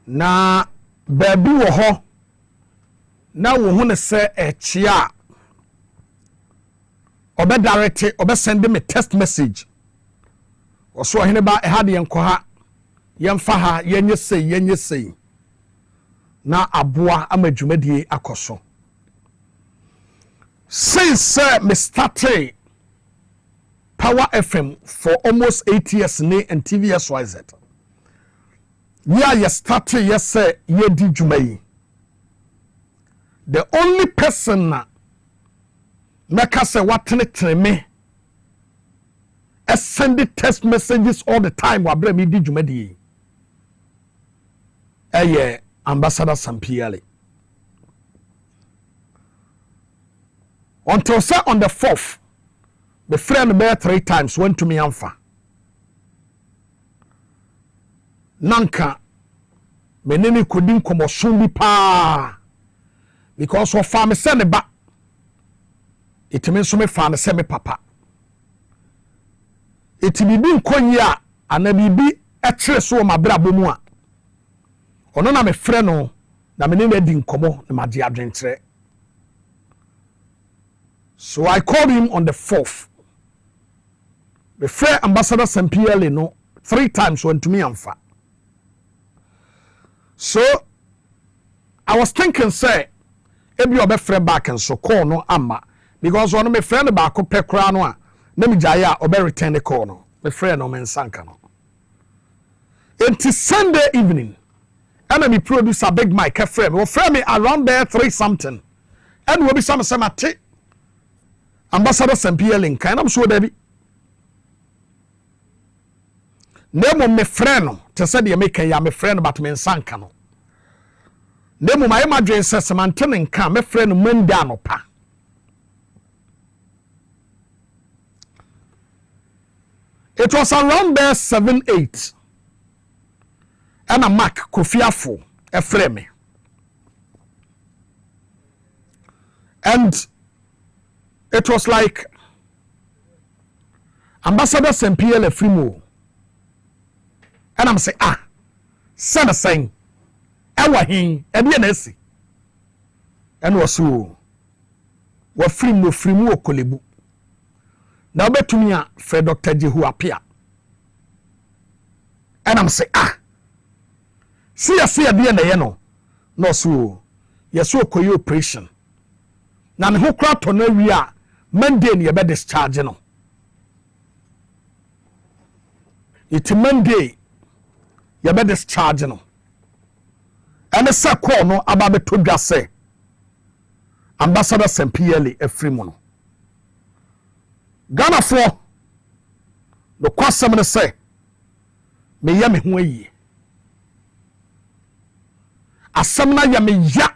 na baby wo ho na wo hu ne se echia obe direct obe send me text message oso Oheneba e ha de yenko ha yemfa ha yenye sei na aboa amadwumadie akoso since me started Power FM for almost 8 years and TVSYZ. Yeah, you started, yes, sir, you did Jumai. The only person make us say what me send text messages all the time while me did Jumadi. Yeah, Ambassador Sampiale. Until say on the 4th. The friend bear 3 times went to me amfa. Nanka meneni kudin komosumbi pa because what farm send ba it means so me farm send me papa it bibi nkonya ana bibi etre so ma bra bomu a ono na me frɛ no na meneni di nkomo na magi adwentre. So I called him on the 4th. The fair Ambassador Sampiale no 3 times went to me amfa. So I was thinking say ebi obe friend back and so call no ama because one of my friend back ko pekra no a na me jaya obe return the call no my friend no men sanka no. Until Sunday evening and me producer Big Mike friend me friend me around there 3 something and we be some mate Ambassador Sampiale nkan am so there be Nemo me friend te said ye make ya me friend but me nsanka no. Nemo my madwen se semantene nka me friend Monday anopa. It was around there 7-8. And a Mark Kofiafo a friend me. And it was like Ambassador Sampiale Frimo. And I'm saying, son saying, ewa hin, NSC. And was so, what free mo kolebu. Now bet to me, Fred Dr. Jehu appear. And I'm saying, see a DNA, no so, yes, so koyo operation. Now, who crowd to know we are, Monday, you better discharge, no. It's Monday. You better discharge no. And the second no about to just say Ambassador Sampiale Efrimono. Ghana for the question say me yami huye. Asamna yami ya.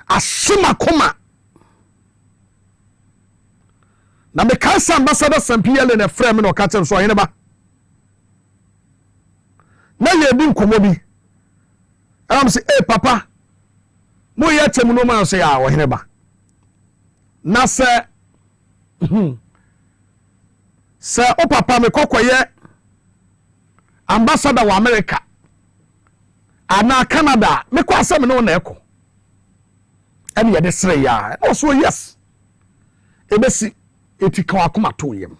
Asuma koma. Na me kansa Ambassador Sampiale na frame no catch him so Oheneba. Na ye bi nkomo bi am say eh papa mo ye tem no man say Oheneba na se se o papa me kokoye ambassador wa America ana Canada me kwa asem no na eko ene ye de sere ya also yes ebesi etika akoma to yem.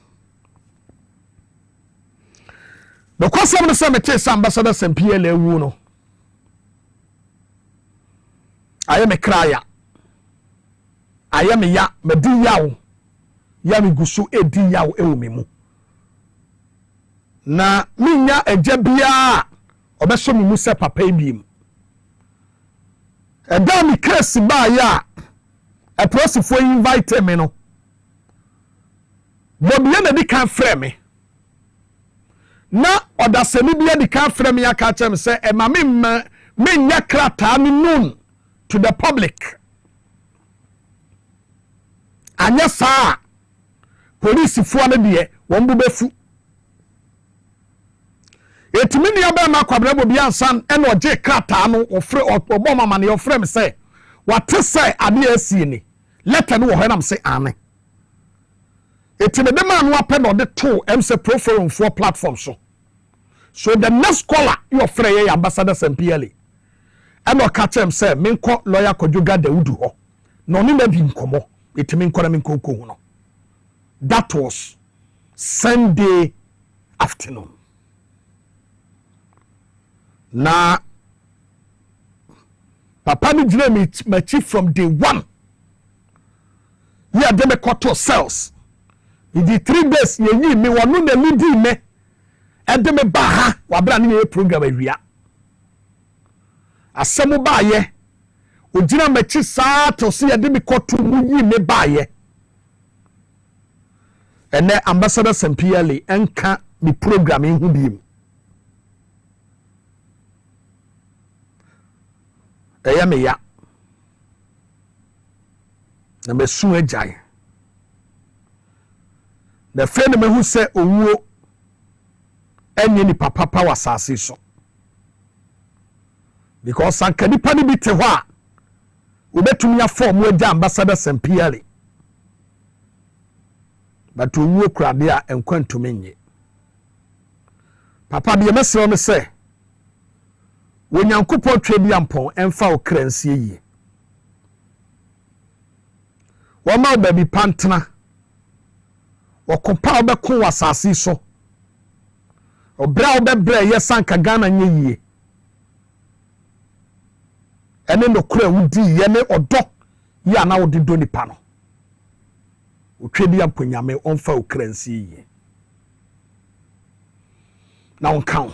The question is say Ambassador Sampiale ewu no. I am a crier. I am a ya me di yawo. Ya mi gusu edi yawo ewu me mu. Na minya eje bia obeso mi mu se papa ebiem. Eda mi case ba ya a prosifo invite me no. Bobia na di kan frɛ me. Na odasemi bia di kan frɛ me aka chem say e ma me nya krata mi known to the public. Anya saa police fo na de won bu befu. Etimi ni aba ma kwabra bobia ansan e no je krata no ofre oboma ma ne ofre me say what say ade asie ni letter no wo nam say ane. Etime de man wa pe no de to MC Pro Forum for platform so. So the next caller your friend ambassador Sempiele. And no catch him say menko lawyer Kojuga Deudu ho. No ni bi nkomo. Etimi nkora menko ko no. That was Sunday afternoon. Na papa ni jire me chief from day one. Yeah, dem quarter cells. In the 3 days ye yi me wonu na ni di me. Ede me ba ha wa bra ni program awia. Asemu ba ye. Ojina mechi saa to se ede me quarter mu yi me ba ye. Ene ambassador Sempiele enka mi program hu biem. Eya me ya. Na me su agyae. The friend me who say owuo enye ni papa wasase so. Because sanka nipa ni bi te ho a obetumi ya form we ambassador Sempiele. But owuo krade a enkwantume nye. Papa bi emese o say wonyankopɔ twa bi ampon emfa okransie yi. Wama baby pantana wakopa obeko wasase so obra obebra yesanka Ghana nye yie ene no kura wudi ye ne odo ya na wodi do nipa no otwedi amponyame onfa okransie yi na onkan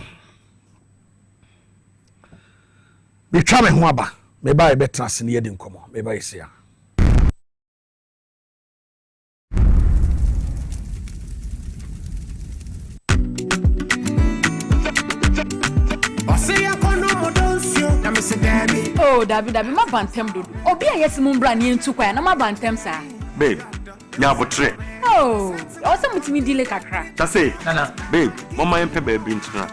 bi twa me ho aba me ba e betrase ne yedi nkomo me ba isia. Oh, David, ma bantem do. Obi ayesi mumbra ni ntu kwa na ma bantem sa. Babe, nya votre. Oh, also mutimi delay kakra. Tase, nana. Babe, mama yempe baby ntuna.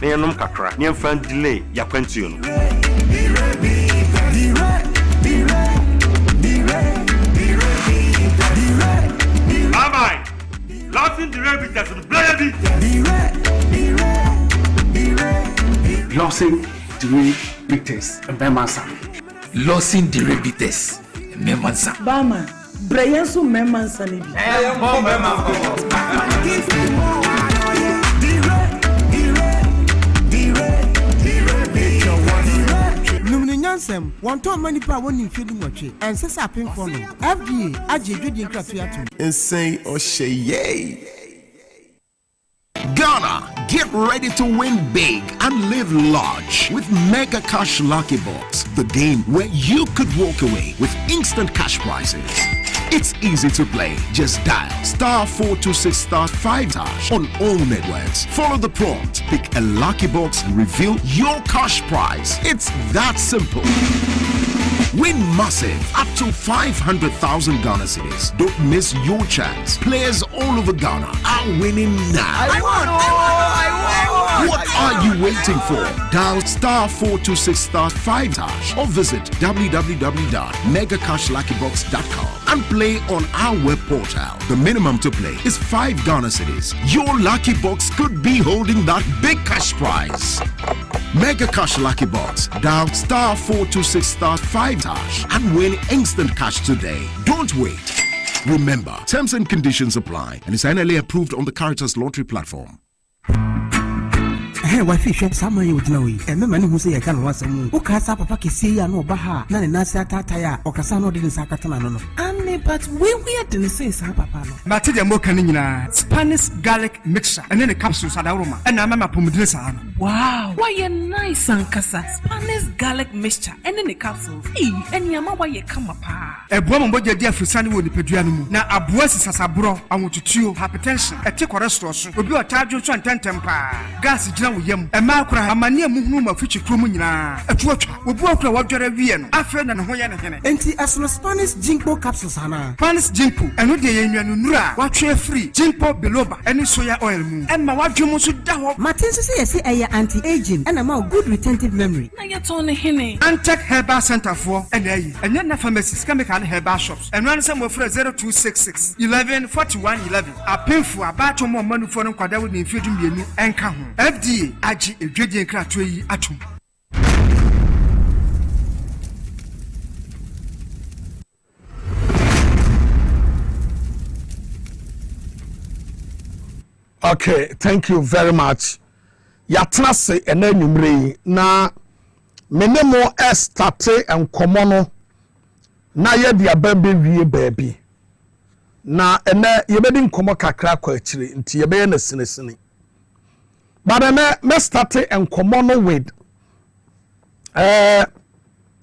Na yenom kakra. Ni yemfa delay ya kwantu yo no. Bye. Laughing the rabbit as the bloody. Losing the bitters and Bemansa. Losing the bitters and Bemansa. Bama, Brian so Memansa. Numiniansem, one time many power in feeling watch and says up in for no. FDA, Ajay, and say, oh, say, yay. Ghana, get ready to win big and live large with Mega Cash Lucky Box, the game where you could walk away with instant cash prizes. It's easy to play. Just dial *426*5# on all networks. Follow the prompt, pick a lucky box and reveal your cash prize. It's that simple. Win massive, up to 500,000 Ghana cedis. Don't miss your chance. Players all over Ghana are winning now. I won! What are you waiting for? Dial *426*5# or visit www.megacashluckybox.com and play on our web portal. The minimum to play is 5 Ghana cedis. Your lucky box could be holding that big cash prize. Mega Cash Lucky Box. Dial *426*5# and win instant cash today. Don't wait. Remember, terms and conditions apply and is annually approved on the Caritas Lottery platform. Hey, why fish? Some you would know it. And the man who say I can once a moon. Who can Papa Kissia no Baha, none in Nasa Tataya, or Casano didn't Sakatano. But we didn't say Papa. Matija Mokanina, Spanish garlic mixture, and then the capsules at aroma, and I'm a pomodressa. Wow, why a nice Sankasa, Spanish garlic mixture, and then the capsules. And Yama, why you come apart? A woman bought your dear for Sunday with the Pedriano. Now, a boss is a bro, I want to chew hypertension, a tick or restaurant, will be a charge of 10 temper. Gas is yam, a macra, a mania movement of future crumina, a torch, will broke a water Vian, a friend and Hoyan. Anti as Spanish jinko capsules. sana. Panis Jimpo, and with the Yanura, watch free, Jimpo Biloba, and soya oil moon, and my wife Jumusu Daho. Martin says anti-aging and amount good retentive memory. Na yet on hine. Antec Herbal Center for and then pharmacies can make herbal shops and run some of 0266 11 41 11. A painful about more money for them Quada with the infusion and come. FDA, Ag, a Jadian Cratui Atum. Okay, thank you very much. Yatna se ene numre na menemo estate and komono na ye dia baby wie baby na ene yebedi nkomo kakra kwa achire nti yebe na sinesine but ene me start and komono with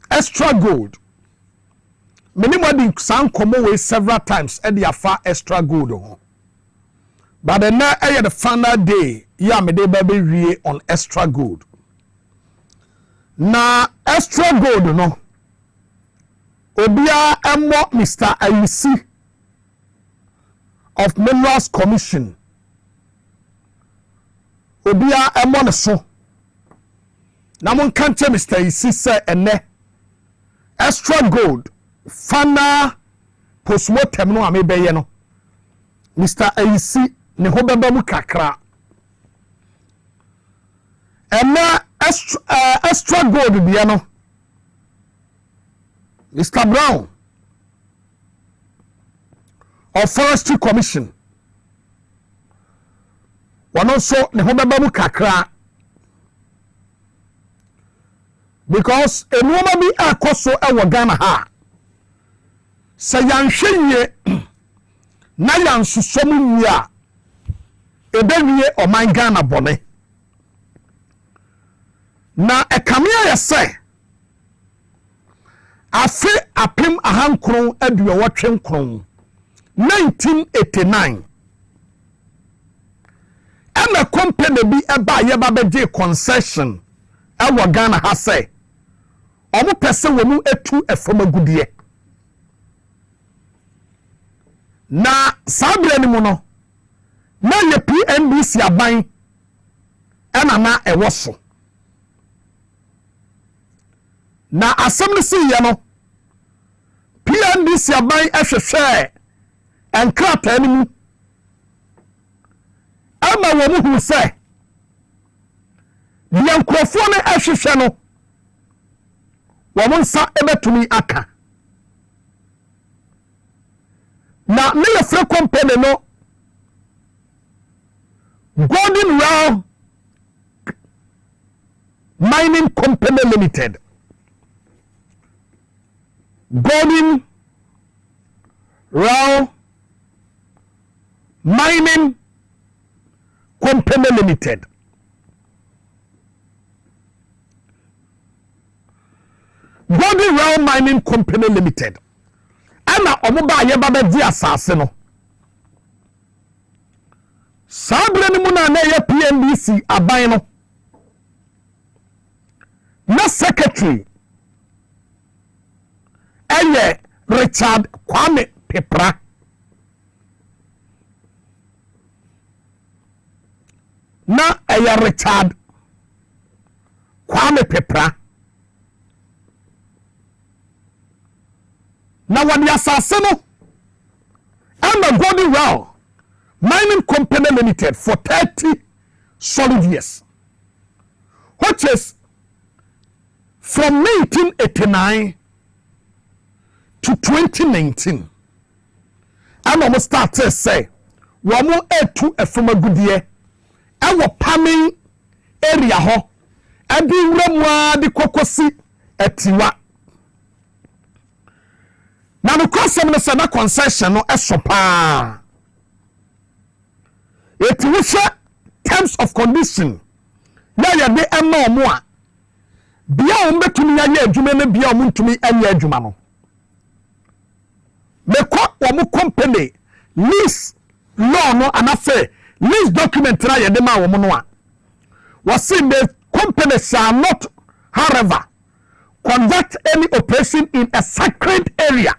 extra gold menemo di san komo we several times e dia fa extra gold ho. But then the final day, yeah, me dey baby we on extra gold. Na extra gold no. Obia emo Mr. Ayusi of Minerals Commission. Obia emo ne so. Na mon kante Mr. Ayusi say ene extra gold final postmortem no amebeye no. Mr. Ayusi ne ho beba mu kakra ena extra gold bia no Mr. Brown of Forestry Commission wano so ne ho beba mu kakra because enuoma bi akoso ewo Ghana ha se yanhwenye na yansusomu nya ebewie oman Ghana bone na ekamia yese afi apim ahankron aduo wotwenkron 1989 ana company bi eba ye ba beje concession ewo Ghana ha se omo pese wo mu etu efamagude na sabre ni mu no na ye PNDC aban ena na ewoso na asem si ye no PNDC aban ehwehwe enkrata ni mu ama wo mu hu se dia nkrofo ne ehwehwe no wo mo nsa ebetumi aka na me ye free company no Golden Rail Mining Company Limited. Golden Rail Mining Company Limited. Golden Rail Mining Company Limited. Ana omoba ye baba di asase no. Sabre ni muna na ye PNDC aban no na secretary eye Richard Kwame Pepra na eye Richard Kwame Pepra na wadi asase no ama Golden Rail Mining Company Limited for 30 solid years, which is from 1989 to 2019. I'm almost start to say, we are etu efumagudie, ewo pamming area ho, ebi wramwa di kokosi etiwa. Na because some na concession no esopa. It was terms of condition. Ya ya de ema omo a bia o mbetumi ya adwuma na bia o ntumi anya adwuma no. Mekọ o mu company lease law no anafe lease document na ya de ma wo no a. Was the company shall not, however, conduct any operation in a sacred area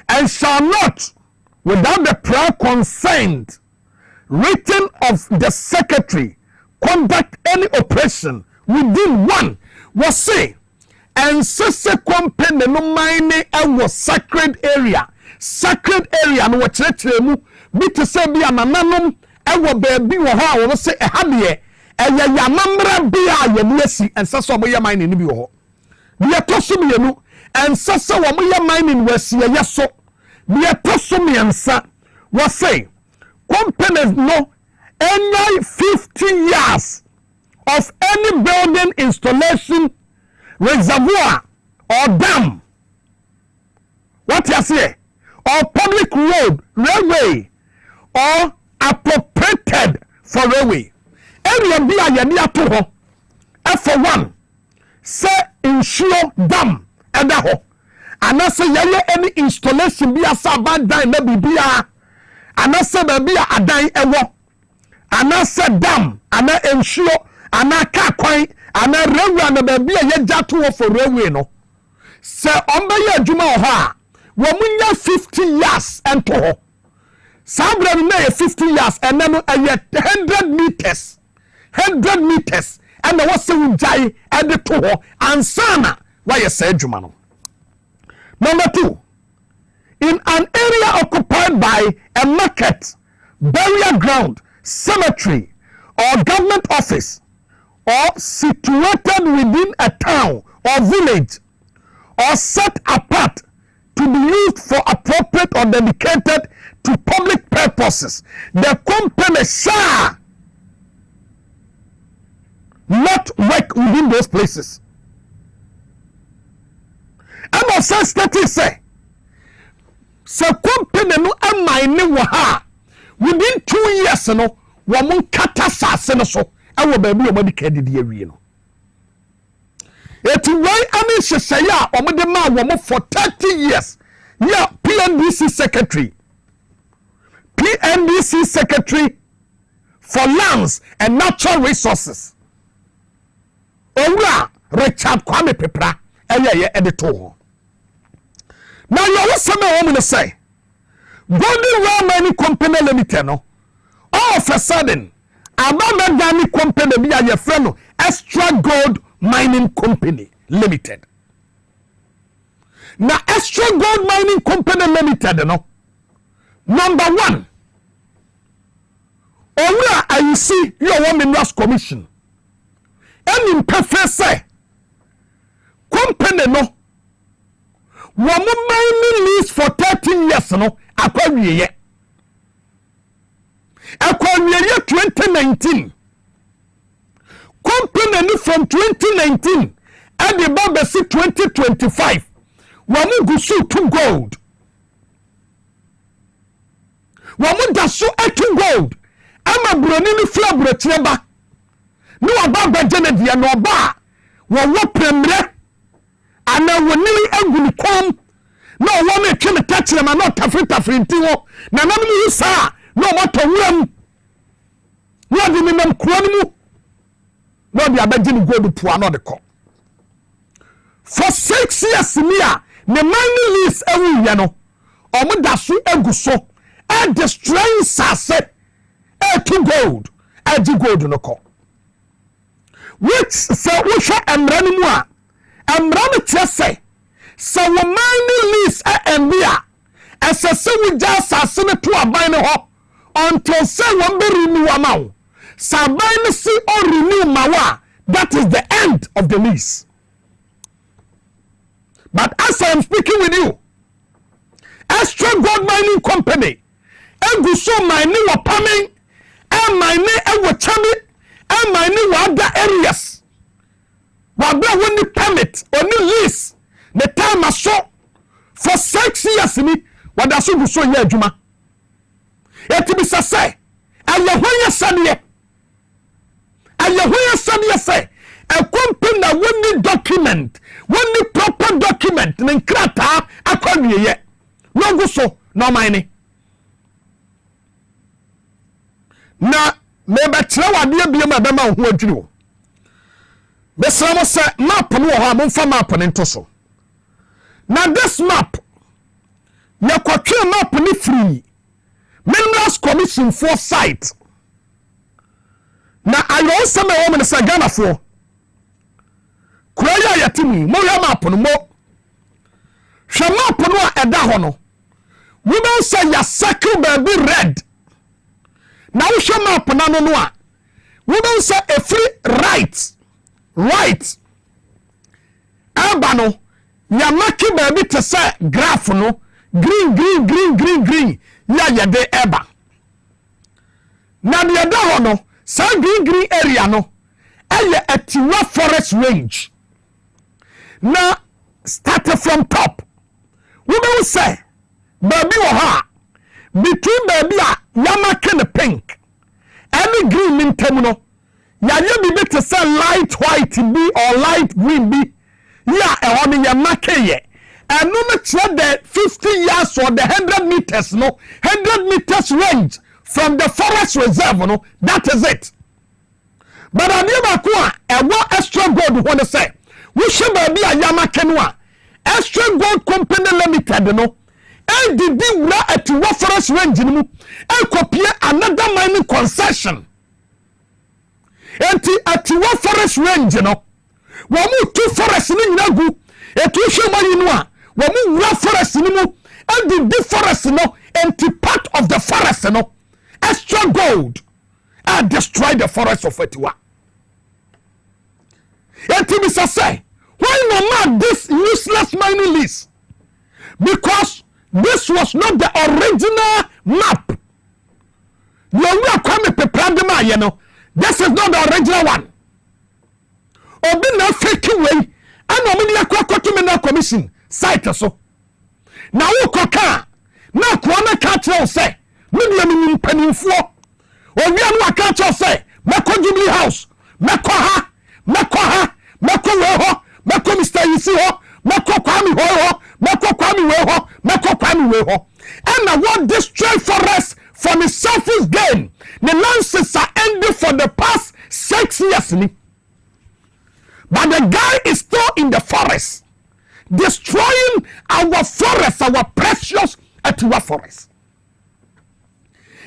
and shall not, without the prior consent written of the secretary, conduct any operation within one. Was say, and so company no mining was sacred area no what mu bi to say bi anananum ewo baabi wo ha wo say e ha de eya yamamra bia ye nuasi and so mo ye mining ni bi wo bi to so mienu and so wo mo ye mining wasi ye so bi to so miensa was say companies no any 50 years of any building installation, reservoir or dam, what you say, or public road, railway, or appropriated for railway. Area be a yania to ho. For one, say ensure dam and a ho. And I say any installation be a sabat dine maybe be a, and I say be a dine ewo. And I say dam and I ensure. Ana ka kwan ana railway na ba bia ye jato for railway no se omba ye adwuma ho a wo munya 50 years ento ho sabra na ye 50 years and then 100 meters and wo se ujai and to ho ansana why ye say adwuma no. Number 2, in an area occupied by a market, burial ground, cemetery or government office, or situated within a town or village, or set apart to be used for appropriate or dedicated to public purposes, the company shall not work within those places. And also stated say company no amine wa ha within 2 years no womun kata sase no so awo baabi o madi kadidi awie no eti why ami hyehyɛ a omode ma wo for 30 years yeah PNDC secretary for lands and natural resources owura Richard Kwame Pepra eye editor ho. Now you was some woman say Golden Well Mining Company Limited no all of a sudden Abama Dani Company be a friend Extra Gold Mining Company Limited. Now Extra Gold Mining Company Limited no number 1 Owura I see your woman Ross Commission and in perfect say company no woman mining lease for 13 years no akwawiye 2019 company no from 2019 and the babesi 2025 woman gusu to gold woman daso to gold ama broni ni fla brocheba no ababa genedia no ba wo premier ana woni aguni kom no wo me tweme tachire ma no tafri ntiwo na nam ni sa no moto wuram no di ni nam kuro ni mu no di abaji ni gold po ano de ko for 6 years mia ne money lease ewu ye no omo daso aguso e destroy sase e to gold e di gold no ko which so wo hwa emra ni mu a amram tiese so wo mining lease embia esese wo ja asase ne to aban ne ho until say wo be renew amaw saban ne si or renew mawa that is the end of the lease. But as I am speaking with you, Extra Gold Mining Company eguso mining wa pamen and mining e wo chami and mining wa other areas wabra woni permit oni lease the time aso for 6 years ni wadaso guso ye adwuma etibi sase ayehwanya sane say a company na woni document woni proper document ne nkrata akwawiye no guso no mining na meba kire wade biema bema ho adwiri wo Besamo say map no ho amfa map ne nto so. Now this map ya kwatwe map ni free Minerals Commission for site na ayo sama wo me se Ghana for kuraya yatimi mo ya map no mo hwe map no a eda ho no we don say ya circle baby red na wo hwe map na no a we don say a free right aba no ya maki baby to say graph no green ya yede eba na de eda ho no sa green area no eye atiwa forest range na start from top we will say baby wo ha between baby a yamake ne pink any green mintem no ya ye bi to say light white be or light green be ya e ho ne yamake ye enu me try the 50 years or the 100 meters no 100 meters range from the forest reserve no that is it but aniba ko a ewo extra gold ho ne say we should be a yamake no a extra gold company limited no and did wura at what forest range no mu and copy another mining concession and at what forest range no wo mu two forest ni nyina gu etu hwe mani no a wo mu wura forest ni mu and the forest no empty part of the forest no extra gold and destroy the forest of Etiwa. Eti say why no man this useless mining lease? Because this was not the original map. You know, this is not the original one. Obi na fake way and omini akwa to me na commission site so. Na wo koka na kwa na ka tell say me ni mpanimfo. Obi anu aka tell say meko Jubilee House, meko ha, meko we ho, meko Mr. Yisi ho, meko Kwame ho, meko Kwame we ho, meko Kwame we ho. And I want this trade forest from a selfish gain. The lances are ending for the past 6 years. But the guy is still in the forest, destroying our forest, our precious Etiwa forest.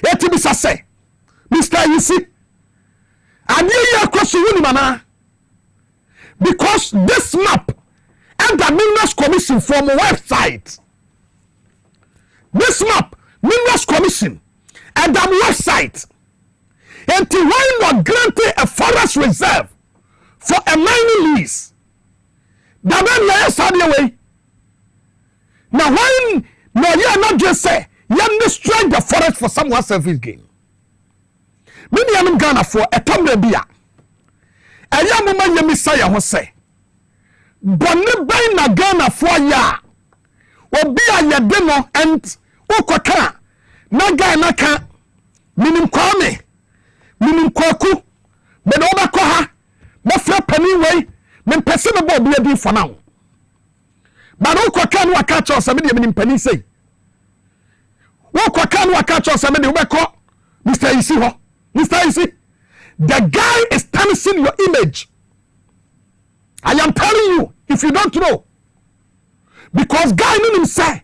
Etibisa say, Mr. Yisi, and you across the mana because this map and the Minerals Commission from a website. This map, Minerals Commission and the website. And to why not granting a forest reserve for a mining lease? That then way. Now why no you not just say you destroy the forest for someone selfish gain? Many am Ghana for a tumble beer. A young woman you messiah who say Bonne bay na Ghana for ya or be a yademo and Okaka na Ghana ka minim kwame minim kwaku but over koha befra penny way men person about be a for now. But Okaka no catch us some minim penny say. Okaka no catch us some we call Mr. Isi. Mr. Isi, the guy is tarnishing your image. I am telling you, if you don't know, because guy knew him say,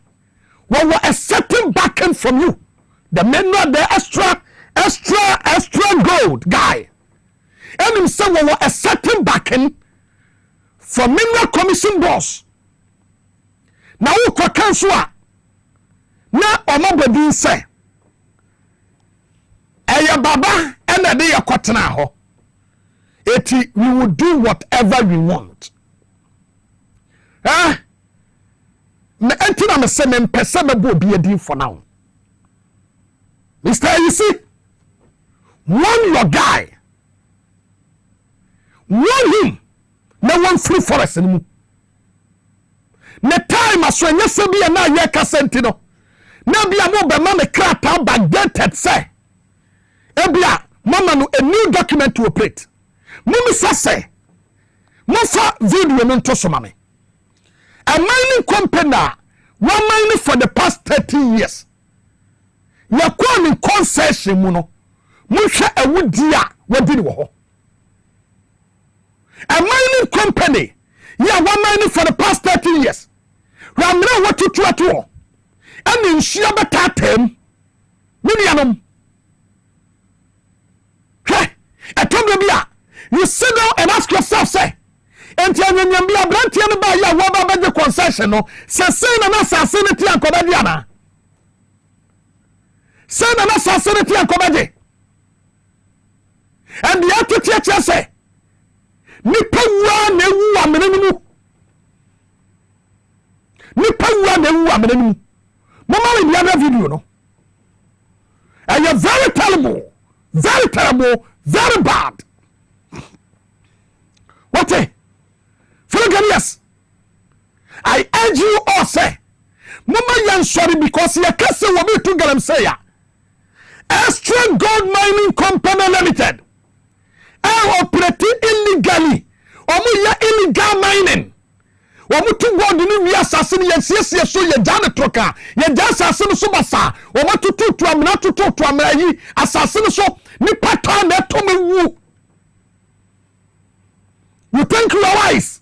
when we're accepting backing from you, the men not the extra gold guy, and him say when we're accepting backing from Mineral Commission boss. Now who can cancel? Now Omo say. Eya baba ena de yakotena ho. Eti we will do whatever we want. Me entina me se me mpese me bo bi edi for now. Mr. You see, warn your guy. Warn him. No one free forest anymore. Ne time aso enya se bi na ye kasenti no. Na bia mo be ma me krata backdated say. Ebia mama no a new document to operate. Mumi say mofa video no to so mame. A mining company one mining for the past 30 years. Ya kwa ni concession mu no. Mo hwe awudi a wadi ni wo ho. A mining company ya one mining for the past 30 years. Ramra what to and in sheer betatem, Minianum. Hey, a Tomabia, you sit down and ask yourself, say, and tell me, be a brand by your rubber the concession, say, send an assassinity and comediana. Send an assassinity and comedy. And the other teacher say, Nipa wa na ewu amenenu. Nipa wa na ewu amenenu. Mama we the other video no. And you're very terrible, very bad. What eh? Yes. I urge you all say, Mama yan sorry because you can't say what we to get them say ya. Extra Gold Mining Company Limited. Operating illegally. Omu illegal mining. Omu tu gold ni wi assassin ye siesie so ye jane troka. Ye jane assassin so basa. Omu tu amna tu amna yi assassin so ni pata na to me wu. You think you are wise?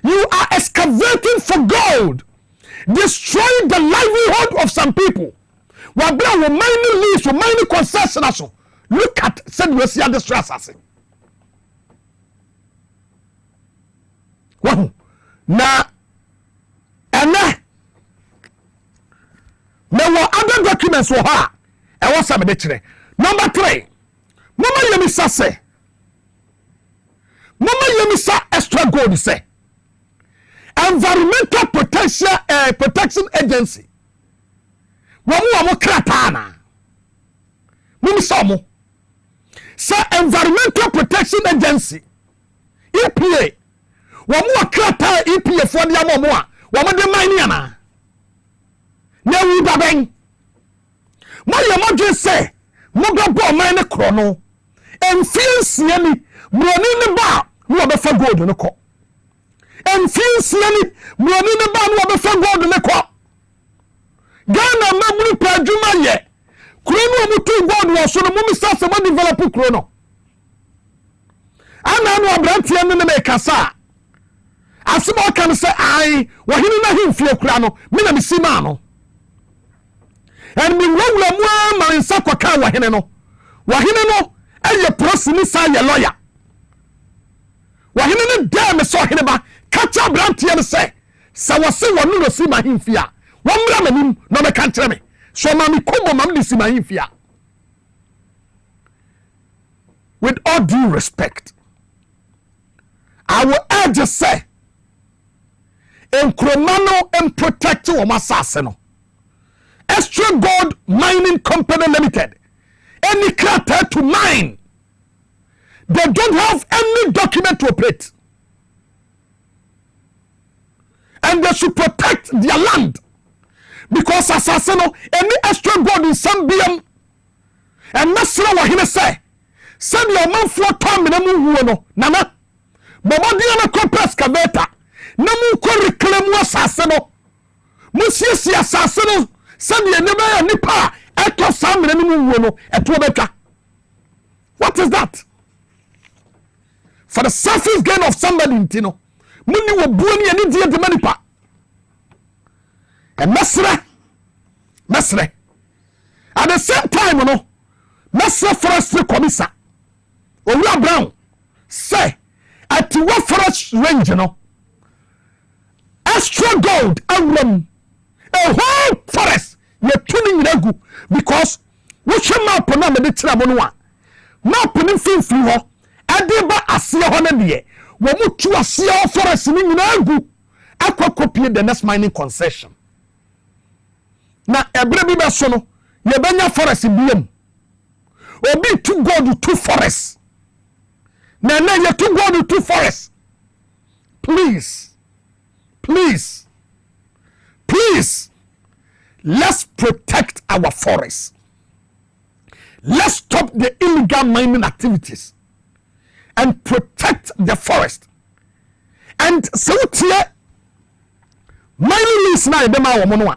You are excavating for gold, destroying the livelihood of some people. Wabra wo mining lease, wo mining concession so. Look at said we see the stress assassin. Wow. Now, there were other documents for her. I was some de Number 3. Mama Yemisa say. Mama Yemisa extra gold say. Environmental Protection Agency. Wamu kratana. Mumi samu. Say Environmental Protection Agency. EPA. Wamu krata EPA for the amomwa. Wamu de mine yana. Ne wu babeng. Mo yemoje say. Moga bo mine krono. Enfiance yani. Broni ne ba. Wo be fa gold no ko. Enfiance yani. Broni ne ba wo be fa gold ne ko. Ghana mabru pa adwuma ye. Krono mutu gold wo so no mumi sase mo develop krono. Ana no abrantie ne me kasa. Asimo kan say ai wo hini na himfie kura no me na misima no. And me wawura mu ma nsa kwaka wo hini no. Wo hini no eye prosini sa ye lawyer. Wo hini ne dem so hini ba kacha abrantie ne say sa wo se wo no si ma himfie a. Wamra manim no me kan kire me. So mami kombo mam lisi ma himfia. With all due respect, I will urge you say, Nkromano and protect you masaseno. Extra Gold Mining Company Limited. Any crater to mine. They don't have any document to operate. And they should protect their land. Because assassino any extra gold in some BM and Nasra wa hine say send your man for time na mu huo no nana bobodi na compress caveta na mu ko reclaim assassino mu siesie assassino send ye neba ya nipa eto sam na mu huo no eto beta. What is that? For the surface gain of somebody intino muni wo buoni ani die de manipa. And Mesre. At the same time, no, Mesre Forestry Commissar, Owura Brown, say, at what forest range, no, extra gold, and a whole forest, you're tuning regu, because which map on the Trabonua, map in film flew, Adeba Asia Honebie, Wamutu Asia forest in Regu, aqua copy the next mining concession. Na ebre bi be so no ye benya forest biem obi to gold to forest na ye to gold to forest. Please let's protect our forests. Let's stop the illegal mining activities and protect the forest. And so tie mining lease na e be ma wo mo no.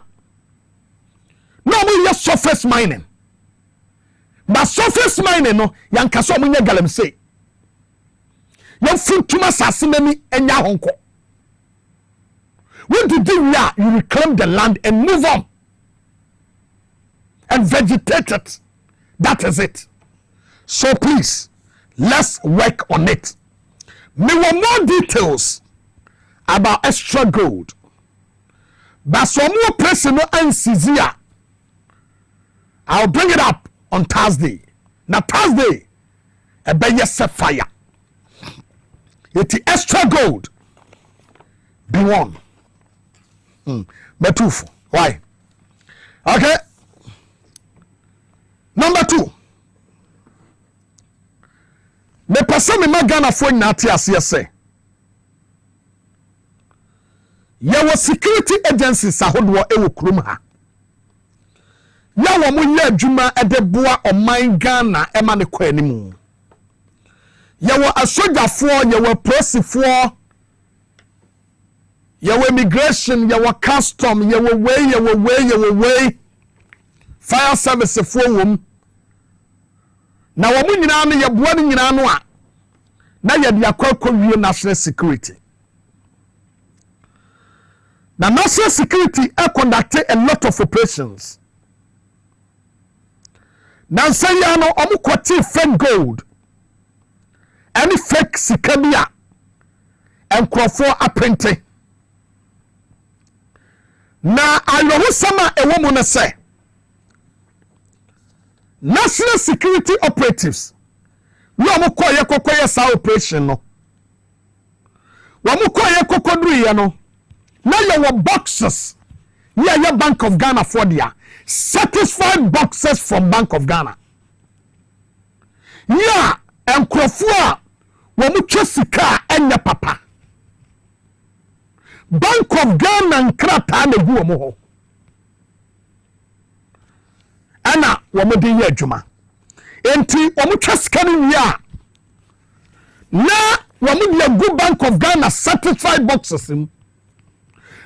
No, we just surface mining. But surface mining, no, yan kaso munya galam say. Yan fruit tuma sasimeni enya honko. When you do that, you reclaim the land and move on. And vegetate it. That is it. So please, let's work on it. Me want more details about extra gold. But some more personal and sincere. I'll bring it up on Thursday. Now Thursday, a better set fire. It's extra gold. Be one. Betufu. Why? Okay. Number 2. Me person me magana phone na tia say. Yawo security agencies ahodo ewo kurom ha. Yawo mo ye adwuma edeboa oman Ghana ema ne kwa animu. Yawo asogafo, yawo polisifoɔ, yawo immigration, yawo custom, yawo way, fire service fo wom. Na wo nyina no yeboa no nyina no a na yede akwa wie national security. Na national security conduct a lot of operations. Na say ya no omukwati fake gold. Any fake sikabia and crofo apprenti. Na ayohu sama ewomu na say national security operatives we amukoye kokoye sa operation no wa mukoye kokodru ye no na your boxes your Bank of Ghana for dia satisfied boxes from Bank of Ghana enkrofo a wa mu twesika enya papa Bank of Ghana nkrata na gu omo ho ana womo de ye adwuma enti womo twesika ni wi a na womo de gu Bank of Ghana satisfied boxes im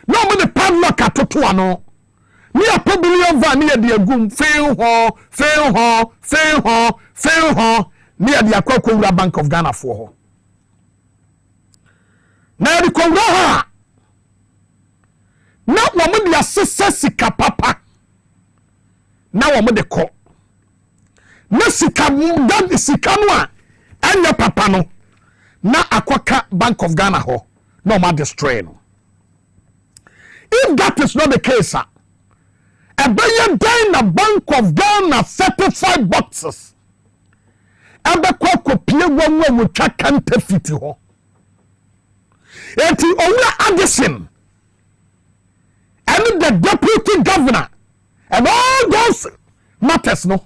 na womo de padlock atoto ano ni a billion van ni de agum fail ho ni de akwa Bank of Ghana for ho na de kwura ha na womo de asese sika papa na womo de ko na sika dan sika no a anya papa no na akwaka Bank of Ghana ho no ma destroy no. If that is not the case, a better day na Bank of Ghana certified boxes ebe kwa kopie wonwo wo twa counterfeit ho enti owura Addison and the deputy governor and all those matters no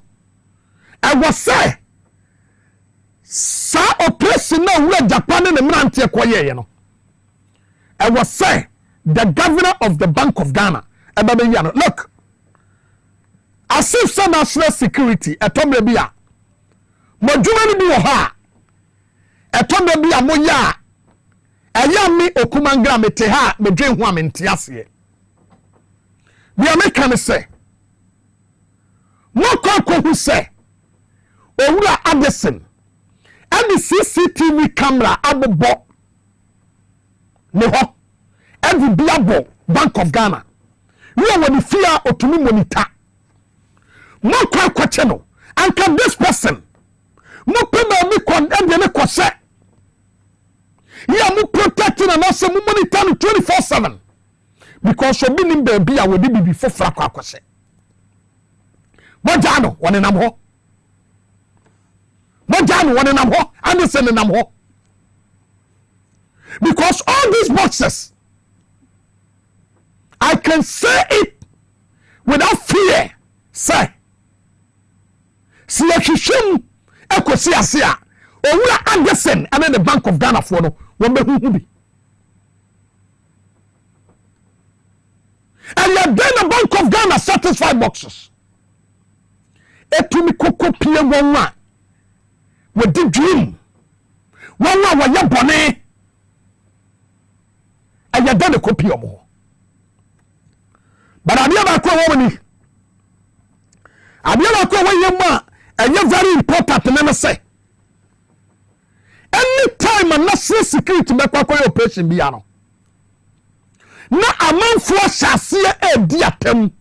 I was say sa operation no we Japan ne mrante ekoye no I was say the governor of the Bank of Ghana look as if some national security etomre bia modwuma ni bi wo ha etomre bia monya eya mi okumangra mete ha medwen ho amente ase bia meka ne se moko hu se owura Addison and the CCTV camera abobo ne ho every biabo Bank of Ghana we want the fear otumi monitor moko kwache no anka this person mo pema mi kon ende ne kwose ya mo protecting and also mo monitor 24/7 because so binim baby a we di bibi fofra kwakose mojano woni nam ho Anderson nam ho because all these boxes I can say it without fear say si ehwehwem ekosi ase a owura Anderson and the Bank of Ghana for no won be hu bi and you then the Bank of Ghana satisfied boxes etumi kokopie wonwa with the dream wonwa wa ye bone and you then the copy omo but abia ba ko woni abia ba ko won and you very important to say anytime a national security make operation bia no na amanfo hyase edi atem.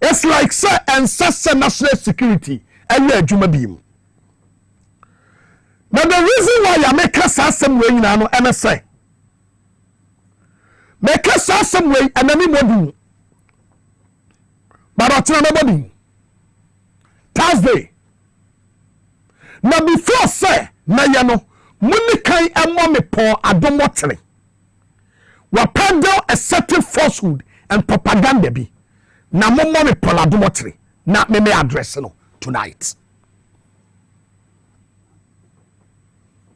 It's like say ancestor national security and adwuma bim. Now the reason why I make us some way now and I say make us some way and anybody but I tell nobody Thursday. Now before say na yano muni kai amome po adomotri. We peddle a certain falsehood and propaganda bi. Na momo me po adomotri. Na me address no tonight.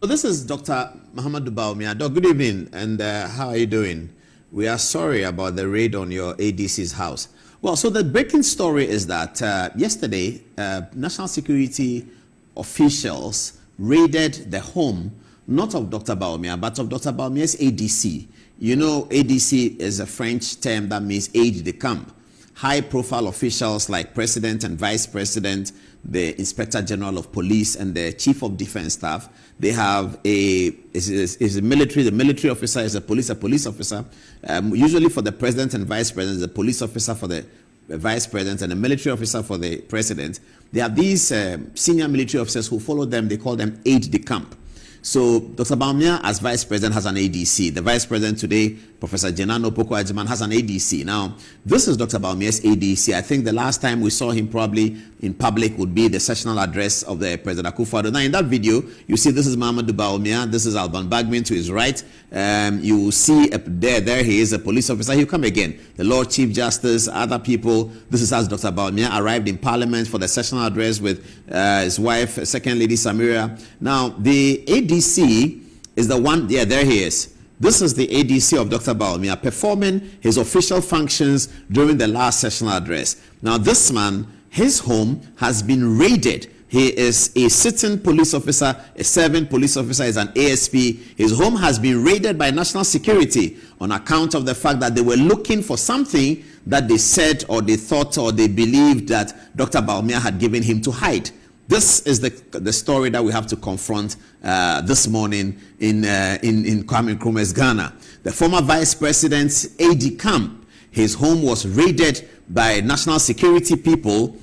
So this is Dr. Oheneba Boamah. Doc, good evening, and how are you doing? We are sorry about the raid on your ADC's house. Well, so the breaking story is that yesterday, national security officials raided the home, not of Dr. Boamah, but of Dr. Boamah's ADC. You know, ADC is a French term that means aide de camp. High-profile officials like President and Vice President, the Inspector General of Police, and the Chief of Defense Staff. They have is a military. The military officer is a police officer. Usually for the President and Vice President, the police officer for the Vice President, and a military officer for the President. They have these senior military officers who follow them. They call them aide de camp. So Dr. Boamah, as Vice President, has an ADC. The Vice President today, Professor Jenano Poko Ajiman, has an ADC. Now, this is Dr. Boamah's ADC. I think the last time we saw him probably in public would be the sessional address of the President Akufo-Addo. Now, in that video, you see this is Oheneba Boamah. This is Alban Bagman to his right. You see there he is, a police officer. He'll come again. The Lord Chief Justice, other people. This is as Dr. Boamah arrived in Parliament for the sessional address with his wife, Second Lady Samira. Now, the ADC is the one, yeah, there he is. This is the ADC of Dr. Boamah performing his official functions during the last sessional address. Now, this man, his home has been raided. He is a sitting police officer, a serving police officer, is an ASP. His home has been raided by national security on account of the fact that they were looking for something that they said or they thought or they believed that Dr. Boamah had given him to hide. This is the story that we have to confront this morning in Kwame Nkrumah's Ghana. The former Vice President's aide camp, his home was raided by national security people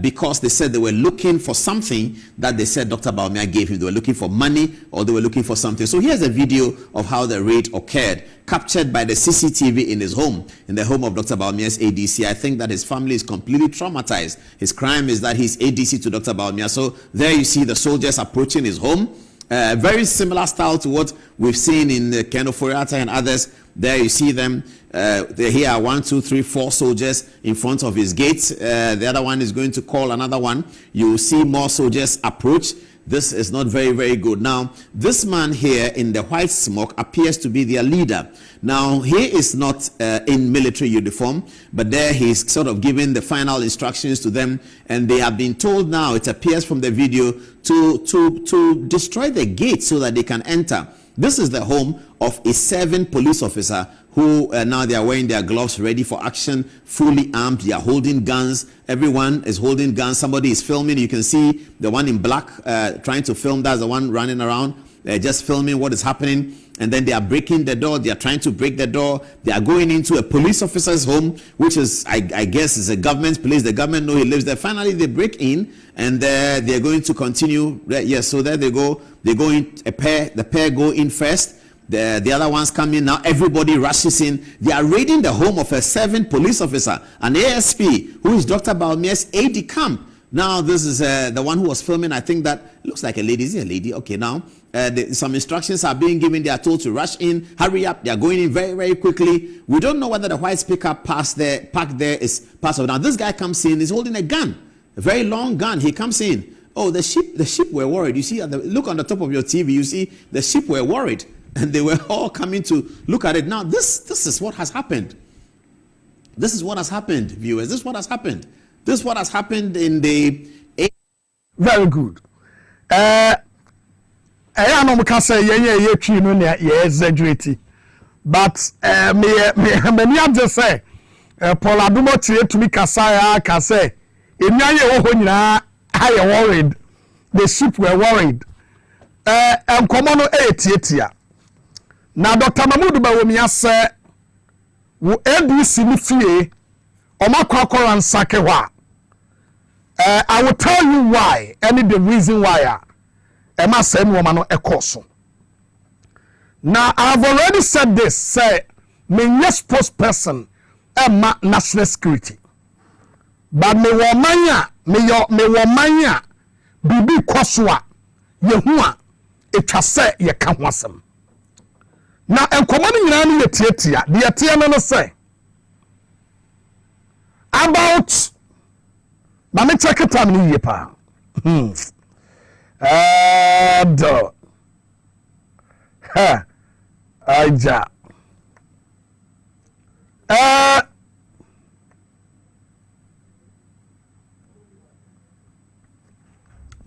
because they said they were looking for something that they said Dr. Boamah gave him. They were looking for money or they were looking for something. So here's a video of how the raid occurred, captured by the CCTV in his home, in the home of Dr. Boamah's ADC. I think that his family is completely traumatized. His crime is that he's ADC to Dr. Boamah. So there you see the soldiers approaching his home. Very similar style to what we've seen in Keno Foriata and others. There you see them. Here are 1, 2, 3, 4 soldiers in front of his gates. The other one is going to call another one. You will see more soldiers approach. This is not very, very good. Now, this man here in the white smoke appears to be their leader. Now, he is not in military uniform, but there he's sort of giving the final instructions to them, and they have been told now, it appears from the video, to destroy the gate so that they can enter. This is the home of a serving police officer who now they are wearing their gloves ready for action, fully armed. They are holding guns. Everyone is holding guns. Somebody is filming. You can see the one in black trying to film. That's the one running around, just filming what is happening. And then they are breaking the door. They are trying to break the door. They are going into a police officer's home, which is, I guess, is a government place. The government know he lives there. Finally, they break in, and they are going to continue. Yes, so there they go. They go in a pair. The pair go in first. The other ones come in. Now everybody rushes in. They are raiding the home of a serving police officer, an ASP, who is Dr. Boamah's aide camp. Now this is the one who was filming. I think that looks like a lady. Is it a lady? Okay, now some instructions are being given. They are told to rush in, hurry up. They are going in very, very quickly. We don't know whether the white pickup parked there is part of. Now this guy comes in. He's holding a gun, a very long gun. He comes in. Oh, the sheep were worried. You see, look on the top of your TV. You see the sheep were worried, and they were all coming to look at it. Now this is what has happened. This is what has happened, viewers. This is what has happened. This is what has happened in the. Very good. I know we can say yeah, no exaggerate, but me just say Paul Adumo to me Kasaya can say I worried. The sheep were worried. Komono 8 yetia. na Dr. Mahmoud Bawumia say wo ADC ni fie omakwa ansake hwa. I will tell you why, and the reason why Emma said woman no ekoso. Now I've already said this, say me yes spokesperson Emma national security. But me womanya, me womanya bibi kwaswa yehua etwa se ye ka ho asem. Na enkomani nyina ne yetiatia, de yetia no say about na me check time ni ye pa. Do. Ha. Aja.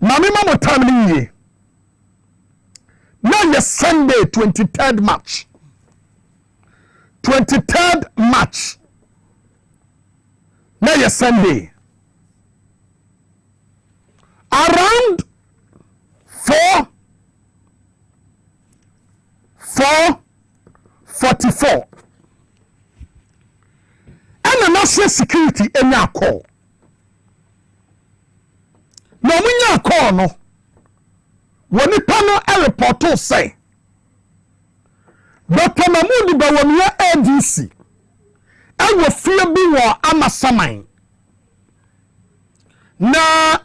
Mami mama time ni ye. Now yes Sunday 23rd March. 23rd March. Now yes Sunday. Around 4:44. And the national security in your call. No, when you call no. When the panel a report say Dr. Mahmoud Bawumia ADC I will fear be war amasamine. Na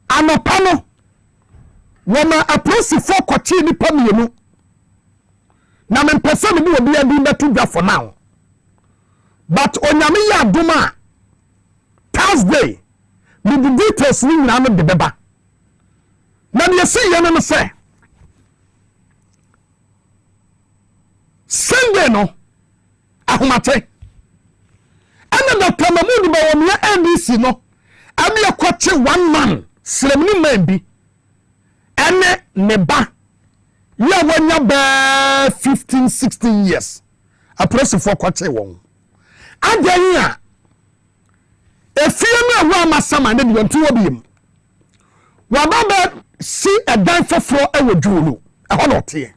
anopano wama apresi for kwachi ni pamienu na mempese ni obi adi betu dwa for now but onyame ya adoma Thursday with the details ni na no de beba na me see ye no say Sunday no ahomate ana Dr. Mahmoud Bawumia ADC no ami akwache one man slemni man bi ene neba ya wanya ba 15-16 years apresi for kwache won adanya efie na wa masama na de ntu obiem wa baba si edan foforo ewojuulu eho no tie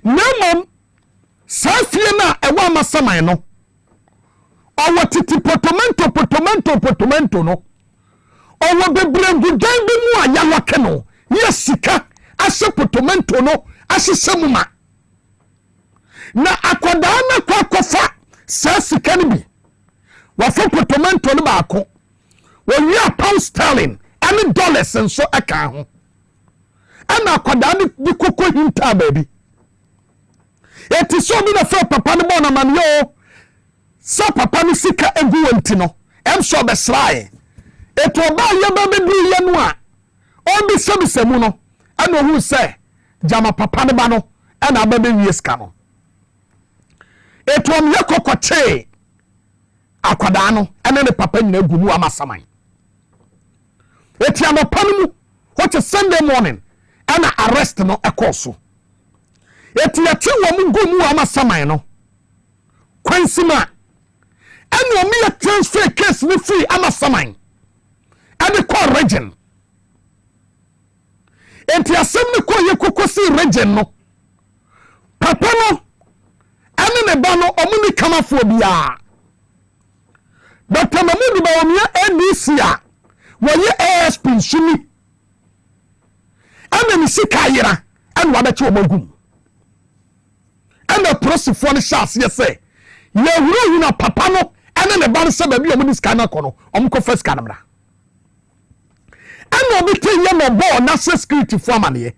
namom safie na ewa masama no owo titi potomento no owo bebrengu dan bi mu ayawake no yesika ase potomento no ase semuma na akoda na kwakofa sa sika ni bi wa fo potomento no baako wo wi pound sterling and dollars nso aka ho ana akoda ni koko hinta baby eti so bi na fo papa no bona man yo sa papa ni sika egu wonti no em so be srae eto ba ye ba be du ye no a o bi sebisemu no ana hu se jama papa ne ba no ana ba be wie sika no eto am ye kokoche akwada no ene ne papa nyina gu mu amasaman eti anopa no mu what Sunday morning ana arrest no ekoso eti ya ti wo mu gu mu amasaman no kwansima and you me transfer case me free amasaman and the call region enti asem ne ko ye kokosi region no papa no ane ne ba no omuni kamafo bia Dr. Mahmoud Bawumia ADC a woye ASP sumi ane ni sika yira ane wabeche omagum ane prosifo ne chance ye say ye wuru na papa no ane ne ba no se ba bi omuni sika na kono omko first sika na bra ane obi te ye no bo national security for amane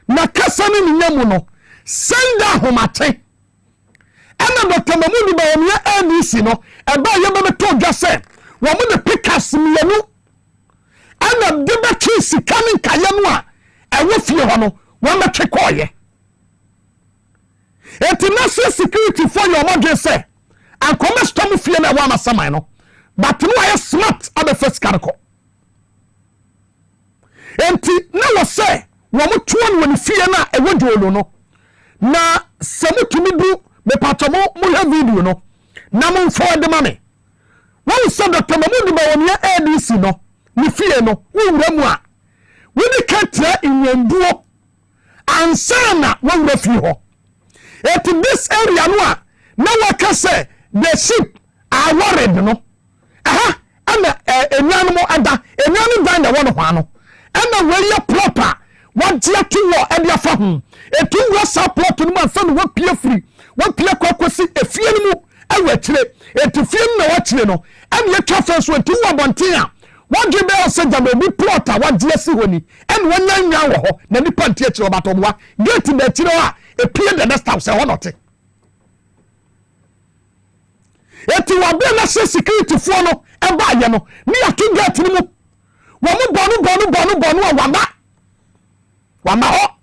na kasa ne nyamu no senda homate ane Dr. Mahmoud Bawumia ADC no eba ye be to dwa se wo mo ne pikas mienu ane de be twi sika ne nkaye no a ewo fie ho no wo me twe koye national security for your mother say and come storm fie na wa masaman no but no I smart abe first karko enti na wo say wo mo tuo no ni fie na ewo jolo no na samutumi du me patomo mo ya video no na mo forward mame wo say Dr. Mahmoud Bawumia ADC no ni fie no wo wura mu a wo ni katra inwanduo ansana wo wura fie ho this area no a na waka say the sheep are worried no and enyanum ada enyanum dan na wono hwa no and we are proper what dia to war e dia fa hu etu wo support no man fa no wa pie free wa pie kwakwasi efie no mu awa kire etu fie no wa kire no and ye twa fa so etu wa bonten a what give us say jam bi plot a what dia si honi and wonyan nwan wo ho na nipa ntie kire obatobwa gate na kire a e pie the next house say honote etu wa be na security fo no e ba ye no ni atu gate ni mu wo mu bonu wama ho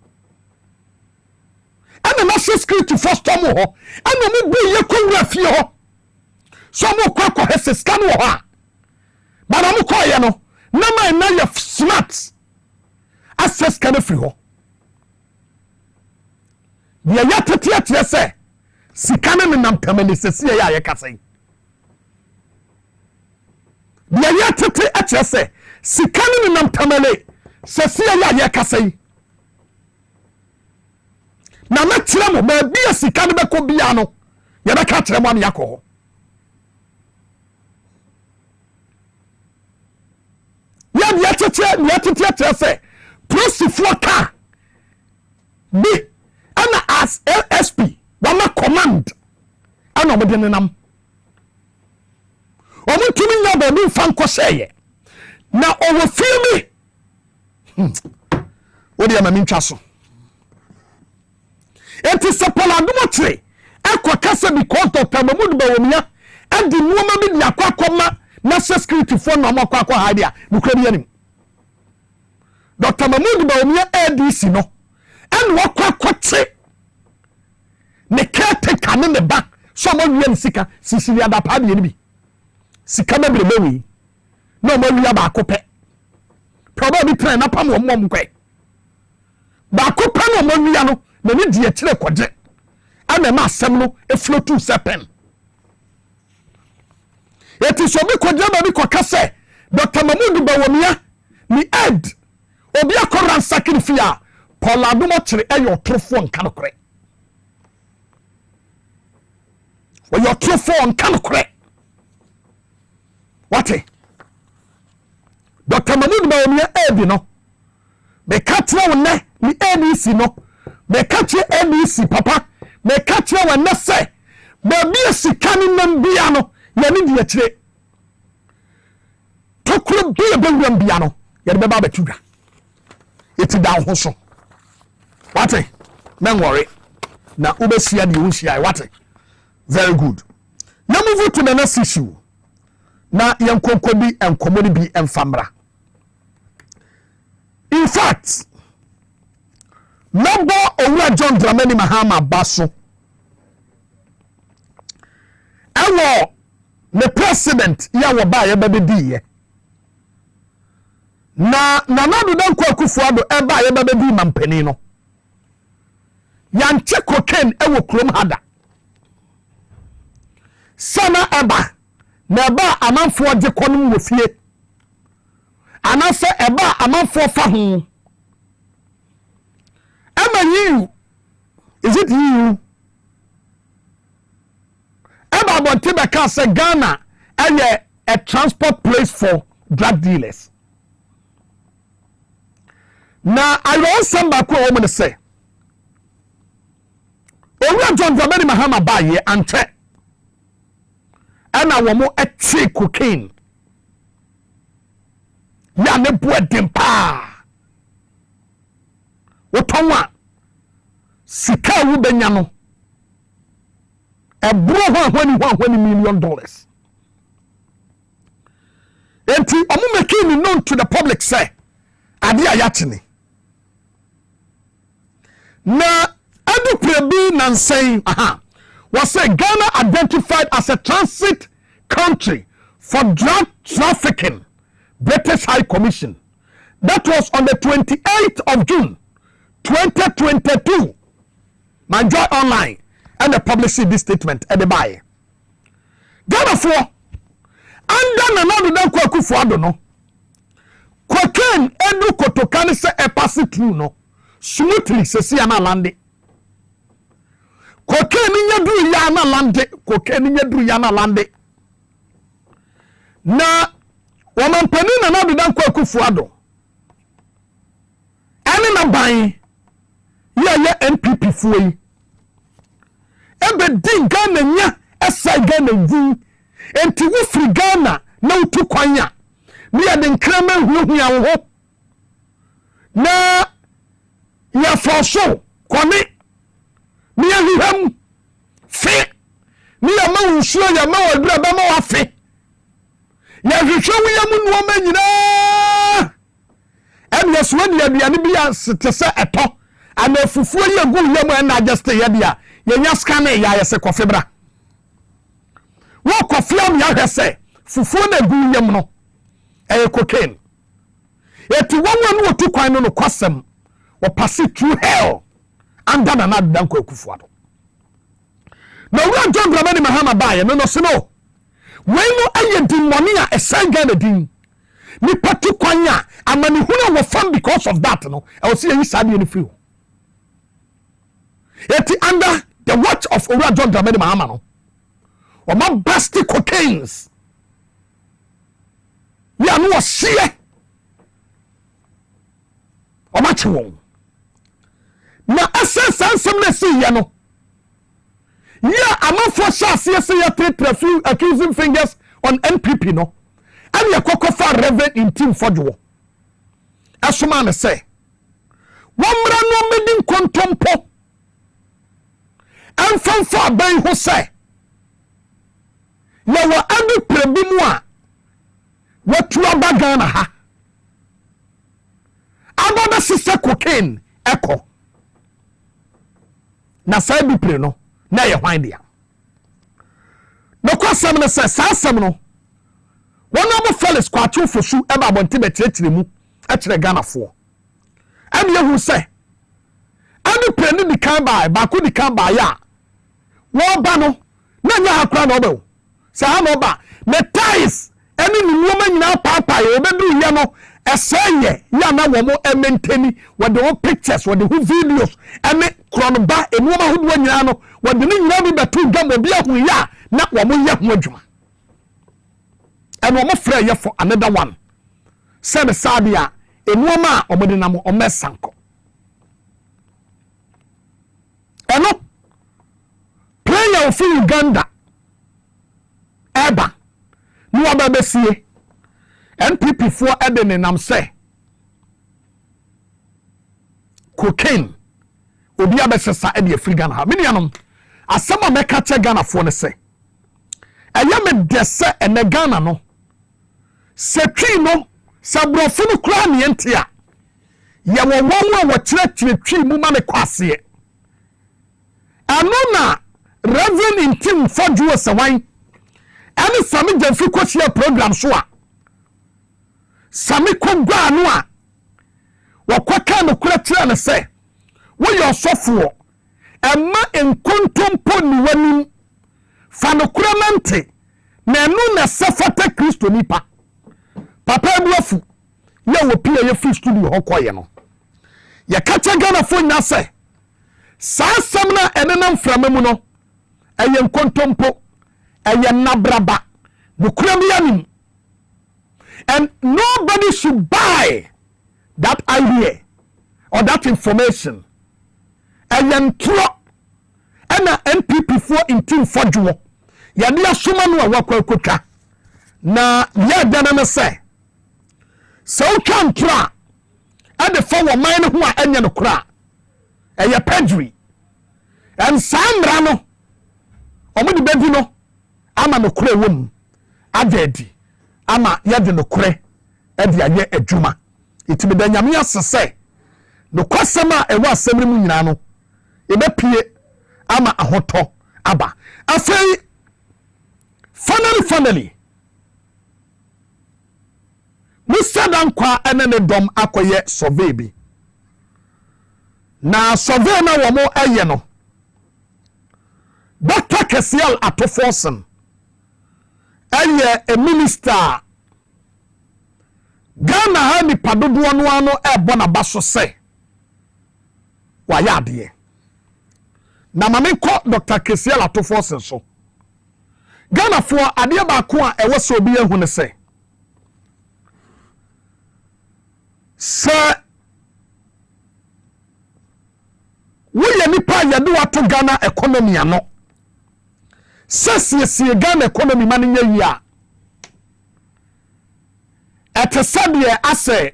ana na security first time ho ana mu bi ye kwura fie ho so mu kwakọ hese scan ho ha bana mu ko ye no na ma na ye smart access can free ho ye ya tete se sikana me nam tamani sesi ya ye kasai ye ya tete se sikana me nam tamale sesi ya ye kasai na na kire mo ba bia sika ne beko bia no ye be ka kire mo am yakọ ya bia tete se prosifo ka bi ana as LSP wama command ana mo de nenam o mo tumi nya ba bi fan ko seye na o wo feel me o de ma mi ntwa so enti sepola dumotre akokasa because Dr. Mahamudu Bawumia adi nuoma bi yakwa na security for no makwa hadia nukrebi anim Dr. Mahamudu Bawumia ADC no en wakwa kote ne caretaker ne ba so mo wi sika sisi ada pa de bi sika na bere mewi no mo wi ba akopɛ probably train na pam wo mom kwai ba akopɛ no mo wi no na ni die kire koje ana ma asem no e flow to sepen eti so bi koje ba bi kokase Dr. Mahamudu Bawumia ni ed obi akoran sacrifice Paula do mo kire eyo trofo nka nokre wo yo trofo nka nokre wate Dr. Mahamudu Bawumia ed no be katra wonne ni ADC no me catch NBC papa me catch when na say be bi sika ni nam bia no ya ni die kire tokuro bi be wam bia no ya be ba betudwa eti da ho so wate men worry na ubesia de unsia wate very good na move to the next issue na yankonko bi enkomoni bi enfamra in fact Number Owura John Dramani Mahama Basso. Ewo the president ya wo ba ye bebe di ye. Na do dan kwa Kufuado e ba ye bebe di mampani no. Yanche cocaine ewo krom hada. Sana eba na ba amanfo de konum wo fie. Anase eba amanfo fa ho. You is it you? About Tibeka say Ghana and a transport place for drug dealers. Now I want somebody who woman say, Owura John Dramani Mahama Baye ante, and I want more a cheap cocaine. Ya ne boy dempa. Otonwa sika wu benya no ebro $120 million enti omo making it known to the public say ade ayatene na adu prebi nansay was say Ghana identified as a transit country for drug trafficking British High Commission that was on the 28th of June 2022. My joy online and the publishing this statement at the buy. Therefore, under another than Kufuado no. Cocaine edu kotokani se e pass through no. Smoothly se si ana lande. cocaine nya duru ya na lande cocaine nya duru ya na lande na womampani na na do dan kwakufu ado ene na ban ye NPP fuyi ebe din Ghana nya esa Ghana din enti wo free Ghana na utu kwanya mi ya den krama hu ya wo na ya foso kwani mi ya hiham fe mi ya ma unsuo ya ma wadura ba ma wa fe ya hwehwe wo ya mu no ma nyina em ya suwa dia bia ne bia tese eto ana fufuo ya gu ya mu na just ya dia ya nya scan ya ya se kofebra wo kofiam ya hwese fufuo na gu ya mu no cocaine eti wonwa no tu kwan no kwasem wo pass through hell under na dan ko akufuado na wo John Dramani Mahama baye no se no we no aye demoni a esan na din ni patu kwanya amani huna wo fam because of that no I will see you sabi any feel eti under the watch of John Dramani Mahama no o ma basti cocaines ya no sie o ma chiwon na asansam na si ya no ya amafo shase se ya trafficking accusing fingers on NPP no and ya kokofa reverend in team fodwo asoma na say womra no medin kontompo amfanfo aban ho say ya wa adu prebimu a watu abagana ha ababa sisa cocaine echo na sai bi pre no na ye hwan dia no kwasam no se sasam no wona mo felix kwatu fosu eba bonte bekirekire mu akire Ghana fo am yehu se adu pre ni dikan ba ko dikan ba ya wo ba no na nya akra no ba se ha no ba me ties eni ni nwoma nyina papa ye obedu ye no esenye ya na wo mo maintain with the pictures with the videos ene kron ba enwoma hodo nyina no with the nyina bi betu gam obi ahu ya na wo mo ye ho adwuma ene wo mo frɛ ye for another one said sabia enwoma omode nam omesanko eno player of Uganda eba ni wa ba besie NPP for edene nam say cocaine obi abesesa e de free Ghana ha me nuanom asema meka che Ghana for ne say eya me dese ene Ghana no setwi no sabrofo no kra ne ente a ye wo won wo kire twi mu ma me kwase anu na reverend in team fodwo sewan ani sami jamfi kwachia program so a sami kogwa anu a wakwaka no kura tira ne se wo yo sofo emma enkontompo ni wanim fa no kura mante na enu na sefata Kristo nipa papa ebuafu ye wo pia ye free studio hokoye no ye kacha Ghana fo nya se sa samna enenam framamu no eye enkontompo eye nabraba no kura mianim. And nobody should buy that idea or that information. And then NPP for in team for Juo. Yadia Sumanu Wakwaka. Na Yadana say. So can try. And the former mine who are any cra. And your perjury. And Sandrano. Omudi Bedino. Ama no kre wom. Adedi. Ama yade no kure e de aye adwuma itimi da nyame asese no kwasema ewa asemre mu nyina no e be pie ama ahoto aba afei finally musadan kwa ene ne dom akoye survey bi na survey na wo mo aye no Dr. Kesial Atoforsen a minister Ghana ha ni padodo no ano e bona baso se wa yade na mame ko Dr. Kesiel Atofo so Ghana for ade ba ko a ewo so obi ehu ne se woyɛ nipa yɛde wato Ghana economy ano sɛsiesie Ghana economy ma ne nya yi a ɛtesɛdeɛ asɛ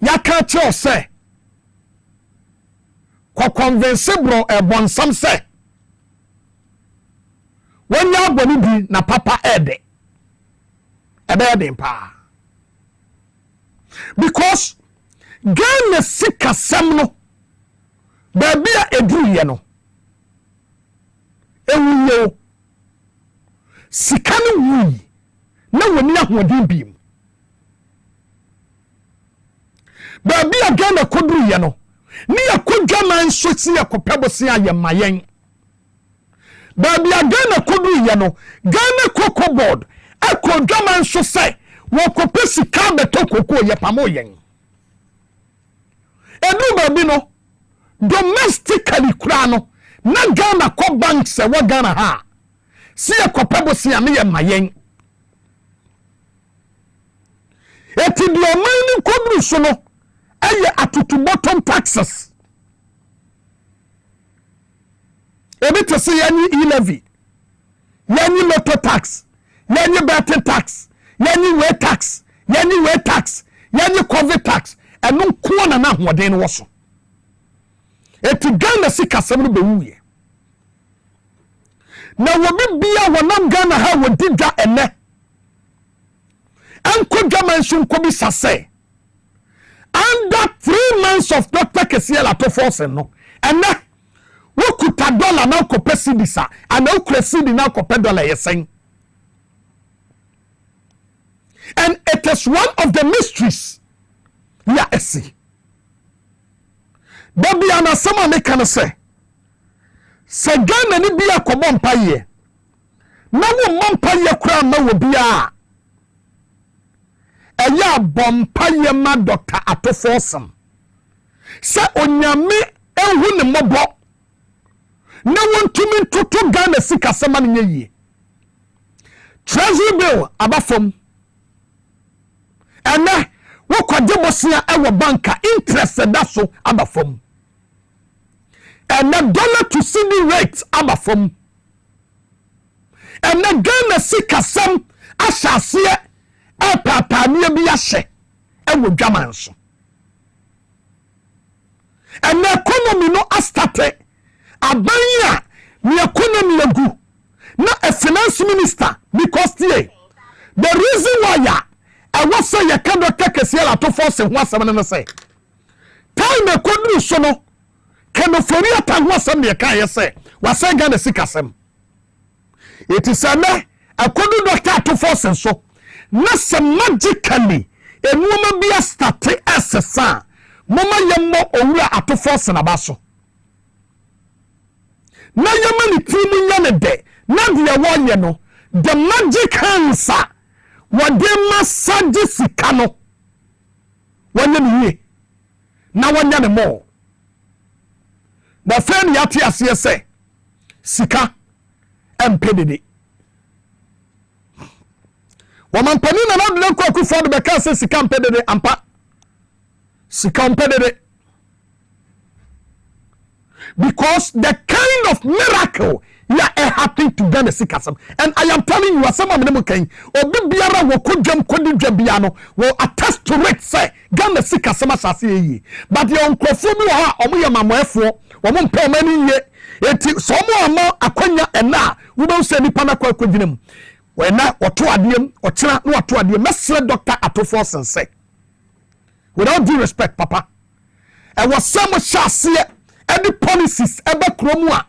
yaka kyerɛ sɛ kwa convince bro ebonsam sɛ wonya abɔne bi na papa ede pa because Ghana sika sem no baby a edruye no ewuye o sika no wuyi na woni ahodin biem baby a Ghana kodruye no ni yakodwa man so si yakopebo se ayemayen baby a Ghana kodruye no Ghana Cocoa Board akodwa man so se wokope sika beto koko ye pamoyen edu baby no domestically kura no na Ghana ko bank se wa Ghana ha si yakopebo se ayemayen eti di omani kodru so no aye atutu bottom taxes ebite se yanyi e-levy yanyi motor tax yanyi betting tax yanyi way tax yanyi covid tax enu ko na hoden no so eti Ghana sika sem no bewuye na wobi bia wonam Ghana ha wodi dwa ene anko Ghana nso ko bi sase under 3 months of Dr. Kesiel Atofo no ene wokuta dollar na ko pesidisa ana ukresi na ko pe dollar yesen and it is one of the mysteries ya esi baby ana sama me kan se Ghana ni bia ko bompaye na wo bompaye kura ma wo bia eya bompaye ma Dr. Atofo se onyame ehu ne mobo na wontumi toto Ghana sika sema ne yie treasury bill abafom ene wo kwaje bosia ewo banka interest da so abafom ene dollar to cedi rate abafom ene Ghana sika sem asase epapanie bi ahye ewo dwaman so ene economy no astate abanya ni economy agu na a finance minister because the reason why I was say you cannot take a seal to force and what someone say time e kodru so no kenofori atan what some you can say was say Ghana sikasem it is a me akodu doctor to force and so na some magically a woman be a start as a son mama yemmo owura ato force na baso na yamani timu nyane de na dia wonye no the magic answer wade massage sika no wonye niye na wonye ne mo the friend yati asiye se sika empedede wamampani na nadule kwa kuford beka se sika empedede ampa sika empedede because the kind of miracle happening to Ghana sikasam and I am telling you some of them can obi biara wo kodwam kodidwa bia no will attest to it say Ghana sikasam asase yi but the onkrofo bi ha omo ye mamoefo omo mpa mani ye eti so mo ama akwanya ena wo don se nipa na kwa kodwinam wena oto adiem okira na oto adiem mesre Dr. Atofo sense without due respect papa e was some shase any policies ebe kromu a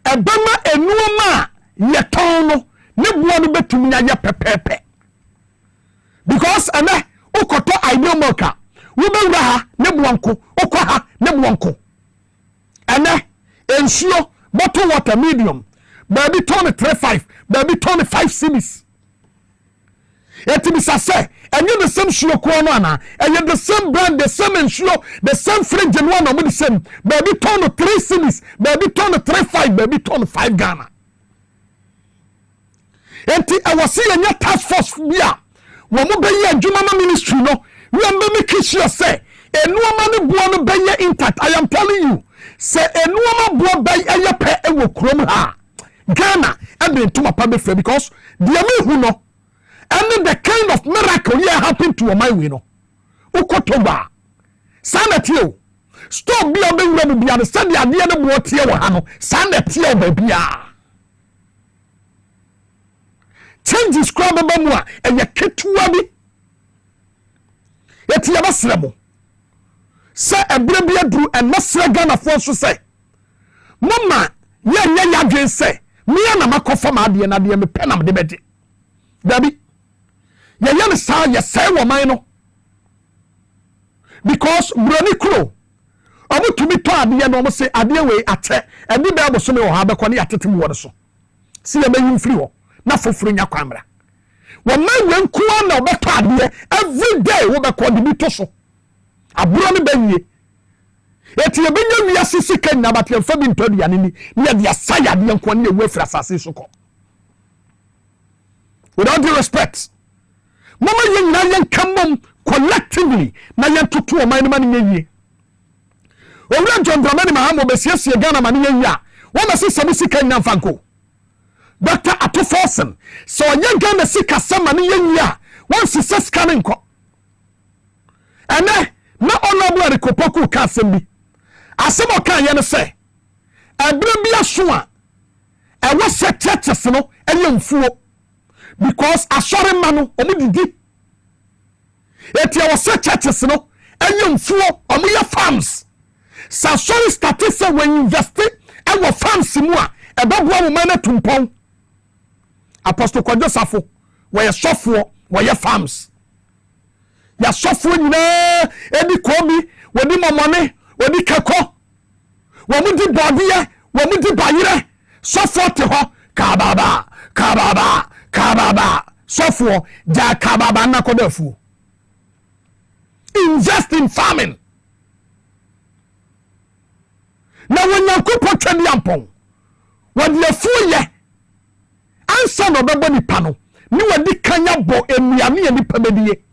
ebema enuoma ye ton no ne bua no betumi nya ye pepepe because ene ukoto ideal moka wo bewura ha ne buanko ukwa ha ne buanko ene ensuo bottle water medium baby ton 35 baby ton 5 cedis Etibisa say, and you the same shoe corner, and you the same brand, the same ensure, the same fridge and one of the same. Baby turn 3 cities, baby turn 3-5, baby turn 5 Ghana. Enti I was seeing your task force here. When we be here, Jumama ministry, no, we are making sure say, a no man born be here intact. I am telling you, say a no man born by a pay a will chrome ha. Ghana, and then to my public friend because the me who know. And then the kind of miracle here happened to my winner. Ukotoba. Sanatio. Stop be a baby be understand the idea of what here were hano. Sanatio baby. Change the scrub of Bamwa and your kit to Wabby. Yet you have a sremo. Say a baby drew and Master Ghana force to say. Mama, ya say. Me and a mako from Adi and Adi and penam de bedi. Baby. Ya sa ya say wa mine because broni kro omo to me to ade no mo say ade we ate e bi ba so me wo ha be ko ne atete mu wo so si ya mayim free ho na foforo nya kwamra wo ma wenku na obeto ade every day wo be ko de bi to so aburo ne banye eti ye benya wi asisi kan na batem fa bi nto dia ni ya dia saya de nko ne we fra asase so ko without due respect mama yen na yen kamom collectively na yen tutu o man man yeyi owura John Dramani Mahamo be siesie Ghana man yeyi a wona se sabi sika nya fanko Dr. Atoforsen so yen Ghana sika sama ne yeyi a won sisa scanning ko ene na honorable Rikopoku ka sembi asemo kan yen se abira bi aso a e wo se churches no enye mfuo because asore manu omudidi eti I was churches no enye mfuo omuye farms sa sorry statistics when invest our farms mu a ebabo mo mana tumpon apostle Kwadwo Safo we sofo we farms ya sofo nyina edi kobi we di momone we di keko we mudi bodiye we mudi bayire sofo te ho kababa sofo ja kababa na kodafu invest in farming na when Yankopon twedi ampon wadi afuye ansa no bebo nipa no ni wadi kanya bo enuane ye nipa bedie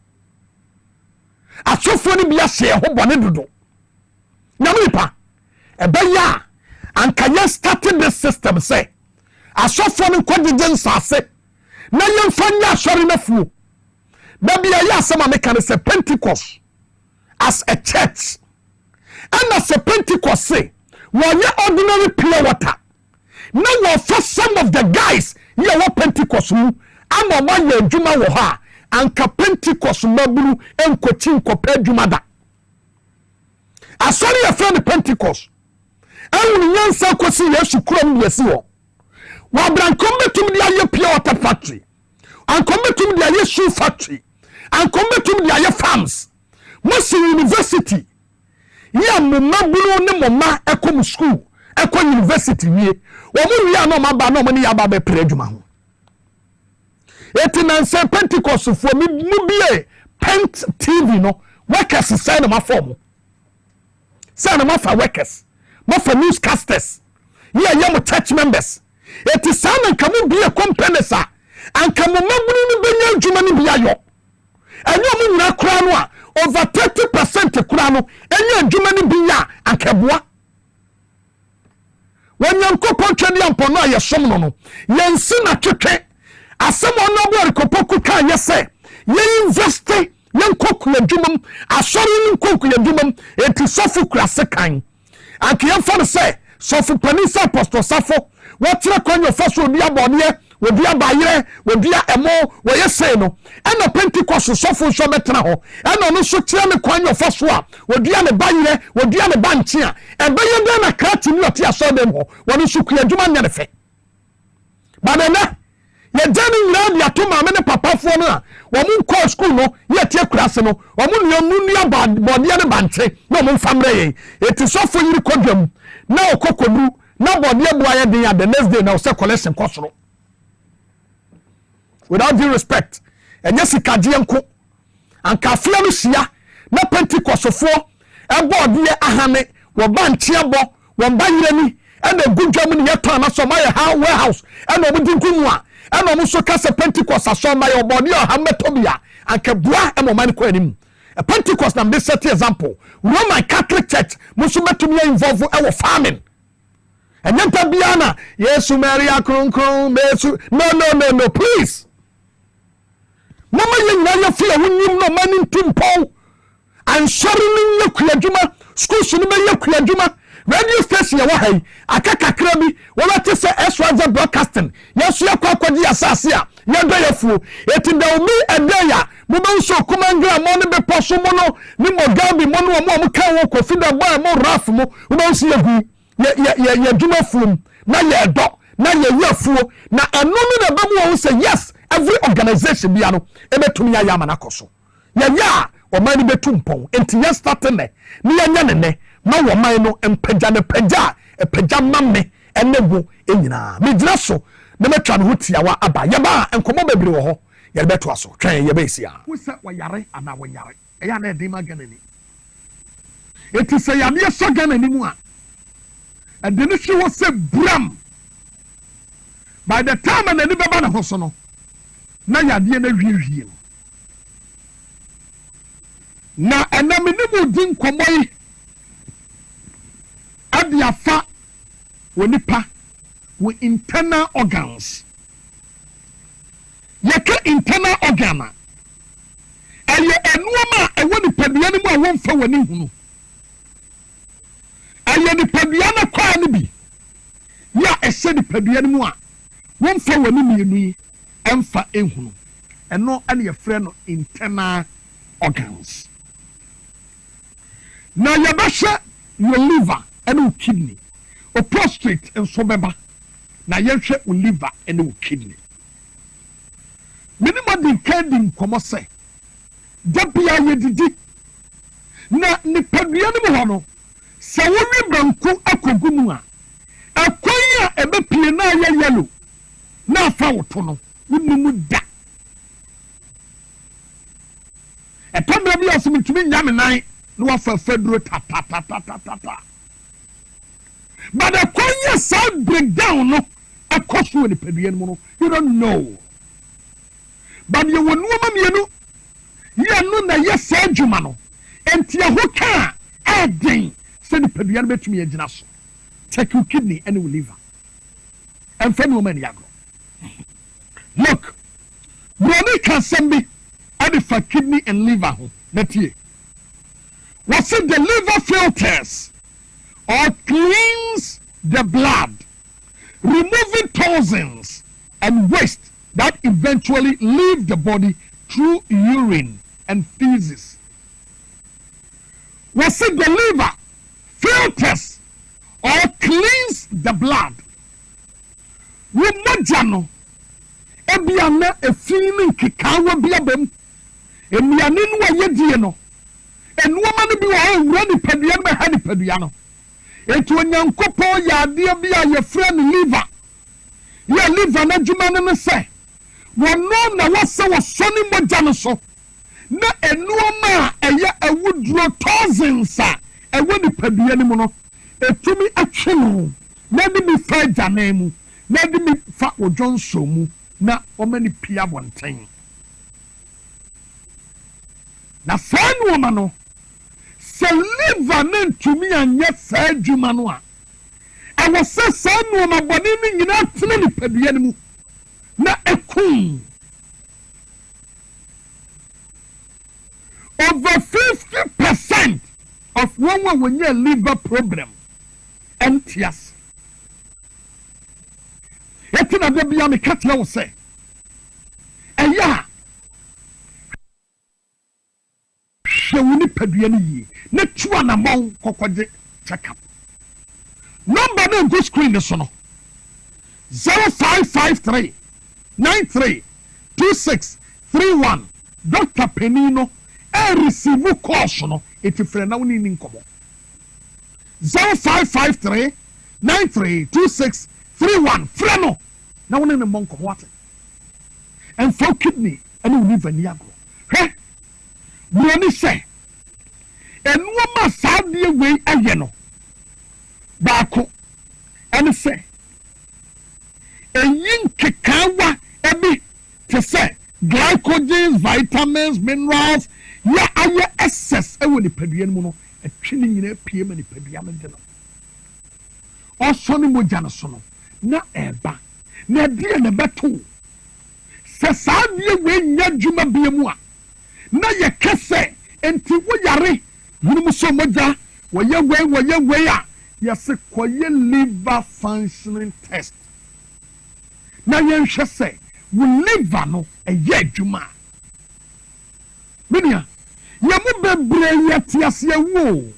asofo ni bia se ho bone dodo na nipa ebeya anka ye started this system say asofo ni kwadide nsase na yemfanya asori na fu da bia ya asema meka say Pentecost as a church and as a Pentecost say one ordinary pure water now we for some of the guys here what Pentecost mu ama ma ye adwuma wo ha anka Pentecost maburu enkochi nkopa adwuma da asori ya friend Pentecost awu nyansa kosi Yesu kurom yesi wo wa brankom betum dia ye pure water factory ankom betum dia ye shoe factory ankom betum dia ye farms Mosi University ya mumaburu ne mama ekom school ekon university wie wo mu wi no maba no mo ne ya ba be pre adwuma ho eti na nse Pentecost fo mi mu bie Pent TV no workers say na ma form say na ma fa workers ma fa newscasters ya mo church members eti sana nkamu bie companies a ankamu maburu ni benya adwuma ni bia yo enyo mu nyina kra no a over 30% kura no enye adwuma ni biya ankeboa Wanyankopon twedi ampon no ayesom no yensi na twetwe asem ono Rikopoku kan yese ye invest yenkoku adwumam asori ni nkoku adwumam enti sofu krase kan anke yemfa say sofu panisa apostle Safo wotre konyo faso obi abone wodi abayire wodi emo wo yese no ena Pentecost sofo so betena ho ena no so kire me kwanyo faso a wodi ane bayire wodi ane banchi a ebeye de na krati ni oti aso dem ho woni so kua adwuma nya ne fe banana ye jani nyira dia to ma me ne papa fo no a wo mu ko school no ye tie kurase no wo mu nu bodi ane banchi no mu famre ye eti sofo yiri kodwam na okokodru na bodi ebu aye den ya the next day na o se collection kosoro without due respect enye sikagye nko anka afia no sia na Pentecost fo ebo de ahane wo ba ntiabo wo ba yirani ena gudwam ne yeton na so ma ye warehouse ena obudi nkumu a ena mo so kase Pentecost aso ma ye obodi o ha metobia anka bua e mo man ko anim a Pentecost na be set example Roman Catholic Church mo so metumi involve e wo farming enyanta bia na Yesu Maria kronkron Yesu no please mama ye nyanya fi awunim no mani ntumpo ansori ni yakuyadwuma schools ni be yakuyadwuma radio station ya wahai akakakra bi wala te se SYZ broadcasting yesu yakwakwadi asase a yedo yafuo etinda omi edeya mo be so kumangra mo ne be poso mo no ni mo gambi mo no mo kan wo kofi da boy mo raf mo wo si yagu ye dwuma fuom na ye do na ye yafuo na eno ni na be mo wo say yes every organization bia no ebetumi ya yama na koso ya o mani betumpon enti yes starting ne ni yanya ne na wo man no empagya ne pagya epagya mamme enegu enyina medira so na metwa no hotiawa aba yeba enkomo bebre wo ho ye beto aso twen ye besia wo se wo yare ana wo yare eya na edi magana ni eti se ya ne so gana ni mu a ede ne hwe wo se bram by the time na ni beba na ho so no na yade na hwie na enaminimu din komoyi adiafa wonipa with internal organs yeke internal organ eye enuoma e woni padua ni mu a wonfa woni hunu eye ni padua na kwa ni bi ya ese ni padua ni mu a wonfa woni mienu yi emfa ehunu eno ane ye frɛ no internal organs na yabasha your liver and kidney or prostate and so beba na yehwe o liver and o kidney minimum din kending komo se dabia yedidi na ni padua ni ho no se woni banku akogu mu a akoyi a ebepie na ya yellow na afa woto no wonimu da e pamra bi asumtumi nyame nan no wafa fedro ta but the konya sound breakdown no across you in the pedian mono you don't know but you wonu ma mienu ye no na yes adwuma no enti ho ka adin se the pedian betumi agina so take your kidney and your liver and fam woman yagro look brother can send me for kidney and liver ho natie what's it the liver filters or cleans the blood removing toxins and waste that eventually leave the body through urine and feces. What's it the liver filters or cleans the blood remojano ebiana efini kikawa biabem emiane no ayedie no enuoma no bi wa wura ni padua no ha ni padua no etu onyankopo ya ade bia ye frɛ no liver ya liver na dwuma no se wono na wase wosoni mogya no so na enuoma a ɛyɛ awuduro toxins a ɛwɔ ni padua no mu no etumi atwe no na de mi fa gyanan mu na de mi fa odwonso mu na omani pia bonten na saa nuoma no se liver na ntumi anya saa adwuma no a ɛwɔ sɛ saa nuoma bɔne no nyina tena ni padua no mu na ekun over 50% of one when you liver problem empties. Etina de bia me katla wo se eya hwewuni padua no yi na tuwa na mon kokode check up number na go screen so no 0553 93 26 31 Dr. Penino receive course no etifre na woni ni nkomo 0553 93 26 31 freno na woni ni monko what and for kidney ɛne wo liver ni agorɔ hwɛ buroni sɛ ɛnoɔma saa deɛ wei ayɛ no baako ɛne sɛ ɛyi nkekaawa ɛbi te sɛ glycogens vitamins minerals yɛ ayɛ excess ɛwɔ nipadua no mu no ɛtwe ne nyinaa pie ma nipadua no de no ɔsɔ ne mogya no so no na ɛba na ɛdeɛ na ɛbɛto sɛ saa deɛ wei nyɛ adwuma bia mu a na yɛka sɛ enti woyare hunu so mogya wɔyɛ wei a yɛse kɔyɛ liver functioning test na yɛnhwɛ sɛ wo liver no ɛyɛ adwuma menua yɛmo bebree yɛte aseɛ wo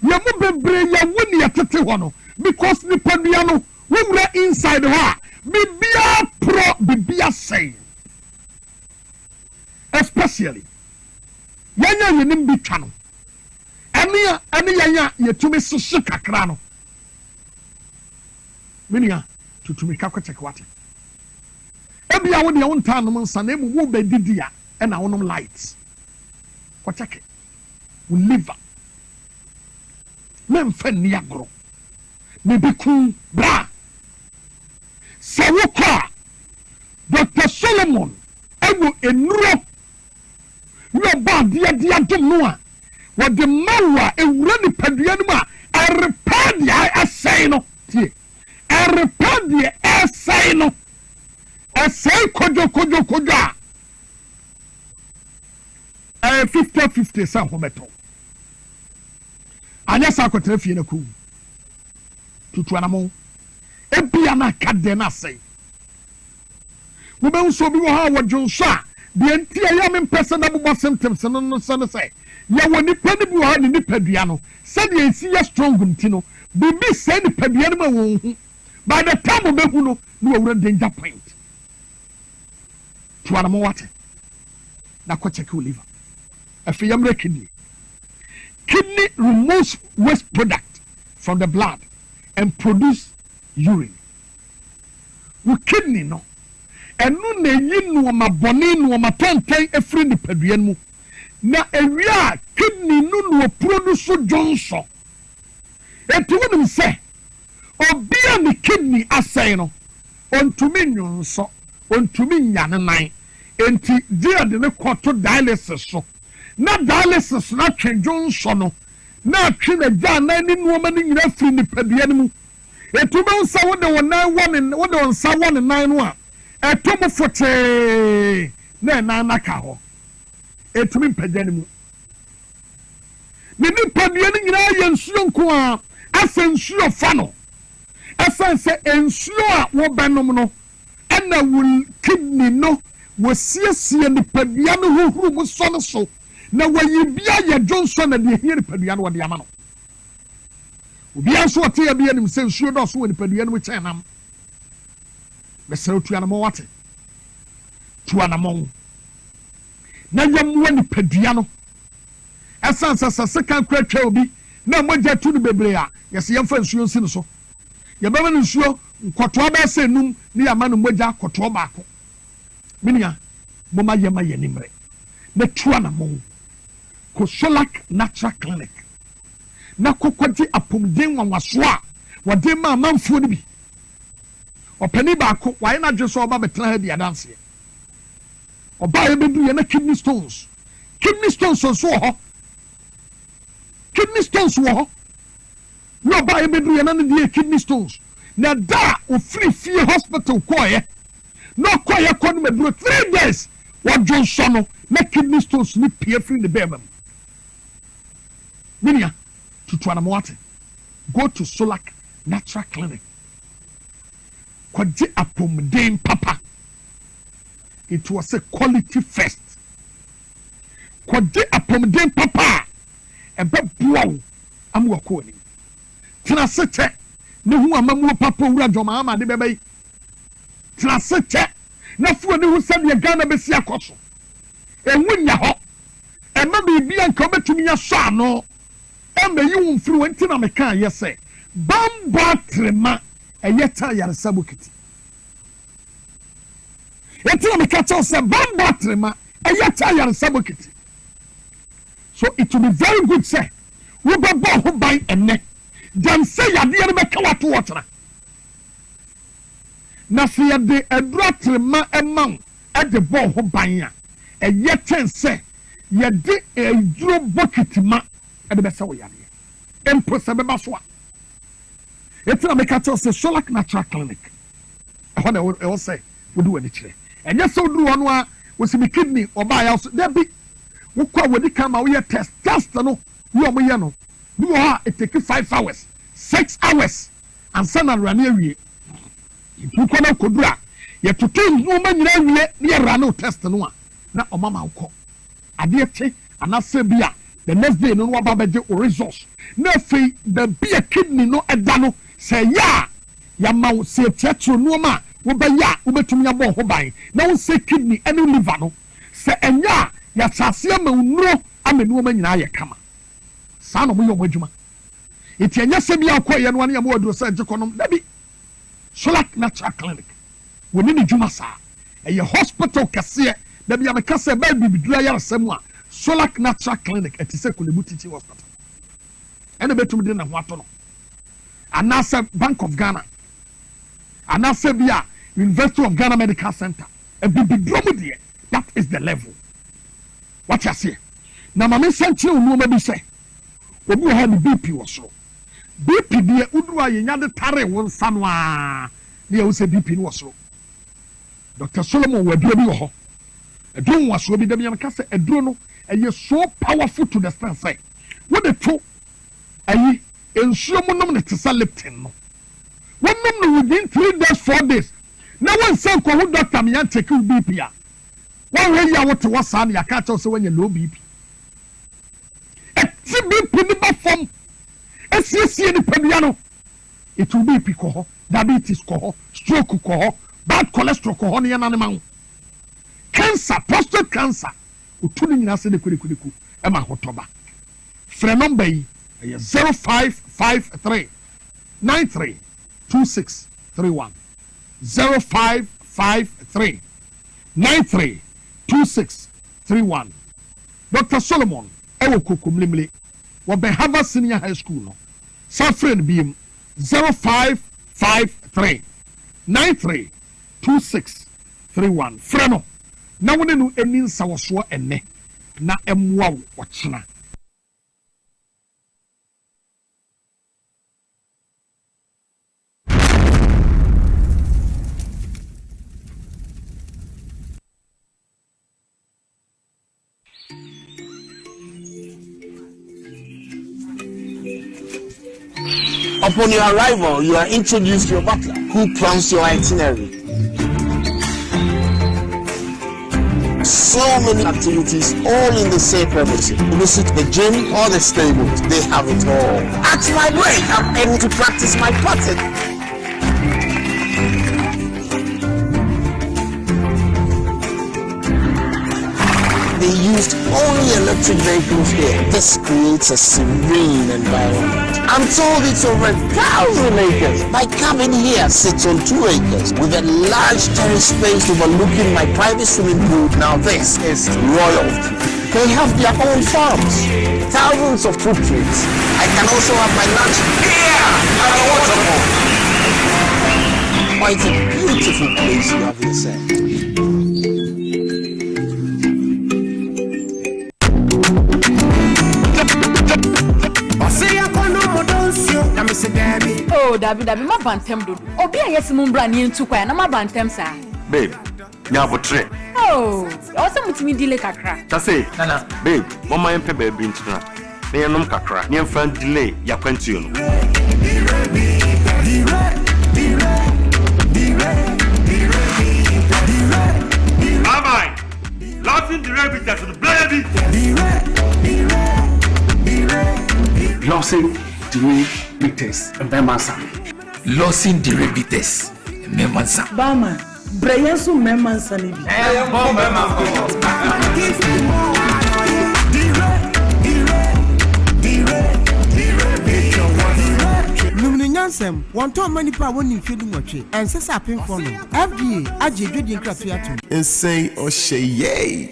yɛmo bebree yɛwo ne yɛtete hɔ no because nipadua no wowura inside hɔ a bibia pro bibia sɛn especially yɛnya yɛnim bi twa no ɛne yɛnya yɛtumi sehye kakra no menua tutumi ka kɔkyɛke wate ebia wo deɛ wo ntaa nom nsa na emu wo bɛdidi a ɛna wonom light kɔkyɛke wo liver memfa nni agorɔ ne bi ku bra sɛ wokɔ a Dr. Solomon ɛwɔ enuro ne ɔba adeɛ dom no a wɔde mawo a ewura nipadua no mu a ɛrepa deɛ ɛsɛe no tie ɛrepa deɛ ɛsɛe no ɛsɛe kodwo a 50-50 sɛ ho bɛtɔ anyɛ saa akɔtena fie no ku tutu anamo ebia na kade na asɛe wobɛhu sɛ obi wɔ hɔ a wɔdwo nso a deɛ nti a yɛ mempɛ sɛ na bobɔ symptoms no sɛ no sɛ yɛwɔ nipa no bi wɔ hɔ ne nipadua no sɛdeɛ ɛsi yɛ strong nti no biribi sɛ nipadua no ma wɔn hu by the time wobɛhu no na wɔwura danger point tuanamo wate na kɔkyɛke wo liver afei yɛmmerɛ kidney removes waste product from the blood and produce urine wo kidney no ɛno na ɛyi nnoɔma bɔne nnoɔma tɔntɛn afiri nipadua no mu na ɛwie a kidney no na ɔproduce dwonsɔ ɛti wonim sɛ obi a ne kidney asɛe no ɔntumi nwonsɔ ɔntumi nya ne nan enti deɛ de ne kɔto dialysis so na dialysis na atwe dwonsɔ no na atwe na gya nan ne nnoɔma no nyina afiri nipadua no mu ɛti wobɛhu sɛ wode wo nsa wɔ ne nan no a ɛto mu fotee na ɛnan naka hɔ ɛtumi mpagya no mu ne nipadua no nyinaa yɛ nsuo nko a asɛ nsuo fa no ɛsɛn sɛ nsuo a wɔbɛnom no ɛna wo kidney no wɔsiesie nipadua no hohoro mu sɔ no so na wɔyi bia yɛ dwonsɔ na deɛ hia nipadua no wɔde ama no obiara nso wɔte yɛ bia nim sɛ nsuo dɔɔso wɔ nipadua no mu kyɛn nam bɛsɛrɛ tuanamɔ wate tuanamɔ na yɛmmoa nipadua no ɛsan sɛ sekan kora twa obi na mogya tu no bebree a yɛsɛ yɛmfa nsuo nsi no so yɛbɛma no nsuo nkɔtoa bɛɛ sɛ num ne yɛama no mogya kɔtoɔ baako menua moma yɛma yɛ nimmerɛ na tuanamɔ kɔ Solak Natural Clinic na kɔkɔgye apɔmuden wanwaso a wɔde ma amanfoɔ no bi ɔpani baako wayɛ na dwe so ɔba bɛtena ha di adanseɛ ɔba yɛ bɛdu yɛ na kidney stones nso wɔ hɔ kidney stones wɔ hɔ na ɔba yɛ bɛdu yɛ na ne deɛ kidney stones na da ofiri fie hospital kɔɔyɛ na ɔkɔɔyɛ kɔ no maduro 3 days wɔdwo nsɔ no na kidney stones ne pie firi ne bɛɛma mu menua tutuanamo wate go to Solak Natural Clinic kɔgye apɔmuden papa it was a quality first kɔgye apɔmuden papa a ɛbɛboa wo ama wakɔ anim tena se kyɛ ne ho amamuo papa wura dwɔma ama de bɛbɛ yi tena se kyɛ na fuo ne ho sɛdeɛ Ghana bɛsi akɔ so ɛho nya hɔ ɛma biribia nka wobɛtumi yɛ sɔ ano ɛma yi wo mfiri wɔ nti na meka yɛ sɛ bambɔ trema ɛyɛ ta yaresa bokiti Eti me catch us bomb battery ma tire sabokiti. So it will be very good say we be bo ho ban enne. Dem say ya de be ka wato water. Na se ya de adratri ma emman e de bo ho ban a ten say ya de duro bokiti ma e de be say we ya de. Empo se be ba so a. Eti me catch us Solak Natural Clinic. I will say we do any chile. And yes, so do one was in the kidney or by us. There be who come when they come out here test no, you are no. Do it take 5 hours, 6 hours, and send a runaway. You can not could yet to tell no man near Rano test no. Now, oh, Mamma, call. I dear take and I say beer. The next day, no one or resource. No fee, the beer kidney no adano. Say ya, ya mau say tetu no ma. Ubaya, ubetumi abo ho ban. Na won say kidney any liver no. Say enya ya chase ma unro amenu ma nyina ye kama. Sa no mo yo adwuma. Iti enya se bia akoye no ane am wadu say jekonom dabi. Solak Natural Clinic. Woni ni dwuma sa. Eye hospital kase dabi am kase ba bibidura ya asem a Solak Natural Clinic etise Kolebu Teaching Hospital. Ene betumi de na ho ato no. Anasa Bank of Ghana. Anasa bia University of Ghana Medical Center. A big dromedary. That is the level. What you say? Now, my century will maybe say, when we had the BP was so. BP, dear Udua, you know the Tare one Sanwa. There was a BP was so. Dr. Solomon will be a drone was will be the Yamakasa, a drone, and you're so powerful to the stand say. What the two? I ensure monument to Salipton. One number within 3 days, 4 days. No one said, "Who doctor me and take you BP." One way you want to what's on your catch also when you low BP. A BP in the form. A CC in the piano. It will be pico, diabetes coho, stroke coho, bad cholesterol coho, and animal. Cancer, prostate cancer. Who tuning in us in the kuriku, Emma Hotoba. Frenombe 0553 93 2631 0553 93 2631. Dr. Solomon ewo kokumlimli wo be Harvard Senior High School no Safren BM 0553 93 2631. Freno na wone no eni nsawoso enne na emwa wo chena. Upon your arrival, you are introduced to your butler, who plans your itinerary. So many activities, all in the same premises. Visit the gym or the stables, they have it all. At my break, I'm able to practice my putting. They used only electric vehicles here. This creates a serene environment. I'm told it's over 1,000 acres. My cabin here sits on 2 acres with a large terrace space overlooking my private swimming pool. Now this is royalty. They have their own farms, thousands of fruit trees. I can also have my lunch here at the waterfall. Quite a beautiful place you have yourself. Oh, Dabi, my bantem do. Obi a yes mumbra ni ntu kwa na ma bantem sa. Babe, nya botre. Oh, also mutimi delay kakra. Tase, nana, babe, mama yempe baby ntuna. Na yenom kakra, ni yemfa delay ya kwantu yo no. Mama, laughing the rabbit that's the baby. Losing diabetes memansa. Losing diabetes memansa. Bama, Briansu memansa ni bi. sem one ton money pa woni feeling watch and say apin for no FDA aje dwedi nkrato ato insane osheye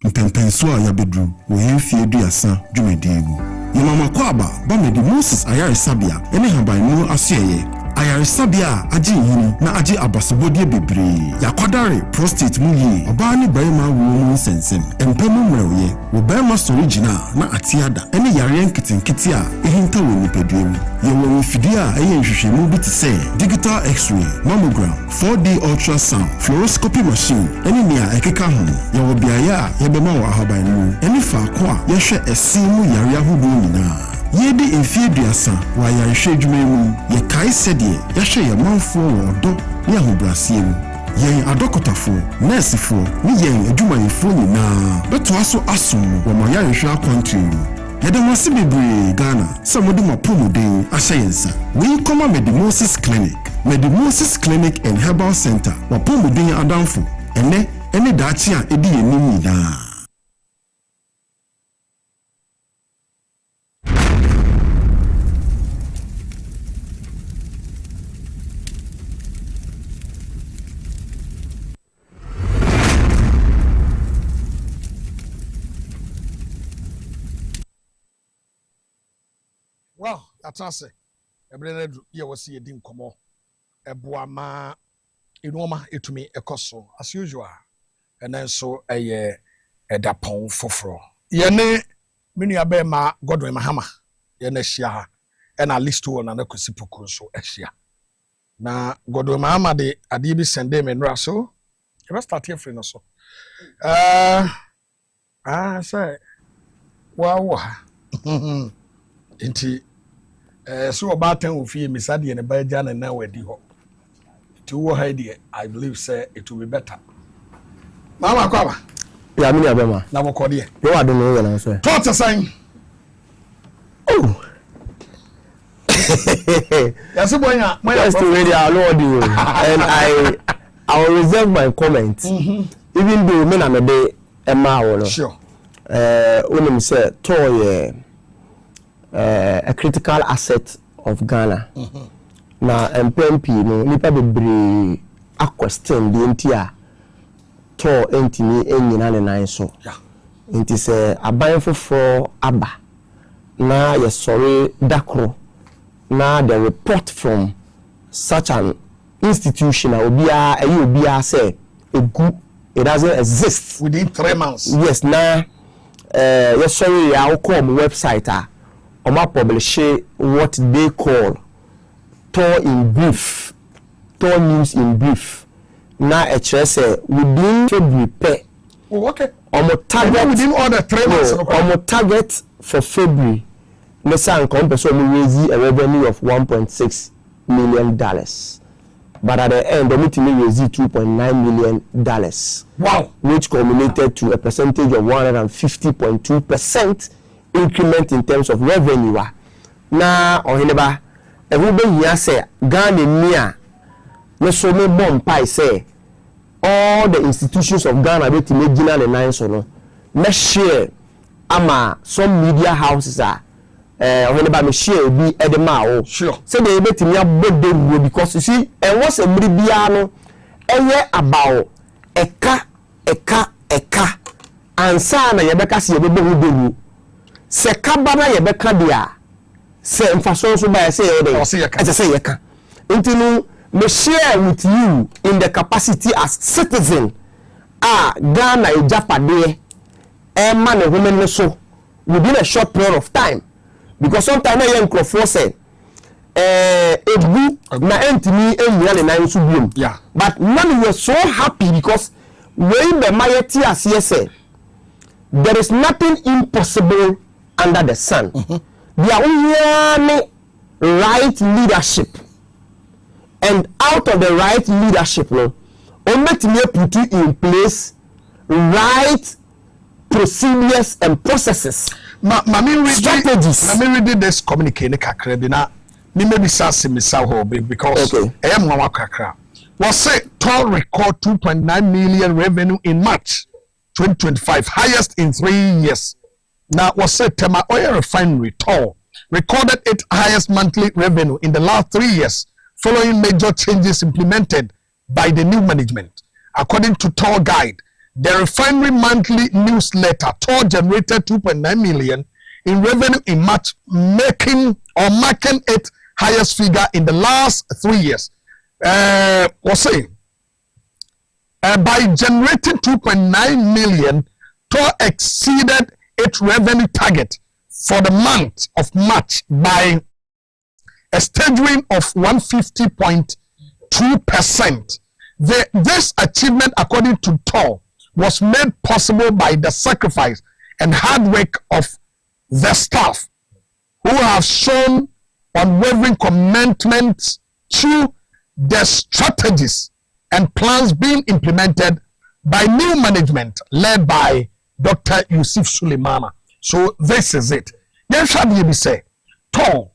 mpempenso a yabedru wo hemfie duasa dwumadi egu yemama kwaba ba medi Moses ayare sabia ene haban mu asuyeye ayare sabia aje yini na aje abasobodie bebre yakwadare prostate mu yi oba ni bayema wo mu sensem empemu mrewe wo bayema sorigina na atiada ene yare nkitinkiti a ehinta wo nipadua ye wo fidia eye nhwehwemu bi te se digital x-ray mammogram 4D ultrasound fluoroscopy machine ene nia ekeka ho ye wo biaya ye bema wo ahaban mu ene fa ko a ye hwe esimu yare ahodo nyina yedi enfie duasa wa yarehwe dwuma mu ye kai sedie ya hwe ye manfo wo do ne ahobrasie mu ye adokotafo nursefo ni ye adwumayefo nyina beto aso asom wo ma yarehwe akwantri yede wasi bebre Ghana samodi mapomuden ahyensa we koma Moses Clinic and Herbal Center wapomuden adamfo ene daachi a edi yenim nyina. Well, that's us. Every year was a dim como a boama inoma it me a cosso as usual, and then so a dapon for fro. Yene Miniabema Godwin Mahama, Yene Shia, and at least two on an Equisipuku so Eshia. Now, Godwin Mahama de Adibi Sendem and Rasso, you must start here for no so. I say, wow, inti so about 10 of you Miss Adi and a Bajan and now where the hope. To idea, I believe, say it will be better. Mama Kaba. Yeah, me Abema. Now call you. You are doing well, I say. Torture sign. Oh. Yes, boy. Just already I know you, and I will reserve my comment. Even though men are a day a mile. Sure. When you say toy a critical asset of Ghana. Na MPMP no nipa bebre a question the entire to entini enyina ne nan so. Nti se aban foforo aba na ye sorry dakro na the report from such an institution obia say it doesn't exist within 3 months. Yes, na ye sorry ya come website oma publish what they call Tour news in brief. Now a say within February pay. Oh, okay. Target within all the 3 months. Target for February. Nessa and company raise a revenue of $1.6 million. But at the end, the meeting raised $2.9 million. Wow. Which culminated to a percentage of 150.2% increment in terms of revenue. Now, Oheneba, everybody here say Ghana near no so me bomb pie say all the institutions of Ghana be to make Ghana the nine so no share ama some media houses are Oheneba me share be edema sure say they be to me abode because you see and what's a bia no about eka ansa na yebeka se yebebe hudu se kabana yebeka dia say emphasis so by say yeka intinu me share with you in the capacity as citizen Ghana e japade e man e women so within a short period of time because sometimes na young crowd say ebu na entimi enwia le nan so biom but man we so happy because when the mighty as say there is nothing impossible under the sun. They are only right leadership, and out of the right leadership, no, only to put in place right procedures and processes. Strategies. Let me read this communique kakrebina. Me maybe sasi misaho because I am mama kakra. Was say toll record 2.9 million revenue in March 2025, highest in 3 years. Now was said Tema Oil Refinery toll recorded its highest monthly revenue in the last 3 years, following major changes implemented by the new management. According to Tour Guide, the Refinery monthly newsletter, Tour generated 2.9 million in revenue in March, marking its highest figure in the last 3 years. By generating 2.9 million, Tour exceeded its revenue target for the month of March by a staggering of 150.2%. This achievement, according to Tour, was made possible by the sacrifice and hard work of the staff, who have shown unwavering commitment to the strategies and plans being implemented by new management led by Dr. Yusuf Suleimana. So this is it. Yes, shall be say, Tour,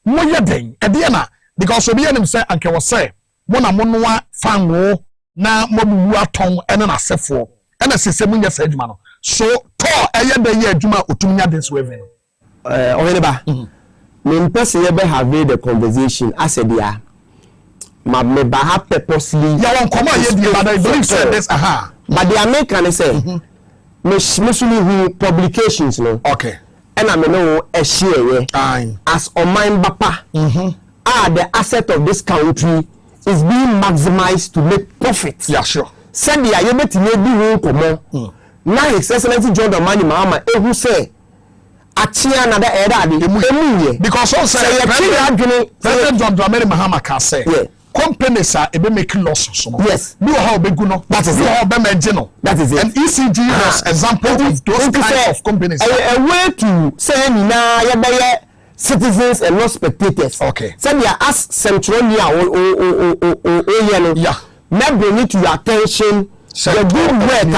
moya den, ediana, because we are say, and can say, Mona Monua Fango, na Mobua Tong, and an asefo, and a system yes, Edmano. So, Tour, a year the year, Juma, Utumia this revenue. Oheneba, me person ebe have the conversation as a dia. Ma me ba purposely. Ya won come here the but I believe say this But the American say me who publications no. Okay. And I know a share as on mine bapa. The asset of this country is being maximized to make profit. Yeah, sure. Said the ayebeti ne bi won komo. Now His Excellency John Dramani Mahama who say Achia na da era de emu because also President John Dramani Mahama can say companies are ebe make loss so. Yes. Do how be no. That is it. How be no. That is it. And ECG was example of those kinds of companies. A way to say na ya citizens and not spectators. Okay. Say ya ask Centralia yeah. Now bring it to your attention. The good work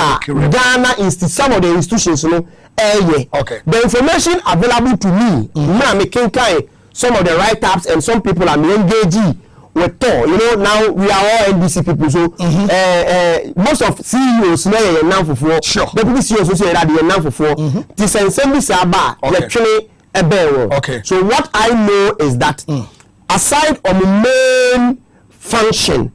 Ghana some of the institutions okay. The information available to me now making some of the write-ups and some people are engaging with Tour. Now we are all NBC people, so most of CEOs now for sure. Deputy CEOs say that they are now for this assembly saba okay. So what I know is that aside from the main function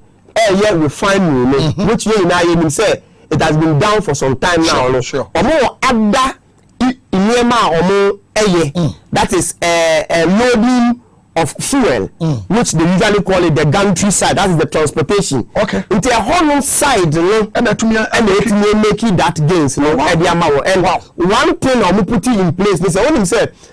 refinery, which you now say it has been down for some time now. Sure. That is loading of fuel, which they usually call it the gantry side. That is the transportation. Okay. Into a whole side, and they make it that gains. And one thing I'm putting in place, they say,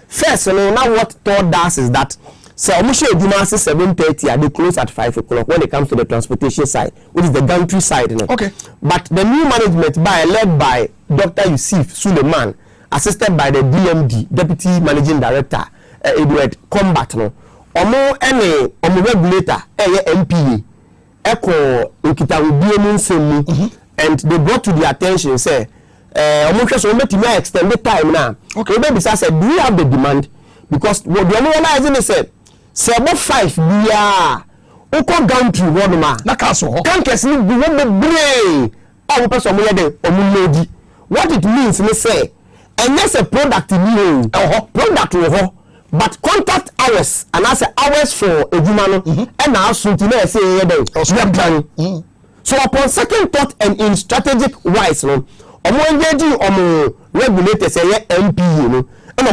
first, now what Tour does is that. So I'm sure you must say 7:30. They close at 5 o'clock when it comes to the transportation side, which is the gantry side. Okay. But the new management led by Dr. Yusuf Suleiman, assisted by the DMD, Deputy Managing Director, Edward Combat, omo regulator, MPA, echo and they brought to the attention, say, extend the time now. Okay. Maybe said, do we have the demand? Because what the realizing is said, 5 years. Oko gantry one man. Na castle. Can't guess me be one the brain. Our person what it means, me say, and that's a product in you, product but contact hours and as hours for a human and now soon to say so upon second thought and in strategic wise, regulators say MP, and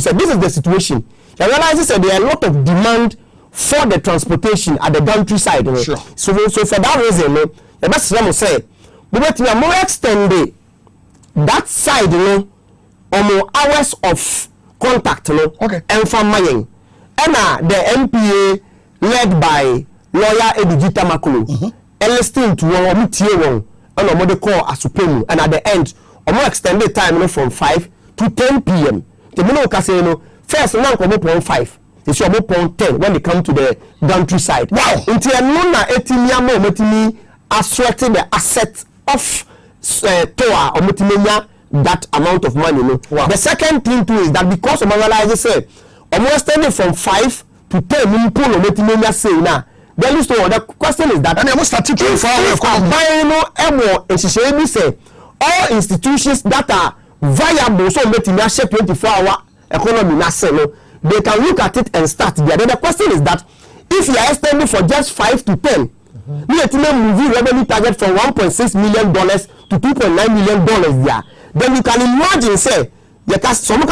so this is the situation. I realize that there are a lot of demand for the transportation at the gantry side. Sure. So for that reason, the best thing I say, we are more extended that side, more hours of contact, okay. And from Mayeng. And the MPA led by lawyer Edugita Makulu, listening to one tier and what they call a supreme, and at the end, a more extended time from 5 to 10 p.m. The minimum casino first now come up 5. It's your 10 when they come to the gantry side. Wow! Until Nona 18 year more asserting the asset of Tour or Mutimenya that amount of money. Wow. The second thing too is that because of analysis say almost standing from 5 to 10 pull or Mutimenya say now. The list of the question is that and I must start to say all institutions that are viable so Mutimenya 24-hour economy na say no they can look at it and start there. Then the question is that if you are extending for just 5 to 10, we are moving revenue target from $1.6 million to $2.9 million there. Then you can imagine, say, some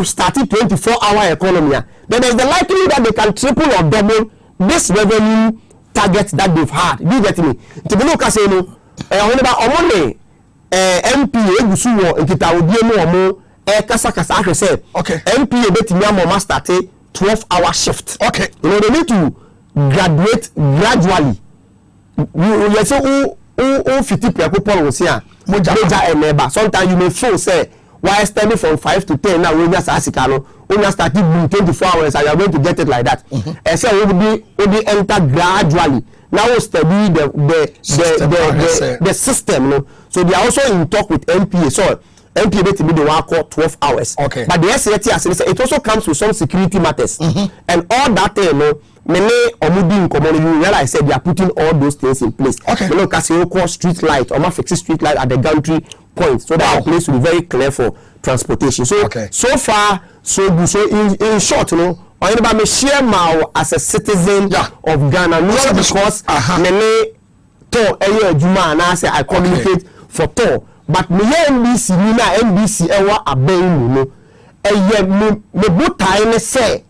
started 24-hour economy. Then there's the likelihood that they can triple or double this revenue target that they've had. You get me? To be look at say no, Oheneba MPA Gusuwo Nkita Odiemo Omo kasa say okay. MPA betimi am start 12-hour shift. Okay. You know they need to graduate gradually. You say who 50 people will say Moja Oheneba. Sometimes you may feel say why standing from 5 to 10 now we just asikano we just started 24 hours and you are going to get it like that. And so we be enter gradually. Now we study the system, you know. So they are also in talk with MPA. So MPA bet me they work 12 hours. Okay. But the SAT it also comes with some security matters. And all that you know, many omudi in community you realize said they are putting all those things in place. Okay. You know, call street light or fix street light at the gantry point. So that place will be very clear for transportation. So so far so good. So in short, you know, Oheneba me share my as a citizen of Ghana. Not because many to ejuma and I say I communicate for to, but me NBC me na NBC ewa aben no. Me buta say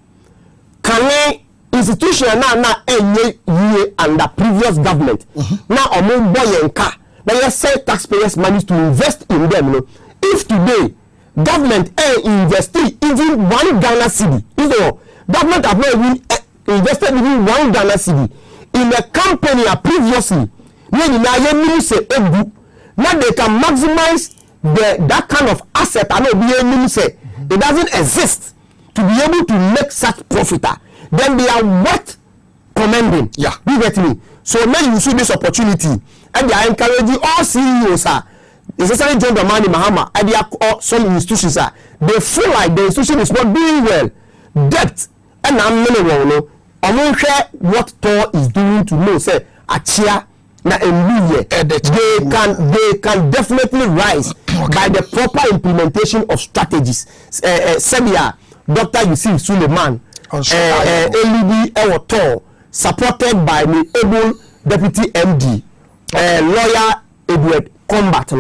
can institution na enye under previous government. Now omo boy enka. Now you say taxpayers money to invest in them. You know, if today government invested even one Ghana cedi, you know, government have not even invested even one Ghana cedi in a company previously. Now they can maximize that kind of asset. I know say it doesn't exist to be able to make such profit. Then they are worth commending. Yeah, you get me. So now you see this opportunity, and they are encouraging all CEOs, especially John Dramani Mahama, and they are some institutions, they feel like the institution is not doing well. Debt, and I'm no. I won't share what Tor is doing to know. Say, Achia na Emilie, they can definitely rise by the proper implementation of strategies. Sebia, Dr. Yusuf Suleiman, LED Ewotor, supported by the able deputy MD, lawyer Edward Combat.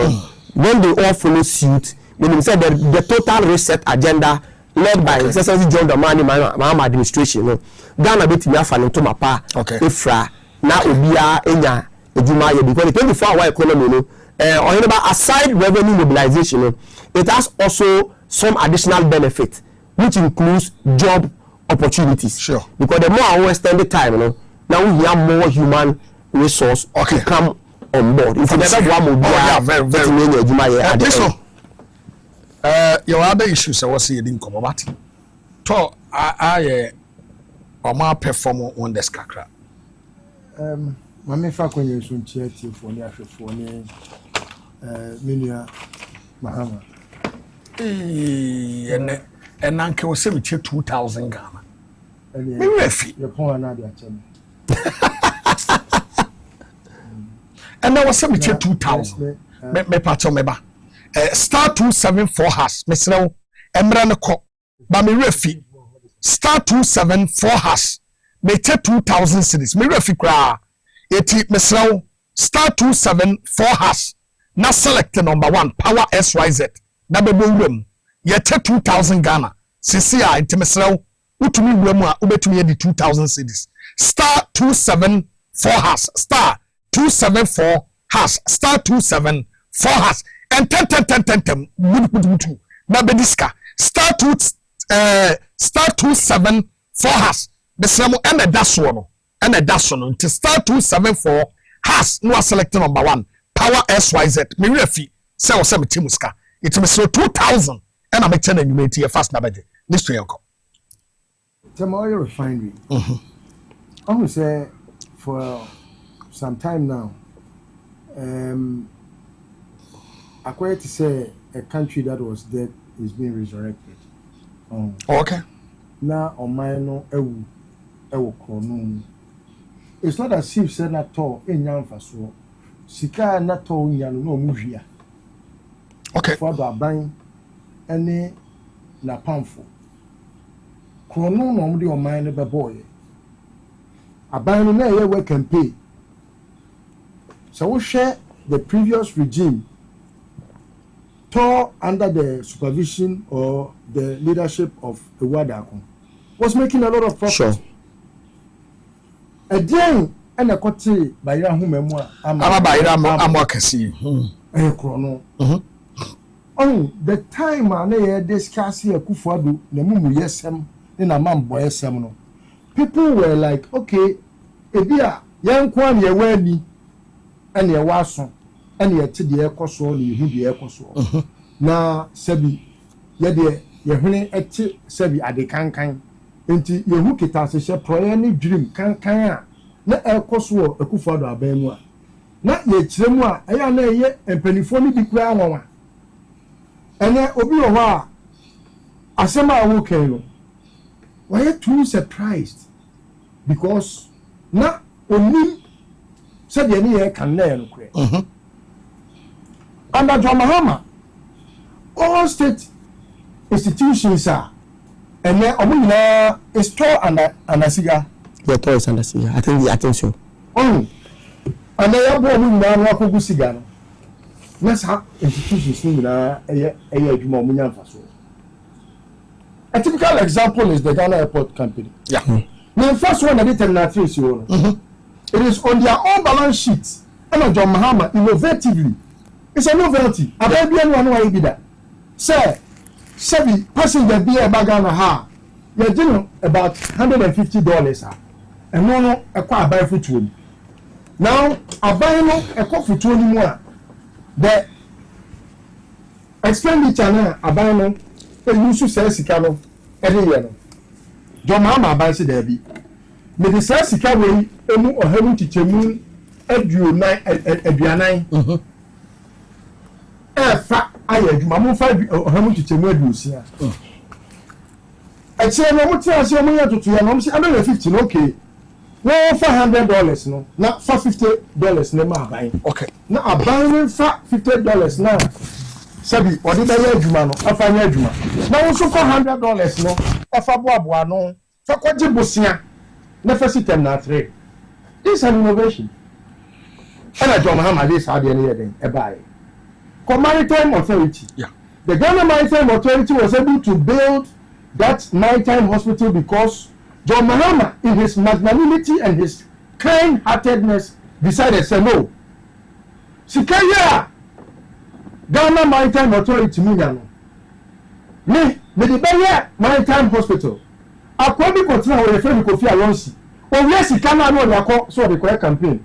When they all follow suit, when they said the total reset agenda led by Excellency John Dramani Mahama administration, Ghana bit me afa into mapa ifra na obia enya ejuma ye because the 24-hour economy Oheneba aside revenue mobilization, it has also some additional benefit which includes job opportunities. Sure. Because the more I extend the time, now we have more human resource to come on board. If you never one more your other issues I was saying come about. To I perform on the skakra. Mame fa kwenye sunchia tifoni afefoni menua Mahama. And uncle was 2,000 Ghana. Me refi. Your point na dia cheme. And I was 2,000. Me part of me ba. Star 274 has. Me say emra ne ko. Ba me refi. Star 274 has. Me take 2,000 cedis. Me refi kra. Eti me say star 274 has. Na select number 1 power SYZ. Na be wum. Ye take 2,000 Ghana. Sisi a enti me say utumi wum a ubetumi ye di 2,000 cedis. Star 274 has. Star 274 has. Star 274 has. And 10 budu na bediska star 274 has the same and a dash one and a dash one to star 274 has no select number 1 power SYZ me refi say o say me timuska it me so 2,000 and I'm telling you me fast na beje this to yanko Tomorrow refinery I will say for some time now according to say a country that was dead is being resurrected. Okay. Now on my no ewu krono. It's not as if said at all in yan faso. Sika not all yan no muhia. Okay. For the bang any na pamfo. krono no mo de o man be boy aban no na ye work and pay so we share the previous regime under the supervision or the leadership of the Wadako was making a lot of profit. Sure. Again, and a coty by Yahoo Krono. Oh, the time I discuss here Kufadu, the Mumu Yesem, in a man boy seminal. People were like, okay, Ebia, young Kwan, ye wear me, and ye was and ye to the air coso, you the air coso. Na Sebi, ye de ye hune eti Sebi ade kankan. Enti ye hu kita se she prayer ni dream kankan a na air coso Akufo-Addo aban mu a. Na ye kire mu a eya na ye empanifo ni bi kura anwa. Ene obi wo a asema a wo kan no. Why too surprised because na onim said ye ni ye kan na no kure. Under John Mahama all state institutions are and then is store under Siga. The store is under Siga. I think so. Oh, and then you Siga. Let's have institutions a typical example is the Ghana Airport Company. Yeah. The first one I did it is on their own balance sheet. And John Mahama innovatively. It's a novelty. I don't know why he that. Sir, Sebi passenger be a bagana ha. You're doing about $150. And no, a car buy for 20. Now, I buy no a coffee 20 more. The expenditure now, I buy no, a use to sell Sicano every year. John Mama buys it there be. May the sell Sicaway, or having to chemu, Eduanai. I had Mamma 5 or how much to reduce here. I say, no, what's your money to $150? Okay. No, $500, no, not $50, no, buying. Okay. Now, I'm buying $50 now. Sabi, what did I do, man? I find you, man. Now, also $400, no, if I bought no, for what you busia, never sit them not three. This is an innovation. And I don't have my list, I didn't a buy. Maritime Authority. Yeah. The Ghana Maritime Authority was able to build that maritime hospital because John Mahama, in his magnanimity and his kind-heartedness, decided, say no. Sikaya, Ghana Maritime Authority, me, the Ghana Maritime Hospital. I probably continue with a friend Kofi Alonso. Oh, yes, he cannot know the so the correct campaign.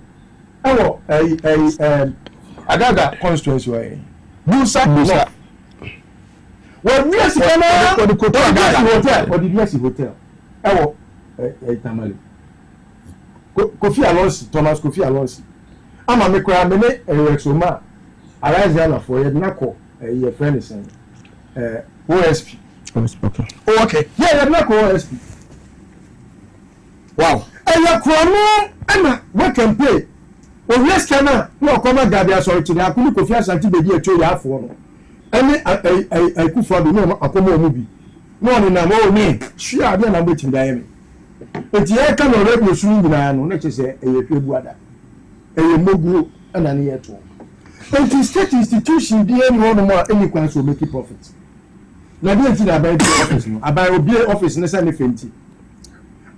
Oh, Agaga constituency. Musa. Well, yes, you can or the hotel or the yes hotel. Oh, Tamale. Kofi Alonso, Thomas Kofi Alonso. I'm a micro mene Rexoma. Arise there for a nako, your friend is saying OSP. Oh, okay. Yeah, you're not OSP. Wow. And you're Crono, Emma, what can pay? Well, yes, Kana, no, come on, Gabia, sorry, to the Akulu Kofi Ashanti baby a 2 year for. And I could for the no, a common movie. No, in a more name, she are then I'm waiting diamond. But the air can already swing in an let's say a Puada, a Mogu, and an year to. And the state institution, the only one more any class will make it profits. Now, I didn't about the office, I buy a office in the Sunday Fenty.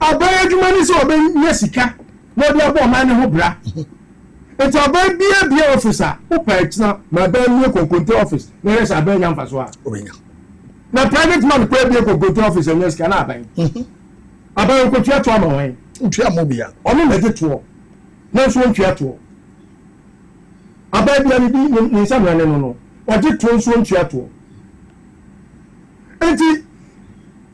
I buy a money so Jessica, no, they are born man who bra. It's a very dear officer who packs now my bad local control office. There is a very young Faswa. Now, private man pay the control office and yes, can I about a control trauma way. Mobile. Only let it to no swim to all. I buy the in some no. Or did to swim to and the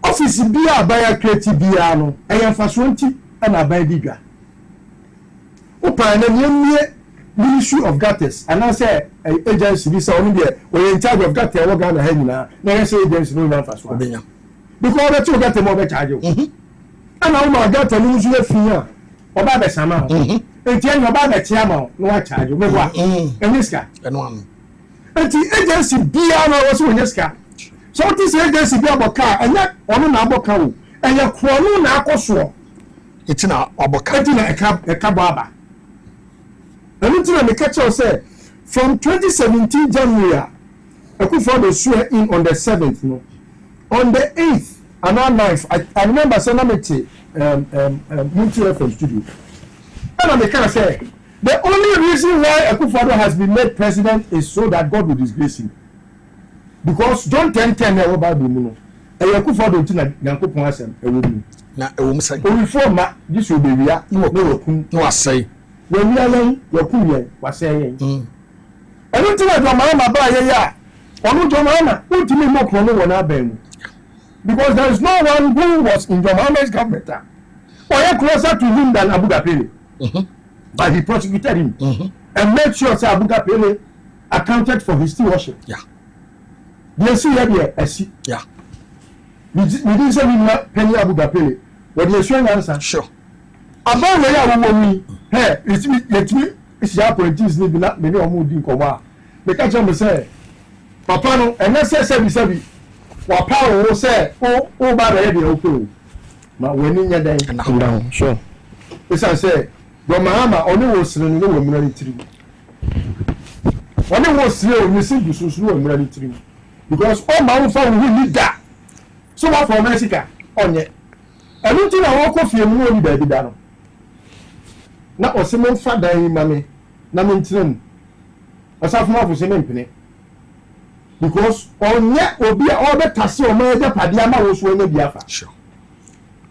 office be a buy a creative piano. I am for 20 and I buy bigger. Opa the issue of gutters and I say agency this only there we in charge of gutter what Ghana head na say agency no man first one because the two gutter more charge you and now my gutter lose you fee oba be sama e tie no oba be tiama no charge you me wa eniska eno and the agency bia no was eniska so this agency be about car and yet ono na aboka wo and your chrono na akoso. It's in our aboka. It's in a kababa. And until I catch you say, from 2017 January, I could find the swear in on the 7th, no. On the 8th and on 9th, I remember Senamete Multi FM studio. And I can say, the only reason why Akufo-Addo has been made president is so that God will disgrace him. Because John 10:10 never Bible no. And Akufo-Addo tina Nyankopon asem ewo mu. Na ewo mu say. O reform ma this will be wia no wakun no asay. When we are yen yakun yen wasay yen. And until do ma ba ye ya. Onu jo ma untimi mo kro no wona ban. Because there is no one who was in John Mahama's government. Or closer to him than Abu Gapele. But he prosecuted him and made sure that Abu Gapele accounted for his stewardship. Yeah. You see here, I see. Yeah. We didn't say we not penny Abu Gapele. What you showing answer? Sure. About the young woman, hey, it's your politics, maybe not many of them come. The catch on the say, Papa, no, and let's say, what power will say, oh, by the head of the but when in your day, down, sure. As I say, your Mahama only was in the woman tree. When it was here, you see, you should know a tree. Because all my own family will need that. So what for Mexico? On yet. I don't think I walk off your money, baby. Now, was some father in mammy, Naminton. As I've more for some penny. Because on yet will be all the Tassi or Major Padiama was when the Biafra. Sure.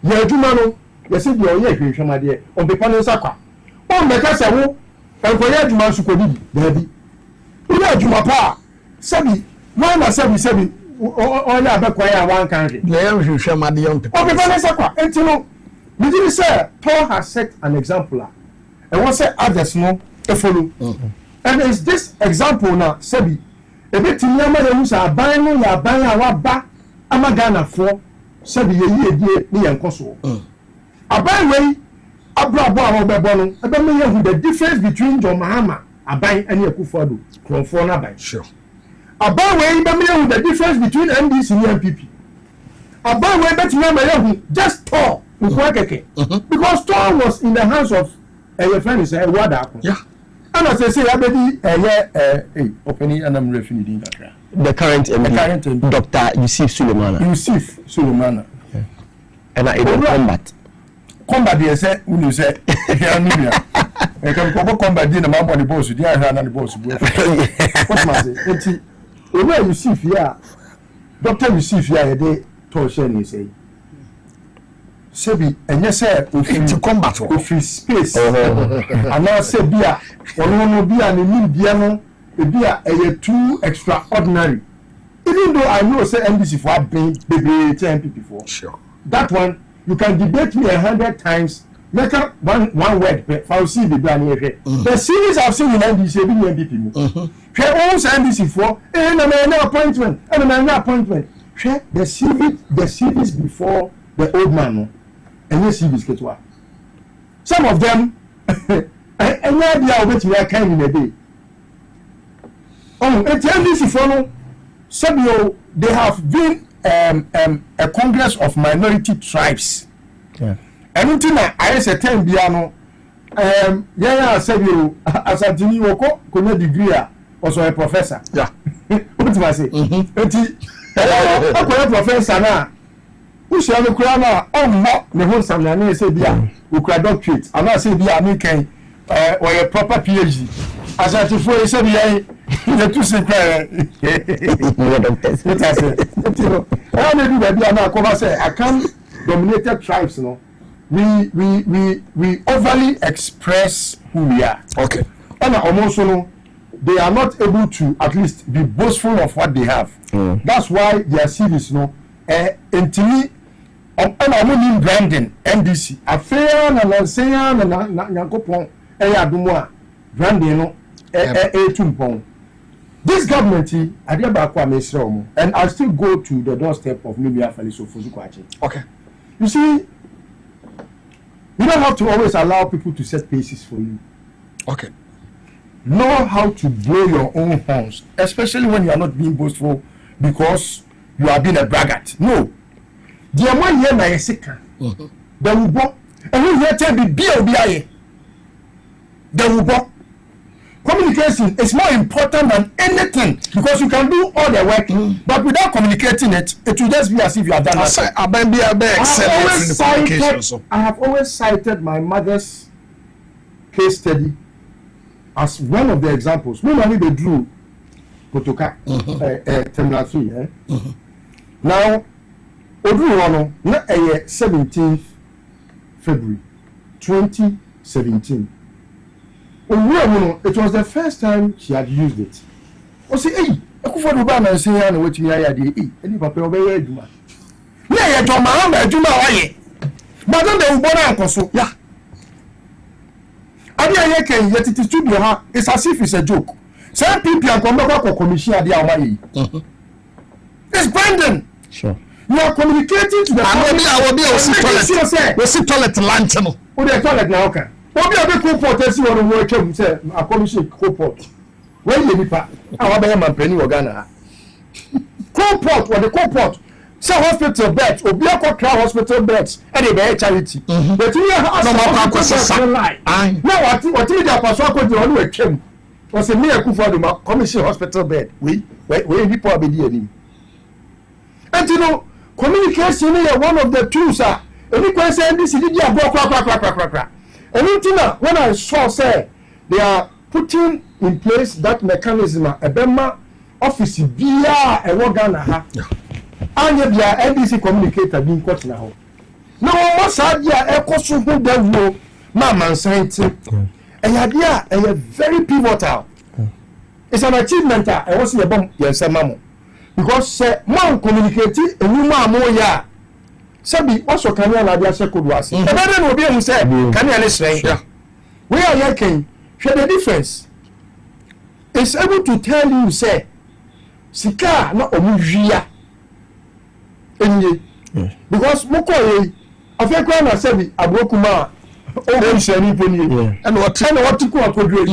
Ye Jumano, you said your year, my dear, on the Panosaka. Oh, Macassa, and for your Juman Sukodi, baby. You know, Jumapa, Sabi, one or 7 all about one country. You shall my young people. Oh, the Panosaka, and you know, you didn't say Paul has set an example. And what say others no, a follow. And it's this example now, Sabi. A bit in Yama, who's a buying, you are buying our back, Amagana for. Sabi ye ni yankoso. Aban wey abrabo a obebono ebe me hu the difference between John Mahama aban and Akufo-Addo kronfo na aban. Sure. Aban wey be me hu the difference between NDC and NPP. Aban wey bet me hu just Tor Nkwa because Tor was in the hands of your friend is Wada. Yeah. And as I say abedi opening and I'm refining din kakra. The current MD, Dr. Yusuf Sulemana. Yeah. And I combat. Combat, they say, you say, I can combat in the mouth on the boss, the other hand on the boss. What's my say? Where you see here, Dr. Yusuf here, they told you say, Sebi, and yes, sir, to combat with his space. And now say, beer, or no beer, and the piano. Be a too extraordinary. Even though I know say NBC for being baby 10 people before. Sure. That one you can debate me 100 times. Make up one word. If I see the brand here. The series I've seen in NBC be NBP. She owns NBC for and a man appointment and a man appointment. The series before the old man and the series get what. Some of them and idea of which we are kind in a day. Oh, and tell this if you know, they have been a congress of minority tribes. Yeah. Anything I say 10 biano, yeah, said you as a Jimmy Woko, could degree, also a professor. Yeah. What do I say? A professor now. Who shall the crown? Oh, not the whole Samana say, yeah, who could doctorate. I'm not saying, yeah, making or a proper PhD. As I said, yeah. The two secret. What I said. I maybe baby I'm not come say I can't dominated tribes, no. We overly express who we are. Okay. And almost no, they are not able to at least be boastful of what they have. That's why their series, no. And to me, I'm only branding NDC. I fair and say and Yankopon branding no tumpon. This government, and I still go to the doorstep of Nubia Faliso Fuzukwachi. Okay. You see, you don't have to always allow people to set paces for you. Okay. Know how to blow your own horns, especially when you are not being boastful because you are being a braggart. No. deɛ mo yɛ na yɛ sika da wo bɔ ɛho yɛ tɛ bi bia obi ayɛ da wo bɔ communication is more important than anything because you can do all the work but without communicating it will just be as if you have done nothing. I have always cited my mother's case study as one of the examples. When I they drew Kotoka Terminal 3 now Odru na 17th February 2017. It was the first time she had used it. I say, hey, I could find a and say, I know what me I did. Hey, any papa obey you. Yeah, to my do my but then they will born so yeah. I can yet it is to be her. It's as if it's a joke. Some people are coming back or commission at the away. It's Brandon. Sure. You are communicating to the I will be toilet. We see toilet lantern. Oh, the toilet now, okay. Obi abi court esi won wo atwam say a commission court when you nipa awa be man pani Ghana court or the court say hospital beds obi akwa hospital beds e dey be charity but we have no more question now what you dey pass akwa dey on wo atwam o say me akufo do ma commission hospital bed we people be there anim and you know communication is one of the tools any question this is dey go kwa and when I saw say they are putting in place that mechanism a Bema office via a Ghana ha and via NDC communicator being cut now. Now what's idea echo so who devil man science and idea a very pivotal. It's an achievement I was a bomb yes mamo because man communicating a woman more ya Sabi also can you allow say could was. And then will be able to say can you understand? We are working. Share the difference. It's able to tell you say sika na omujia. Enye. Because moko afekwa na sabi abrokuma o shani poni. And what ku akodre.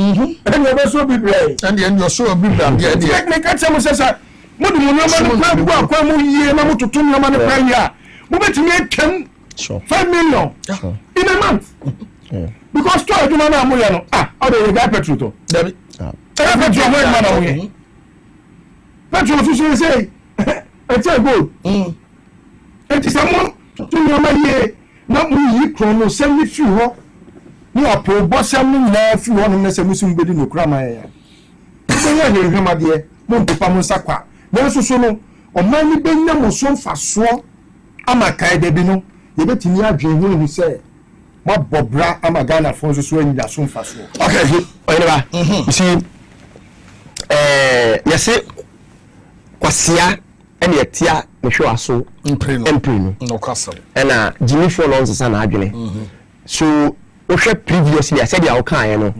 And you so be brave. And you so be brave. Yeah. Make catch am say mo di mo no ma ku akwa mu yie na mo tutu no ma ne plan ya. We bet me 5 million in a month. Because to do na mo ya no how dey get petrol to David petrol wey man away petrol official say it's a good and someone to no ma ye na mo yi chrono send me few ho ni apo bosam ni na few ho no se musum bedi no kra ma ya so ya he hwema de mo pepa mo sakwa na so no o man ni benya mo so mfaso ama kai de bi no ye betimi adwen hu ni say ma bobra ama Ghana for so any da so mfaso. Okay, Oheneba. You see you say kwasia ene etia me hwe aso empreno no kwasa ena Jimmy for no nsa na adwene so o hwe previously I said ya o kan no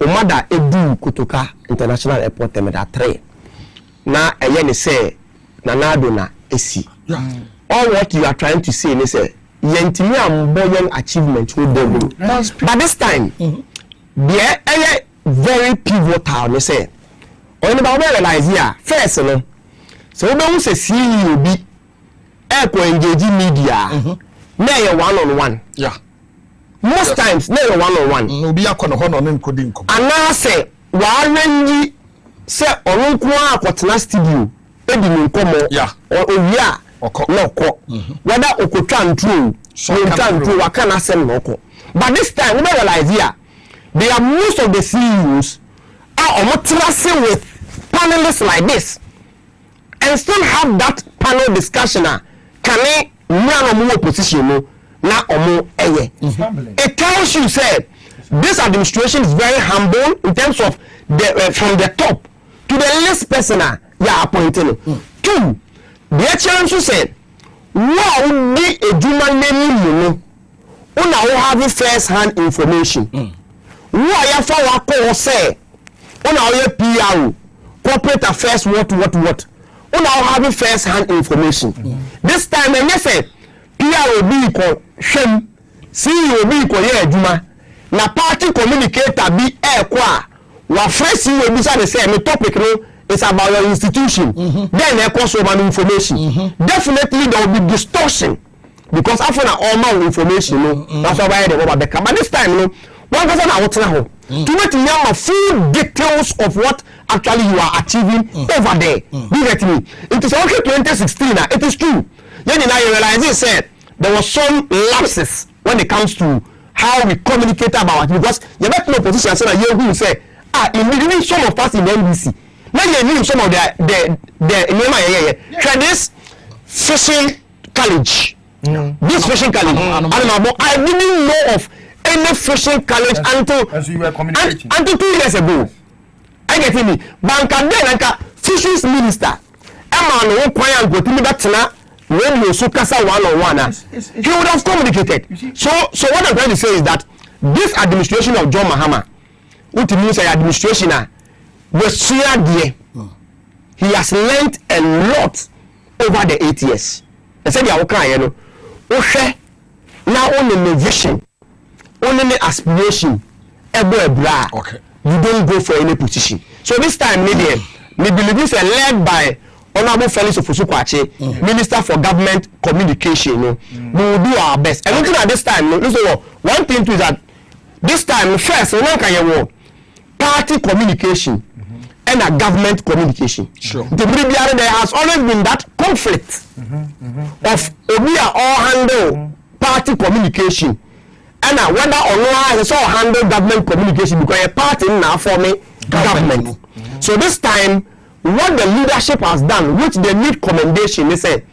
o mother edu Kotoka International Airport terminal 3 na eye ne say na nado na esi all what you are trying to say is yentimi amboyen achievement with them. But this time there are very pivotal me say on about realize here first no so we don't say CEO bi e ko engage media na ye one on one most times na ye one on one obi akono ho no nkodi nkom ana say wa arrange say onko akotena studio e di nkomo owia no whether okotwa ntru wakana send no but this time we realize here there are most of the CEOs are omotrase with panelists like this and still have that panel discussion can run more position na omo eye it tells you say this administration is very humble in terms of the from the top to the least person ya appointed. Two, the challenge said wow ni ejuma neni mu una wo have first hand information wo ya fa wa ko say una wo PR corporate affairs what una wo have first hand information this time and say PR bi ko hwem CEO bi ko ye ejuma na party communicator bi e ko a wa fresh CEO bi say me topic no it's about your institution then there comes over information definitely there will be distortion because after all my information that's why they over back but this time one person I want to know to get the full details of what actually you are achieving over there. Do you get me? It is okay 2016 it is true. Then now you realize it said there was some lapses when it comes to how we communicate about it because you make no position say you who say immediately some of us in the NBC now you need some of the try this fishing college this fishing college I didn't know of any fishing college until 2 years ago. I get me banka then like fisheries minister Emma no kwanya go timi betena when you so kasa one-on-one he would have communicated. So what I'm trying to say is that this administration of John Mahama which means administration was there. He has learned a lot over the 8 years. I said ya okay you know now only the vision only the aspiration okay. You don't go for any position. So this time maybe believe led by Honorable Felix Ofosu-Kwakye, Minister for Government Communication. We will do our best. And looking at this time, one thing too is that this time first party communication and a government communication. Sure. There has always been that conflict of we are all handle party communication. And whether or not it's all handle government communication because a party now forming government. So this time, what the leadership has done, which they need commendation, they say,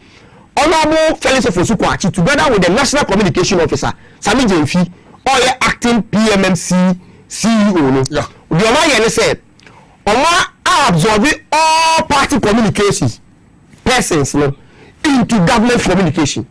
Honorable Felix Ofosu-Kwakye, together with the National Communication Officer, Sami Jemfi, or the acting PMMC CEO, the Omar said, Omar absorbing all party communications, persons, into government communication.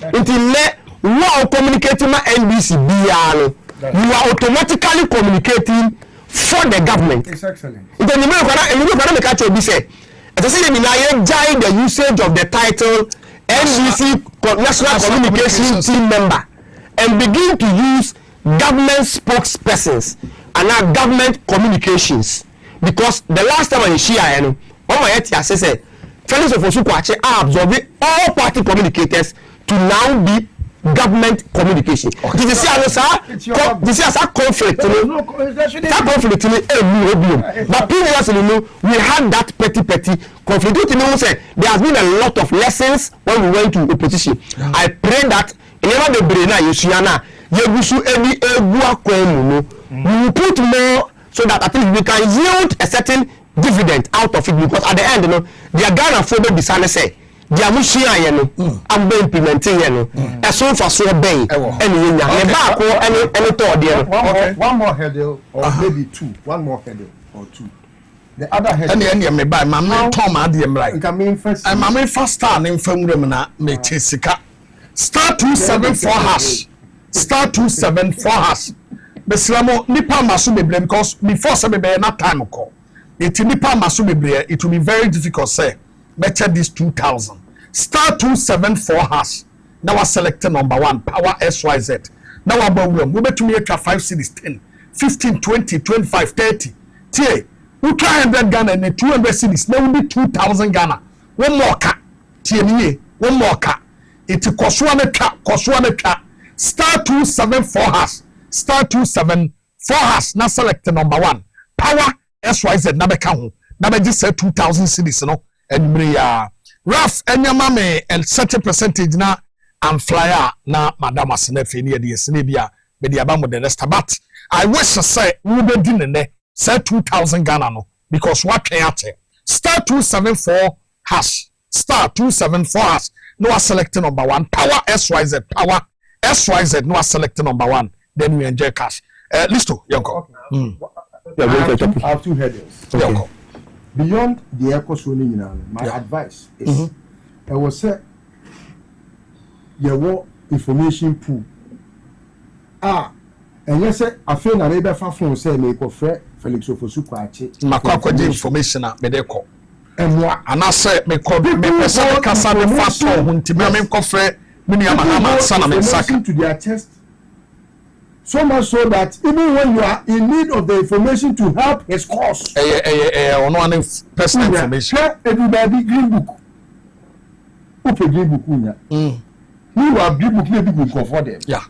Until now communicating with NBC, you are automatically communicating for the government. It's excellent. Then you make catch be say. As I say, the usage of the title NBC National Communication Team Member and begin to use government spokespersons and now government communications because the last time I share, say Felix Ofosu-Kwakye are absorbing all party communicators to now be government communication. Did you see that conflict? That conflict but previously we had that petty conflict. There has been a lot of lessons when we went to opposition. I pray that never the brain we will put more so that at least we can yield a certain dividend out of it because at the end they are Ghana for the business say they are I'm implementing so far so any one more headle or maybe two. One more headle or two. The other headle and me buy my Tom adiem right. I'm a first time in film na me tesika star 274 hash star 274 hash beslamo nipa maso bebre because before say be na time call it nipa maso bebre it will be very difficult say better this 2000 star 274 hash now I select number 1 power SYZ now abawum we betumi atwa 5 cities 10 15 20 25 30 tie we try 100 Ghana and 200 cities now will be 2000 Ghana one more ka tie niye one more ka it kosua metwa star 274 hash star 274 hash now select number 1 power SYZ na beka ho na be just say 2000 cities no and me Raf enyama me and certain percentage na and flyer na madam asenefe ne de esene bia be de aba mo the rest but I wish to say we be di ne say 2000 Ghana no because what twen ate star 274 hash star 274 hash no select number 1 power SYZ no select number 1 then we enjoy cash listo yonko I have two headers. Yonko beyond the echo swing my advice is I will say your information pool and yes I feel na ebe fa phone say me ko frɛ Felix Ofosu-Kwakye makwa information a me de ko emwa ana say me ko me person kasa me fa so ho ntimi me ko frɛ me nua Mahama sana me saka to their chest so much so that even when you are in need of the information to help his cause one personal information everybody green book open green book unya me wa bi book me bi go for them. Yeah.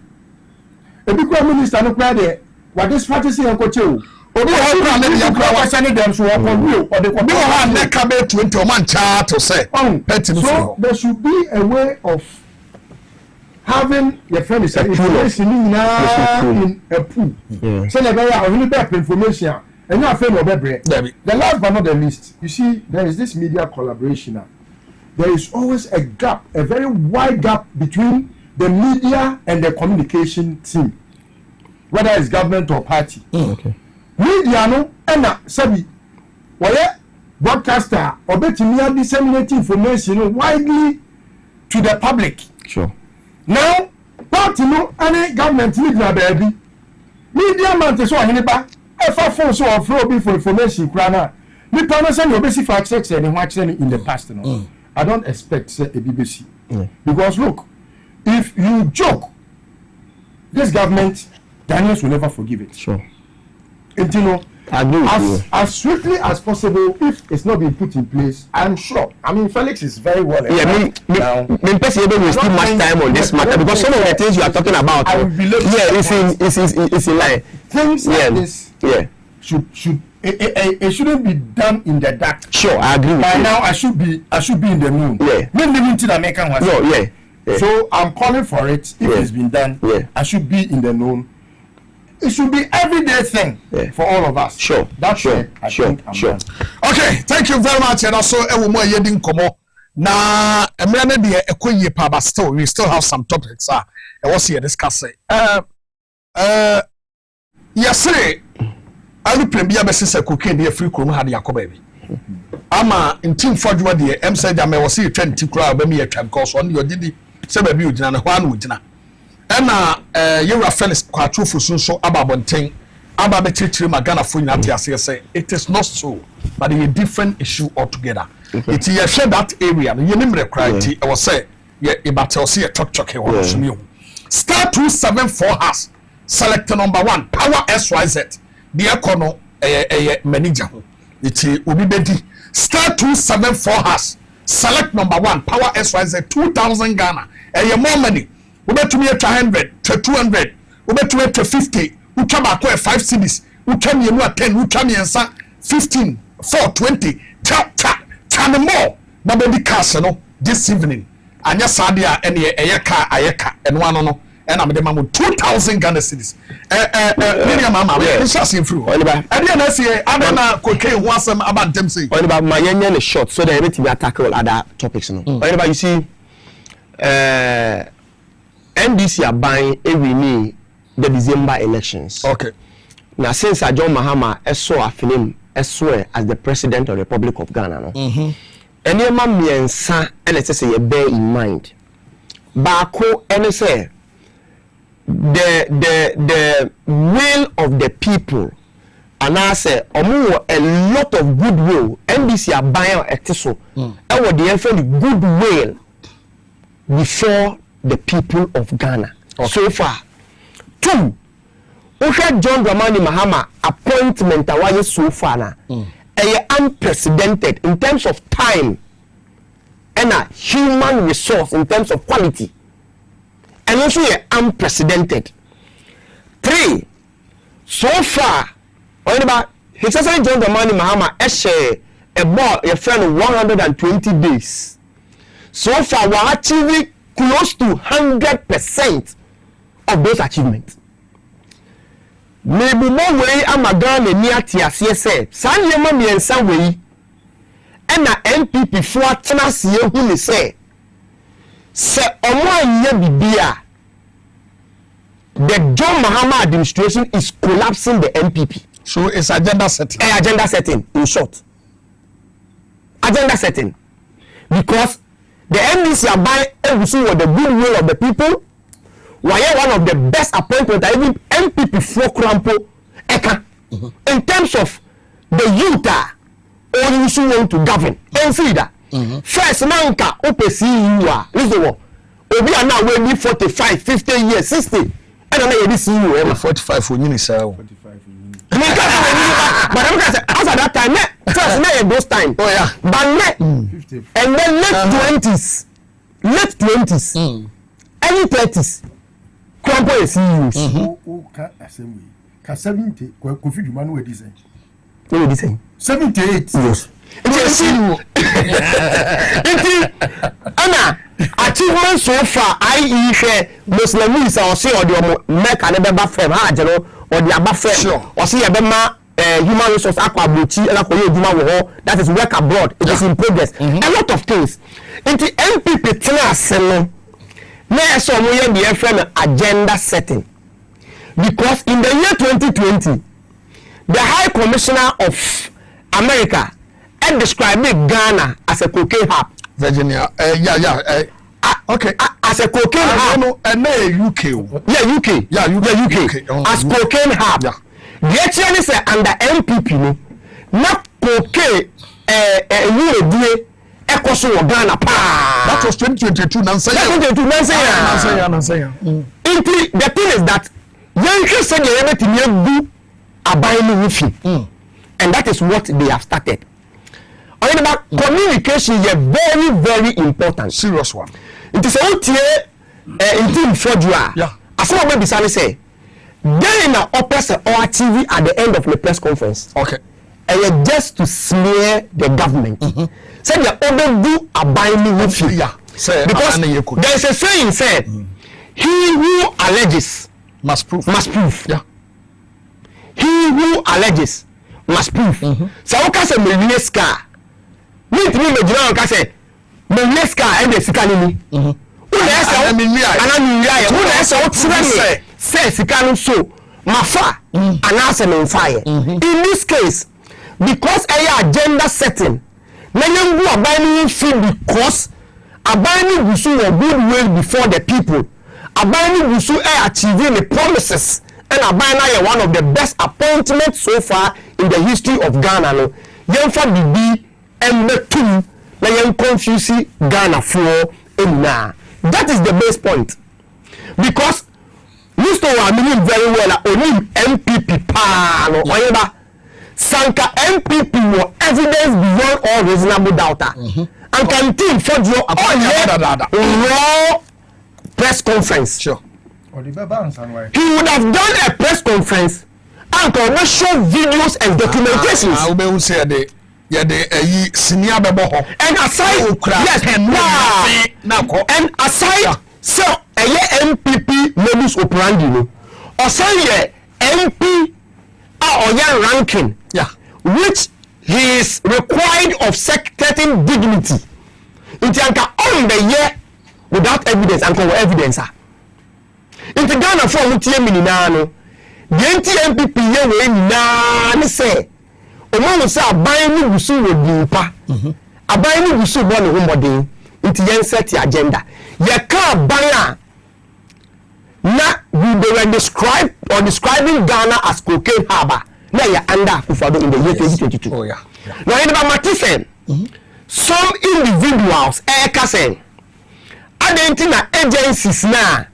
E bi ko minister no kra there. What this strategy en ko che o. Obi ho kra na dia kra wa send them so upon you or the bi ho an neka be 20 o man cha to say. So there should be a way of having your friend is information in a pool. So the guy have really bad information and you are afraid of the last but not the least, you see, there is this media collaboration now. There is always a gap, a very wide gap between the media and the communication team, whether it's government or party. Okay. Media no ena sabi why broadcaster or better disseminate information widely to the public. Sure. Now, party no any government need na baby. Media man te so Oheneba efa phone so of flow for information krana. Me plan say no basic fact check say what in the past no. I don't expect say a BBC. Because look, if you joke, this government, Daniels will never forgive it. Sure. And you know, as swiftly as possible, if it's not been put in place, I'm sure. I mean, Felix is very well. Me personally, we still much time on this matter because some of the things you are talking about, it's in line. Things like this, should it shouldn't be done in the dark. Sure, I agree with you. By now, I should be in the moon. So I'm calling for it. If it's been done, I should be in the known. It should be everyday thing for all of us. Sure. That's it. I think I'm done. Okay, thank you very much. And also, na emrane de ekoye pa but still we still have some topics I was here discussing. Yesterday, I premier be say cocaine dey free krom ha de yakoba bi. Ama ntim fodwa de em say da me was here 20 kra ba me yatwa because on your didi say ba bi ogina na hwa na ogina. Ena Yura Felix kwatufo so ababonten aba be chirichiri magana fo nyina te ase say it is not so but a different issue altogether. It you share that area you nimre criteria I was say ye ibatel see a talk here on so me star 274 has select number 1 power SYZ the econo manager it obi bedi star 274 has select number 1 power SYZ 2000 Ghana more money we bet to me 100 to 200 we bet to 50 we come back 5 cities we come you 10 we come 15 420 and more na baby cars no this evening anya sadia ene ayeka eno ano no and am de mamu 2000 Ghana cedis Miriam mama we shall see through Oliver and then I say adana koke ho asem about them say Oliver my yenye is short so that everything we tackle other topics no Oliver you see NDC are buying every me the December elections. Okay. Now since John Mahama saw affirm swear as the president of the Republic of Ghana no. Any man miensa and say you bear in mind. Bako and say the will of the people and I say a lot of goodwill NDC are buying a tiso and what the goodwill before the people of Ghana. So far 2 John Dramani Mahama appointment awaye so far na unprecedented in terms of time and a human resource in terms of quality and also unprecedented 3 so far His Excellency John Dramani Mahama about a friend 120 days so far we're achieving close to 100% of those achievements. Maybe more way Amagana near Tiasia said, San Yamami and some way, and a MPP for Tanasia who say, Omo Yabibia, the John Mahama administration is collapsing the MPP. So it's agenda setting. Agenda setting, in short. Agenda setting. Because the NDC are buying everything with the goodwill of the people. Why one of the best appointments that even MPP for Krampo Eka in terms of the youth or you should want to govern. And see that first manka OPC you are listen what Obi are now we 45, 50 years, 60. And then you see you 45 for you sir. 45 for you. But after that time, first those time. Oh yeah. But and then late 20s. early 30s Kwampo is CEOs. Ka assembly. Ka 70 Kofi Dumanu we design. No design. 78. Yes. Anna achievement so far I share Muslims or say or the make another baffem ha jero or the baffem or see a bema human resource aquabuchi and that is work abroad. It is in progress. A lot of things. Into MPP tina na so mo ye the FM agenda setting. Because in the year 2020 the High Commissioner of America and described Ghana as a cocaine hub. Virginia, okay. As a cocaine hub. And UK. Yeah, UK. Yeah, UK. As cocaine hub. Yeah. The actually say under MPP, not cocaine, you Ecoso Ghana. That was 2022. Nancy. The thing is that Yankee said everything you do abiding with you. And that is what they have started. Communication is very, very important. Serious one. It is a in team for you. Yeah. As what maybe Sally say, then a press or TV at the end of the press conference. Okay. And just to smear the government. Say the other do abiding with you. Yeah. Because there is a saying said, he who alleges must prove. Yeah. He who alleges must prove. So how can say me scar? Me to me Nigerian can say me scar and the sikani ni. Who na say who na say sikani so mafa anase me fire. In this case, because a agenda setting, na yembu abani feel because abani gusu were good way before the people. Abani gusu achieving the promises. And Abana is one of the best appointments so far in the history of Ghana. No, Yemfa Bibi and the two, na yem confuse Ghana for na. That is the base point. Because Mr. Wamini very well only MPP pa no oyeba Sanka MPP were evidence beyond all reasonable doubt. And can team for you all press conference. Sure. He would have done a press conference and show videos and documentations. I will say the senior bebo. And aside, yes, and aside, so a MPP modus operandi, or say MP or ranking, yeah, which he is required of certain dignity. It can on the year without evidence and cover evidence. Into Ghana for mutie mininano the MPP ye we na ne say omo say aban ni gusu we dimpa aban ni gusu bo ne homodin into yen set agenda ye ka aban na we were describing Ghana as cocaine harbor na ye under Akufo-Addo in the year 2022. Oh yeah. Now in about Matisen some individuals say identity agencies na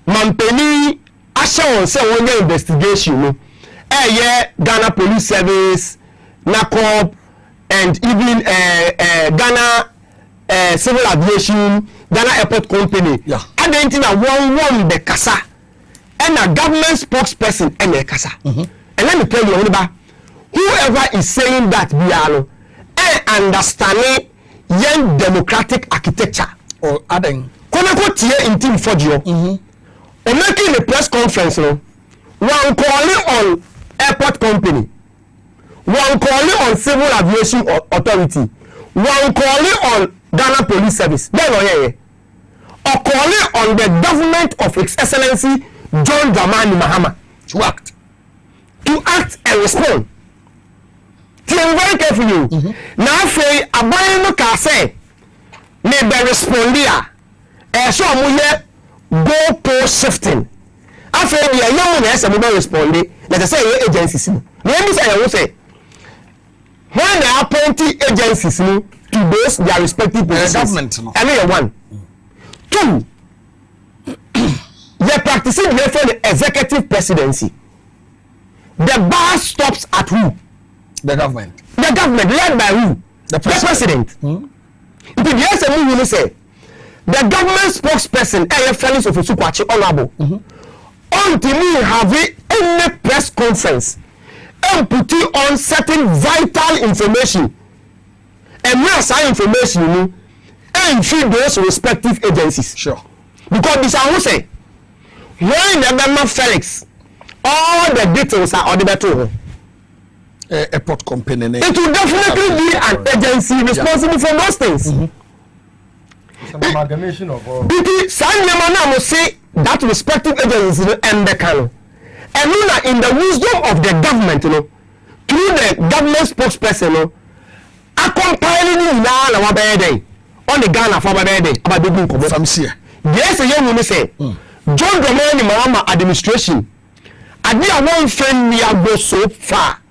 Mampeni Asha say one investigation no Ghana Police Service, NACOP, and even Ghana Civil Aviation, Ghana Airport Company. Yeah. Identity na one the kasa and a government spokesperson and the kasa. And let me tell you, whoever is saying that we are understanding young democratic architecture or adding. Konako tie in team for you. Making a press conference, one calling on airport company, one calling on civil aviation authority, one calling on Ghana Police Service, or calling on the government of His Excellency John Dramani Mahama to act and respond. Think very carefully. Now, say Abayano can say, may be respond here. So I'm go post shifting. After we are young as a mobile responding, let us say agencies. Let me say, I will say, when they appointing agencies to those their respective positions, government, I mean, one. Two, they practicing the executive presidency. The bar stops at who? The government. The government led by who? The president. If you say, the government spokesperson Felix Ofusukwachi honorable until me have any press conference and put on certain vital information and mass information and feed those respective agencies. Sure. Because this I will say when the government Felix all the details are audible. Airport company name. It will definitely be an agency responsible for those things. It's an amalgamation of all. Because Sanyamana will say that respective agencies and the canon. And in the wisdom of the government, through the government spokesperson, accompanying on the Ghana for about the book of here. Yes, a young woman say, John Dramani Mahama administration. I did one friend me go so far.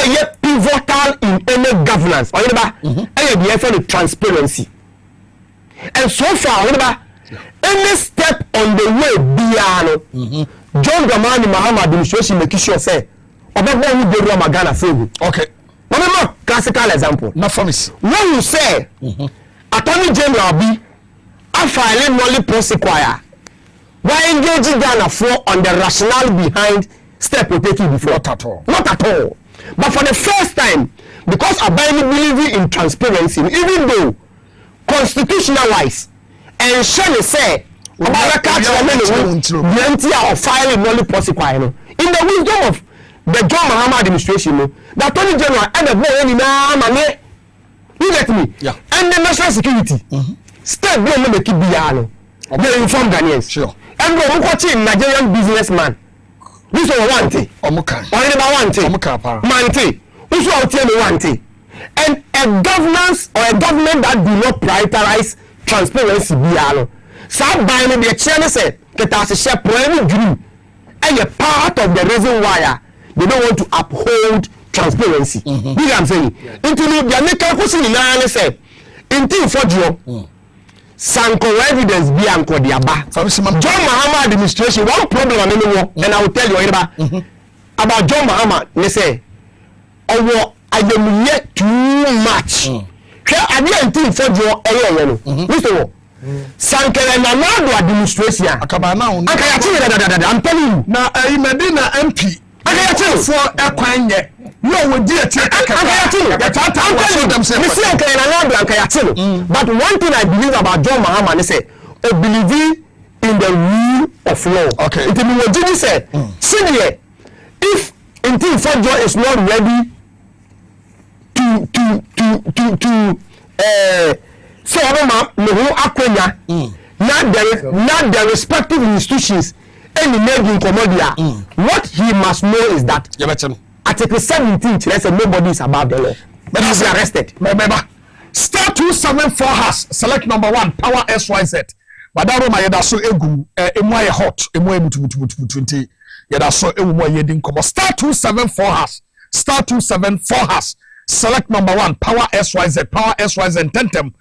Yet pivotal in any governance. Or the transparency. And so far, any step on the way beyond John Dramani Mahama administration make sure say about what we do Ghana for. Okay. Remember classical example. Not for me. When you say Attorney General B a filing only prosecutor, why engaging Ghana for on the rationale behind step we taking before? Not at all. Not at all. But for the first time, because I believe in transparency, even though constitutional wise, and Shelley say about the of filing only prosecutor. In the wisdom of the John Mahama administration, the Attorney General and the boy you get me? Yeah. And the national security. Step don't make it be they inform Ghanaians. Sure. And we're watching Nigerian businessman. This is one thing. Omuka. Oheneba one thing. Omuka. Mante. This is one thing. And a governance or a government that do not prioritize transparency biano. Some by the chairman said that as a share private dream and a part of the reason why they don't want to uphold transparency. You know what I'm saying? Into the American question in Ireland said, until for you, Sanko evidence be anko diaba. John Mahama administration, one problem and I will tell you about John Mahama. They say, oh, I am yet too much. I didn't think for you, listen. Sanko and another administration. I'm telling you. Now, Medina MP. For a quanya. No, we did but one thing I believe about John Mahama is say believe in the rule of law. Okay. It means what Jimmy said. Senior, if until John is not ready to so not the respective institutions any making commodia. What he must know is that Article 17 says nobody is above the law. But he's arrested. Remember, star 274 has select number 1 power SYZ. But that room I had so egu emoy hot emoy mutu 20 yada so emoy yedin komo star 274 has star 274 has select number 1 power SYZ tentem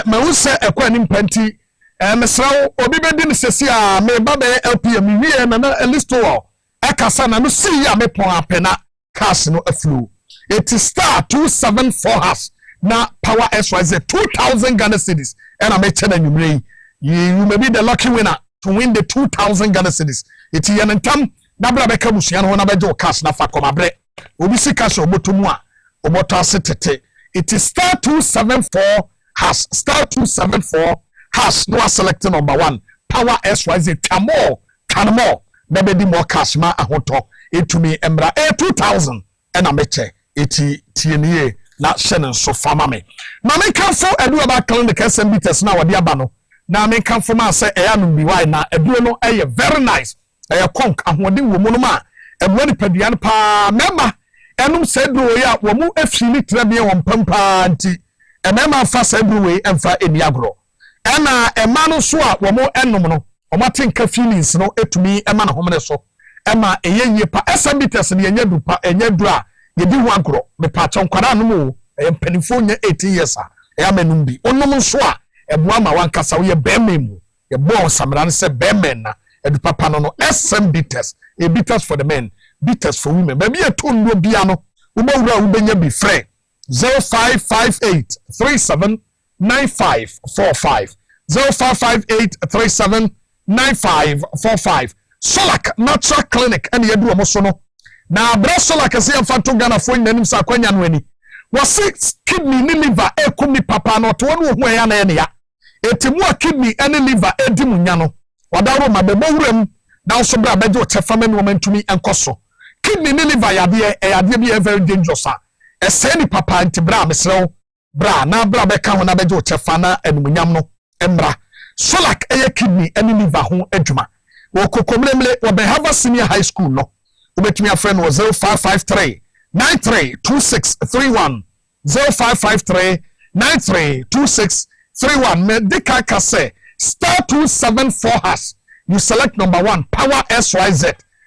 me wo se ekwa ni mpenti mesrawo obi bedi ni sesi a me ba be LPM wie na listo ekasa na no see ya me pon apena cash no aflow. It is star 274 has na power SYZ 2000 Ghana cedis and I make channel numre you may be the lucky winner to win the 2000 Ghana cedis. It is an tam na bra be kabusu na wona be jo cash na fa komabre obi si cash obotomu a oboto asetete. It is star 274 has star 274 has no select number 1 power SYZ Canmore Maybe more cash ma ahoto etumi embra 2000 and ameche eti tienie na shenen so fama me na me kan fo edu aba kan the KSM meters na wode aba no na me kan fo ma say eya no bi why na edu no eye very nice eye konk ahode wo mu no ma ebu ni paduan pa mema enum say do ya wo mu afili trabie won pampa nti emema fa say do we emfa eni agro ena ema no so a wo mu enum no omatinka feelings no etumi ema na homene so ema eyeye pa SMBTS ne yenye du pa enye du a yedi hu agro me pa chonkwara no mu empanifo nya 18 years a eamenum bi onum so a eboa ma wankasa wo ye bememu ye bo samran se bemen na edu papa no SMBTS a bitters for the men bitters for women baby e to ndo bia no wo bawura wo benya bi frɛ 0558 379545 0558379545 Solak Natural Clinic and Yedu Omosono na bra Solak ase amfanto Ghana fo nanim sa kwanya no ani wose kidney ni liver ekumi papa no to wonu hu ya na ya etimu a kidney and liver edi munya no wadaro mabebo wuram na so bra beje o chefama no mantumi enkoso kidney ni liver yade bi very dangerous ese ni papa ntibra mesrew bra na bra be ka ho na beje o chefa na enumunyam no emra Solak eye kidney and liver ho adwuma wo kokomlemle wo be have senior high school no ubetumi afrɛ no 0553 932631 0553 932631 medical kase star 274 has you select number 1 power SYZ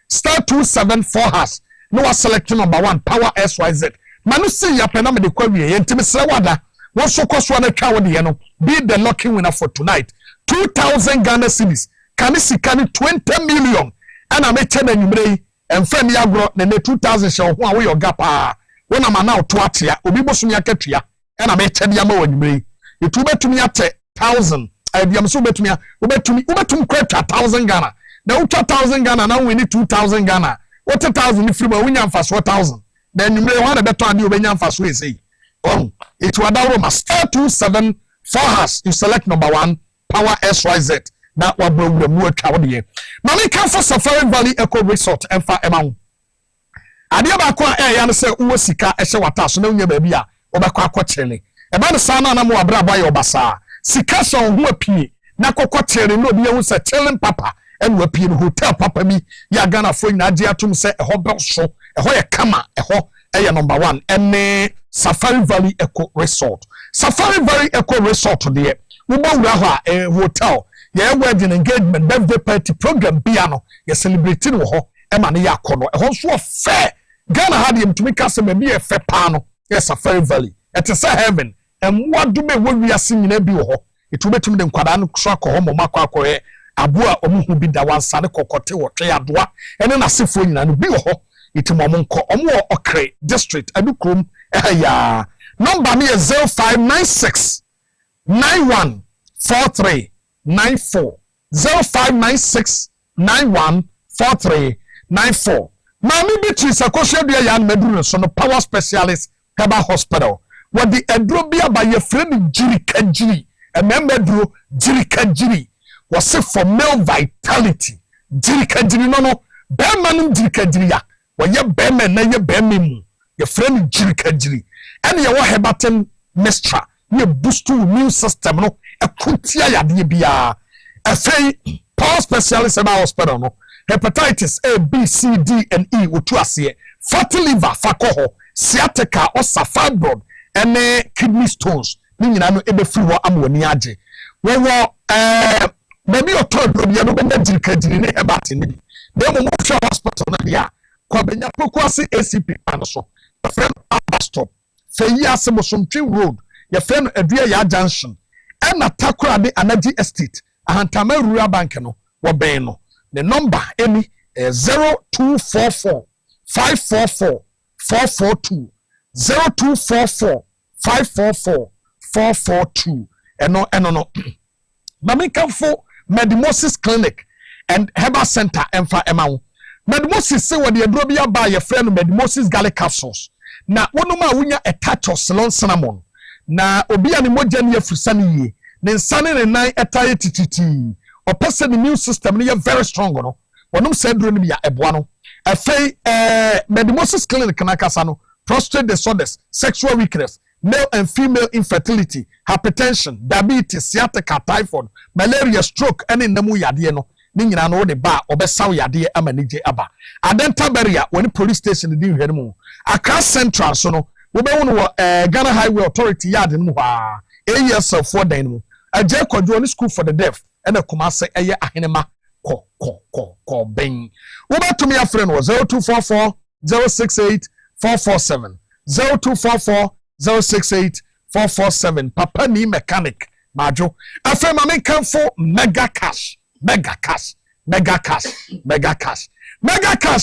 star 274 has no was select number 1 power SYZ manu see ya pena me de kwawie yentimi sre wada won so koso na twa wode ye no be the lucky winner for tonight 2000 Ghana cedis kanisika ni 20 million ana me chena nyumre emfam ya gro na 2000 she ho a wo yoga pa wona ma na oto atia obi boso mi akatua ana me chede ama wanyumre etu betumi ate 1000 abiam so betumi kwatwa 1000 Ghana na utwa 1000 Ghana na wini 2000 Ghana what 1000 ni free ma wunya mfaso 1000 na nyumre ho na beto ade obenya mfaso esei it wadaro ma star 274 has you select number 1 power SYZ na wabro mu atwa wode na me kan for Safari Valley Eco Resort emfa emawo ade ba ko ya no se uwo sika ehye wata so na unya ba bi a obekọ akọkyele eba ne sa na mo abra ba yo basa sika so ho apie na kokọkyele no bi ye hu se chilling papa en apie no hotel papa bi ya Ghana fo nyina age atum se eho be so eho ye kama eho eye number 1 ene Safari Valley Eco Resort Safari Valley Eco Resort de wo ba wura ho a hotel ye wedding engagement birthday party program bia no ye celebrate no ho e ma ne yakono e ho so fe Ghana had him to make us be e fe pa no yes Safari Valley it is a heaven and what do me we wiase nyina bi ho it will betum de nkwada no so akọ ho mo makọ aboa omuhu bi da wansa ne kokote wo twe adoa ene na sefo nyina no bi ho itimo mo nko omo okre district adukrom ya number me is 0596 9143 94 0596 914394 Mami Beatrice akoshodua ya meduru so no power specialist Kaba Hospital what the edrobia by your friend Jiri Kajiri a member dro Jiri Kajiri was for male vitality Jiri Kajiri no beman Jiri Kajiri ya wa ye beman na ye bememu your friend Jiri Kajiri and your hebatem mistra ye boost immune system no akutia yade bia afei power specialist Kaba Hospital no hepatitis A, B, C, D, and E wotu ase fatty liver fakoho sciatica or fibroid and kidney stones ni nyina no ebe free wo amwoni age wo baby o to do no be dirikadiri ne hebate ni dem mo hwe hospital na dia kwa benya poku ase ACP pan so friend stop feyi ase Mosomtwe road ye friend adua ya junction and atakura de Anaji estate ahantama rural bank no wo ben no the number any 0244 544 442 0244 544 442 no mami kanfo Medimosis Clinic and Herbal Center emfa emawo Medimosis se wo de aduro bi aba ye friend Medimosis garlic capsules na wonoma wunya a touch of Ceylon cinnamon na obi ani moja ne afurisa ne yie ne nsane ne nan etaye tititi or person immune system is very strong no wonum said duro ni ya eboa no afei Medimosis Clinic na kasa no prostate disorders sexual weakness male and female infertility hypertension diabetes sciatica typhoid malaria stroke any namu yade no ni nyina no de ba obesaw yade amanije aba adenta barrier woni police station di hwere mu Accra Central so no wo be wonu Ghana Highway Authority yard no ha ASF for dan mu aje kwadwo ni school for the deaf ena kumase eye ahenema ko ben wo batumi afre no 0244 068 447 0244 068 447 papa ni mechanic majo afre ma me kanfo mega cash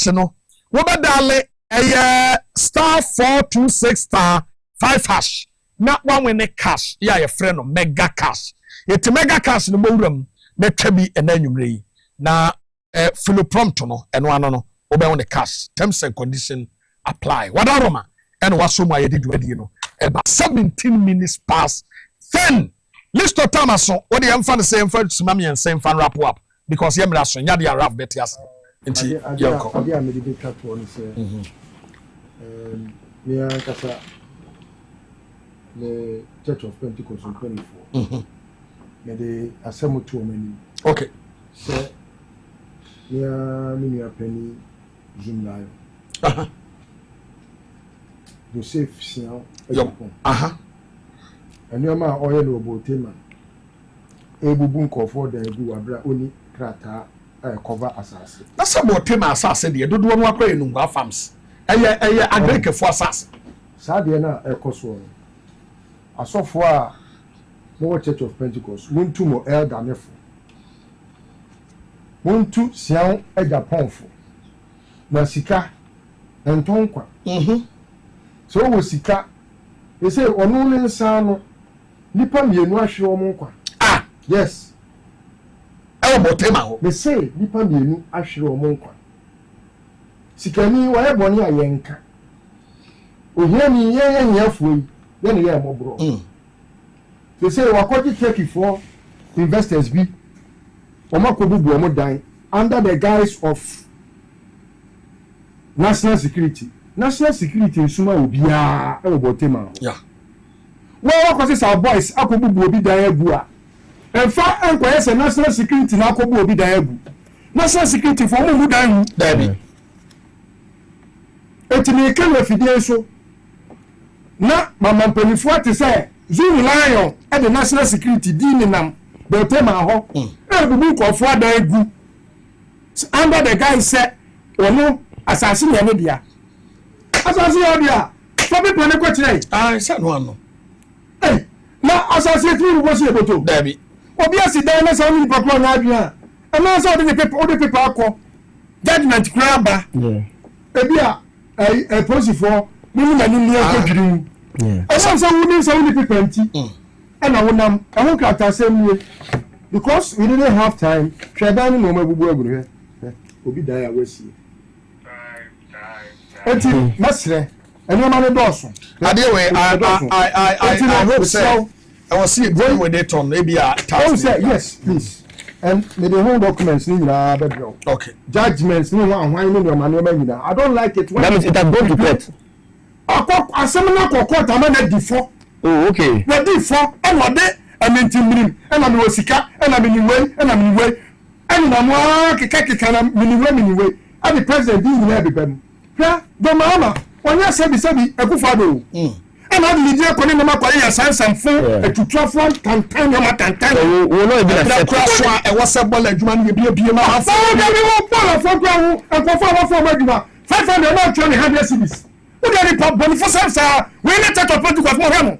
no wo bedale eye star 426 star 5 hash na one win cash ya your friend no mega cash yet mega cars no bowram na twabi enanwumre yi na filo prompt no eno ano no obe on the cash terms and condition apply wadaroma and waso mu ayedi duadi no about 17 minutes past 10 list of time so what the emfa say emfa sumami and say emfa wrap up because yemra so nya dia wrap betias nti yonko abi amedi be kato no say me kasa the Church of Pentecost in 24 me de asemu to omani okay so me penny zoom live Joseph Sian Ejapon and your man oil no botema ebubu nkofo da egu wabra oni krata cover assassin that's about tema assassin de dodo no akwa enu farms eye agrike for assassin sa de na ekoso asofo a no Church of Pentecost muntu mo elder nefo muntu Sian Ejapon fo na sika entonkwa so wo sika they say onu ne nsa no nipa mienu ahwe omo nkwa yes e wo tema ho they say nipa mienu ahwe omo nkwa sikani wa ye boni ayenka ohiani ye nyafuo ye ne ye mobro they say wakoji take for investors bi omakobubu omo dan under the guise of national security nsuma obia e obotema yeah well what say our boys akobubu obi dan agu a enfa enkoye say national security na akobu obi dan agu national security for mu dan hu dabi etimi kan afidie so na mama mpanifo ate say zuru lion e the national security di ni nam botema ho e bubu kofo dan agu under the guy say ono assassin ya ne dia asasi odia for people na kwetire say no ano na asasi tu wo se boto dabi obi asidan na sa ni papa na adua e na so de paper akọ judgment kraba ebi a posifo ni na ni akodwiri e so wuni paper nti e na wonam e ho krata semwe because we didn't have time shedan no mabubu aguru obi dan ya wasi eti masre eni ma ne doso adewe I hope so I was see going with it on maybe a task yes please and me the whole documents ni na bedroom okay judgments ni wa hwan ni ma ne ma nyina I don't like it when that means it has gone to court asem na court ama na defo oh okay na defo e no de amentimrim e na me osika e na me niwe e na mo keka na me niwe and the president di ni na bebam ja do mama onya sebi ekufado and I did not call ma kwale ya sansamfo etutuafo tantan na matantan we no be na so e wasa ball adwuma na bie ma ha so ga we ball for kwa ekofo adwuma 500 na 100 cities we dey pop bonifo sansa we na take up to kwa mo hemo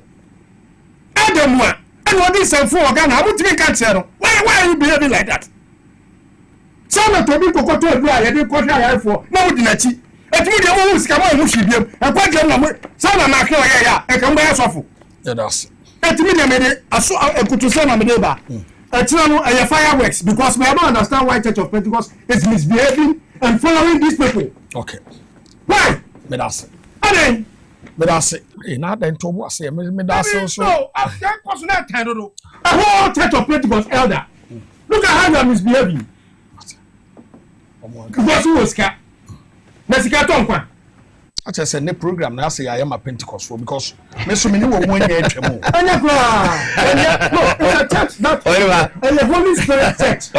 adam wa and what this sanfo oga na amutimi kan che no why you behaving like that sana to bi kokoto edu a ye dey koto ayefo na wo dinachi etimi de mo sika mo hu hwibiem ekwadwe na mo sana na ke oya ya e kan gba sofo yeah that's etimi de me de aso ekutuso na me de ba etira no e fireworks because we don't understand why Church of Pentecost is misbehaving and following these people okay why me that's and me that's na den to bo ase me that's so no after cause na time do a whole Church of Pentecost elder look at how they are misbehaving because who was cat Mesika tonkwa acha say ne program na say I am a Pentecost for because me so many wo won ye twemo anya kwa no it's a church that and the Holy Spirit church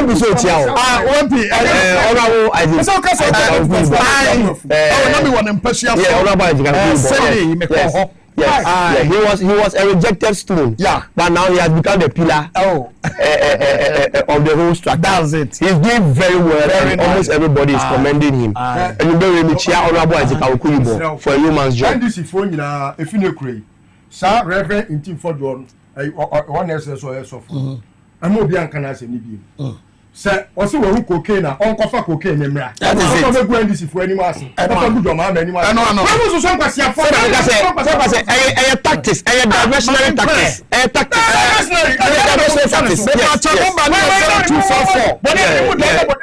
me so tia o one I so ka so na me won empathy say me ko ho yes he was a rejected student but now he has become the pillar of the whole structure. That's it. He's doing very well and almost everybody is commending him and you know we cheer honorable Isaac Okuyibo for a human's job. And this is for nyina efine kure sa reverend intim for do one else so and no be an kana se ni bi Sir, also we cocaine on cover cocaine memra. That is it. Go and this for anyone. I don't good man anyone. No. What was so kwasi afọ? Say tactics, diversionary tactics. Diversionary tactics. Number 0244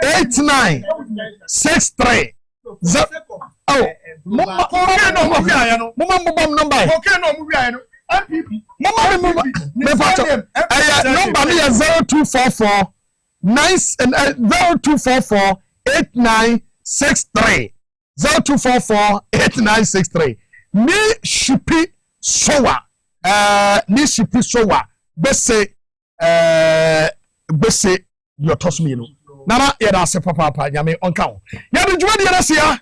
8963. Oh, cocaine no mo bia no. Mo number. Cocaine no mo bia no. MPP. Number 0244 0244 8963 0244 ni shipi sowa bese yotosmi no nana ya da se papa nyame onka ho ya de dwuma de na sia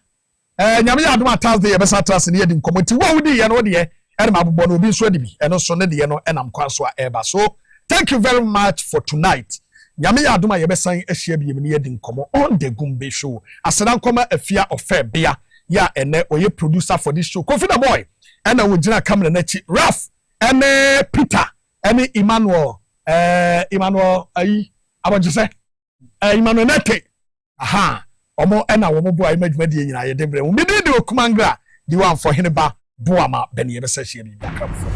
nyame ya adom Thursday ya besa trust ne yedi nkomoti wo wudi ye no de ye e ma bobɔ no obi so de bi eno so ne de ye no enam kwa so eba so thank you very much for tonight. Nyame ya adoma yebesan ahia biem ne yedi nkomo on the Gumbe show. Aseda nkoma afia ofa bia ya ene oye producer for this show. Kofi the boy ena wo gina camera na chi Raf ene Peter ene Emmanuel ayi abojese Emmanuel Nete aha omo ena wo mo ayi madwuma die nyina ye debre wo me di okumangra di wan for Oheneba Boamah Bennie yebesa hia bia kam for